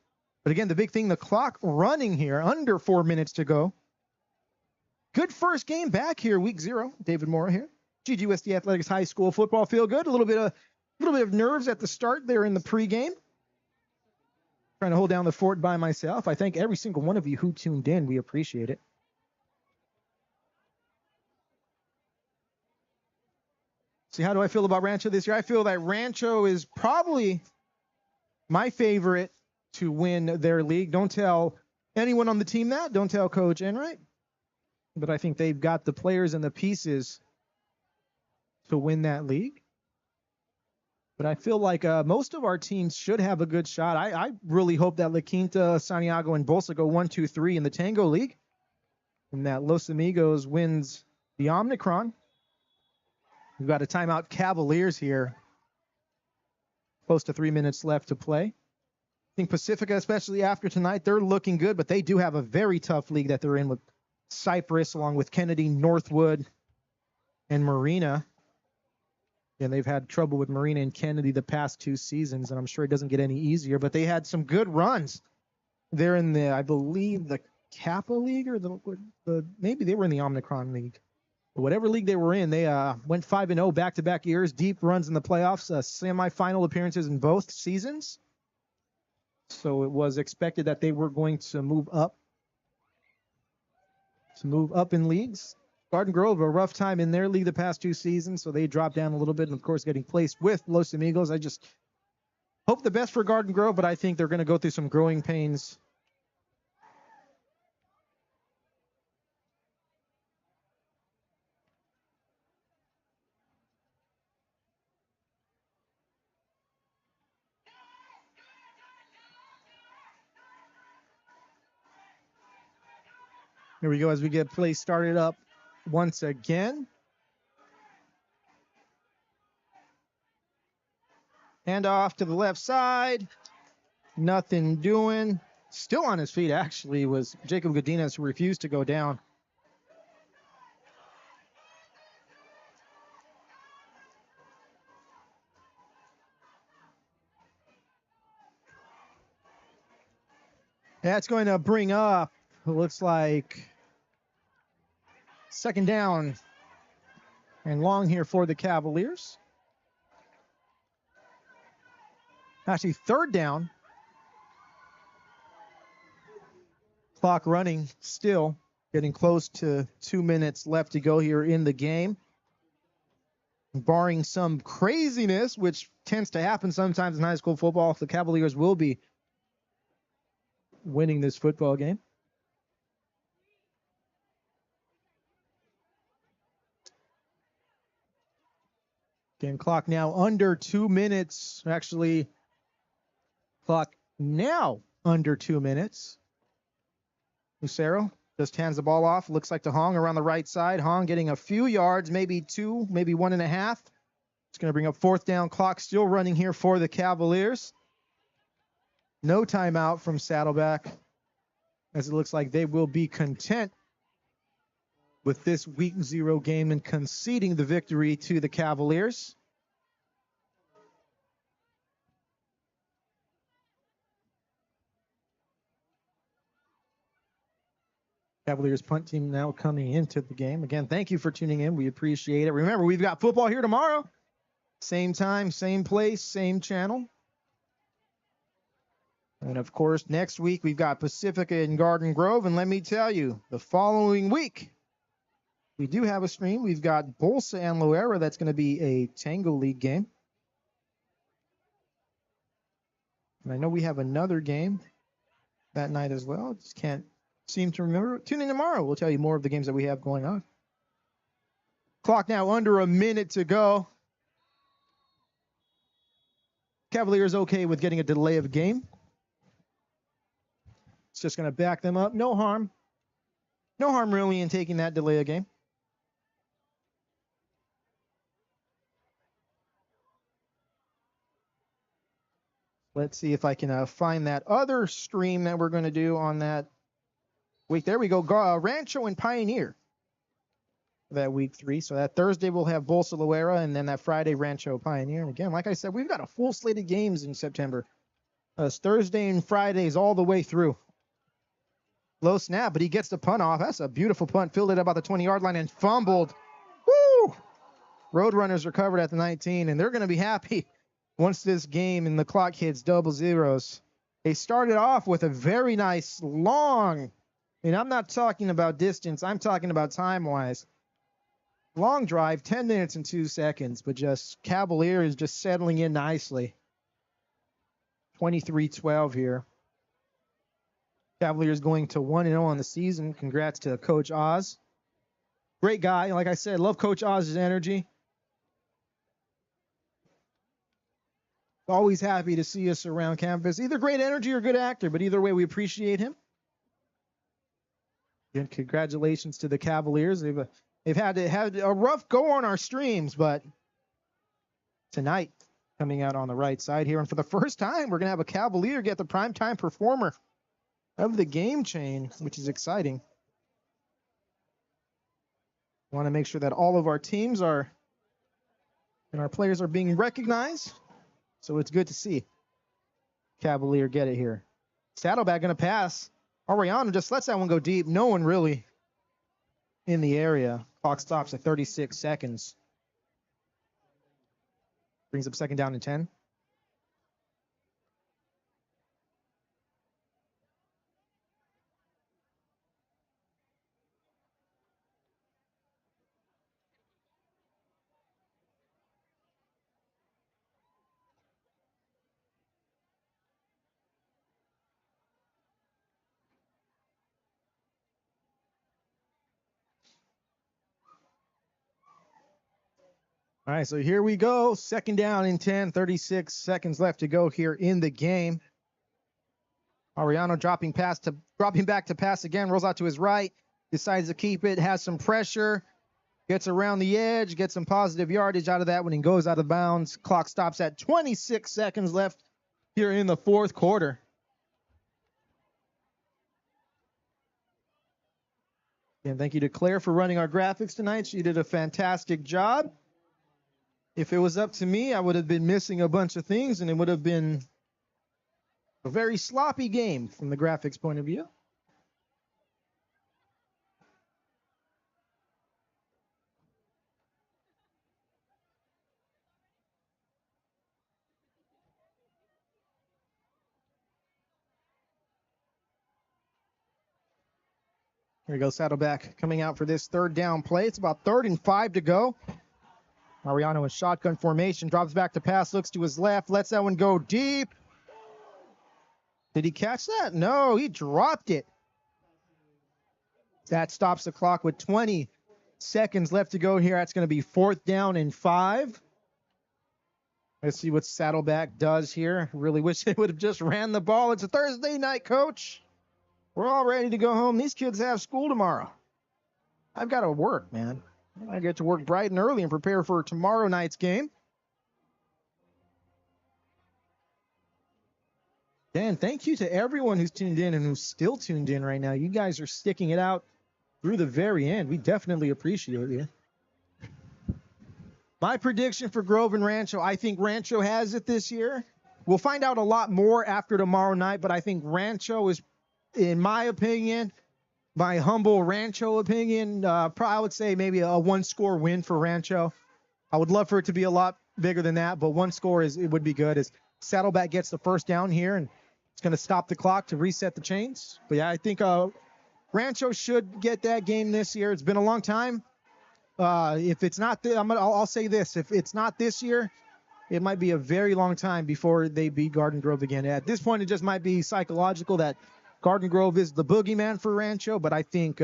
But again, the big thing, the clock running here, under 4 minutes to go. Good first game back here, week 0. David Mora here. GGUSD Athletics High School football. Feel good. A little bit of nerves at the start there in the pregame. Trying to hold down the fort by myself. I thank every single one of you who tuned in. We appreciate it. See, how do I feel about Rancho this year? I feel that Rancho is probably my favorite to win their league. Don't tell anyone on the team that. Don't tell Coach Enright. But I think they've got the players and the pieces to win that league. But I feel like most of our teams should have a good shot. I really hope that La Quinta, Santiago, and Bolsa go 1, 2, 3 in the Tango League. And that Los Amigos wins the Omnicron. We've got a timeout Cavaliers here. Close to 3 minutes left to play. I think Pacifica, especially after tonight, they're looking good, but they do have a very tough league that they're in with Cypress, along with Kennedy, Northwood, and Marina. And they've had trouble with Marina and Kennedy the past 2 seasons, and I'm sure it doesn't get any easier. But they had some good runs. They're in I believe, the Kappa League, or maybe they were in the Omnicron League. Whatever league they were in, they went 5-0 back-to-back years, deep runs in the playoffs, semifinal appearances in both seasons. So it was expected that they were going to move up. In leagues. Garden Grove, a rough time in their league the past 2 seasons, so they dropped down a little bit, and of course getting placed with Los Amigos. I just hope the best for Garden Grove, but I think they're going to go through some growing pains. Here we go as we get play started up once again. Hand off to the left side. Nothing doing. Still on his feet, actually, was Jacob Godinez, who refused to go down. That's going to bring up, it looks like, second down and long here for the Cavaliers. Actually, third down. Clock running still, getting close to 2 minutes left to go here in the game. Barring some craziness, which tends to happen sometimes in high school football, the Cavaliers will be winning this football game. Game clock now under 2 minutes. Actually, clock now under 2 minutes. Lucero just hands the ball off. Looks like to Hong around the right side. Hong getting a few yards, maybe 2, maybe 1.5. It's going to bring up 4th down. Clock still running here for the Cavaliers. No timeout from Saddleback, as it looks like they will be content with this week 0 game and conceding the victory to the Cavaliers. Cavaliers punt team now coming into the game. Again, thank you for tuning in. We appreciate it. Remember, we've got football here tomorrow. Same time, same place, same channel. And, of course, next week we've got Pacifica and Garden Grove. And let me tell you, the following week, we do have a stream. We've got Bolsa and Loera. That's going to be a Tango League game. And I know we have another game that night as well. Just can't seem to remember. Tune in tomorrow. We'll tell you more of the games that we have going on. Clock now under a minute to go. Cavaliers okay with getting a delay of game. It's just going to back them up. No harm. No harm really in taking that delay of game. Let's see if I can find that other stream that we're going to do on that week. There we go. Rancho and Pioneer. That week 3. So that Thursday we'll have Bolsa Loera, and then that Friday Rancho Pioneer. And again, like I said, we've got a full slate of games in September. It's Thursday and Fridays all the way through. Low snap, but he gets the punt off. That's a beautiful punt. Fielded about the 20-yard line and fumbled. Woo! Roadrunners are covered at the 19, and they're going to be happy once this game and the clock hits double zeros. They started off with a very nice long, and I'm not talking about distance. I'm talking about time-wise. Long drive, 10 minutes and 2 seconds, but just Cavaliers just settling in nicely. 23-12 here. Cavaliers going to 1-0 on the season. Congrats to Coach Oz. Great guy. Like I said, love Coach Oz's energy. Always happy to see us around campus. Either great energy or good actor, but either way, we appreciate him. Again, congratulations to the Cavaliers. They've had a rough go on our streams, but tonight, coming out on the right side here, and for the first time, we're going to have a Cavalier get the primetime performer of the game chain, which is exciting. Want to make sure that all of our teams are and our players are being recognized, so it's good to see Cavalier get it here. Saddleback going to pass. Ariano just lets that one go deep. No one really in the area. Clock stops at 36 seconds. Brings up 2nd down and 10. All right, so here we go. 2nd down and 10, 36 seconds left to go here in the game. Ariano dropping back to pass again, rolls out to his right, decides to keep it, has some pressure, gets around the edge, gets some positive yardage out of that when he goes out of bounds. Clock stops at 26 seconds left here in the 4th quarter. And thank you to Claire for running our graphics tonight. She did a fantastic job. If it was up to me, I would have been missing a bunch of things, and it would have been a very sloppy game from the graphics point of view. Here we go, Saddleback coming out for this 3rd down play. It's about 3rd and 5 to go. Ariano in shotgun formation, drops back to pass, looks to his left, lets that one go deep. Did he catch that? No, he dropped it. That stops the clock with 20 seconds left to go here. That's going to be 4th down and 5. Let's see what Saddleback does here. Really wish they would have just ran the ball. It's a Thursday night, coach. We're all ready to go home. These kids have school tomorrow. I've got to work, man. I get to work bright and early and prepare for tomorrow night's game. Dan, thank you to everyone who's tuned in and who's still tuned in right now. You guys are sticking it out through the very end. We definitely appreciate you. My prediction for Grove and Rancho, I think Rancho has it this year. We'll find out a lot more after tomorrow night, but I think Rancho is, in my opinion, my humble Rancho opinion, I would say maybe a 1-score win for Rancho. I would love for it to be a lot bigger than that, but 1 score it would be good as Saddleback gets the 1st down here, and it's going to stop the clock to reset the chains. But yeah, I think Rancho should get that game this year. It's been a long time. If it's not, I'll say this: if it's not this year, it might be a very long time before they beat Garden Grove again. At this point, it just might be psychological that Garden Grove is the boogeyman for Rancho. But I think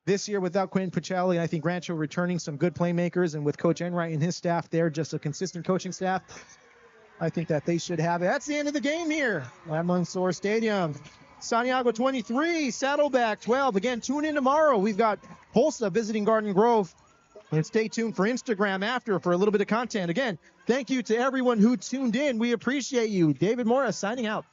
this year, without Quentin Pacelli, I think Rancho returning some good playmakers, and with Coach Enright and his staff there, just a consistent coaching staff, I think that they should have it. That's the end of the game here at Mansour Stadium. Santiago 23, Saddleback 12. Again, tune in tomorrow. We've got Tulsa visiting Garden Grove. And stay tuned for Instagram after for a little bit of content. Again, thank you to everyone who tuned in. We appreciate you. David Morris signing out.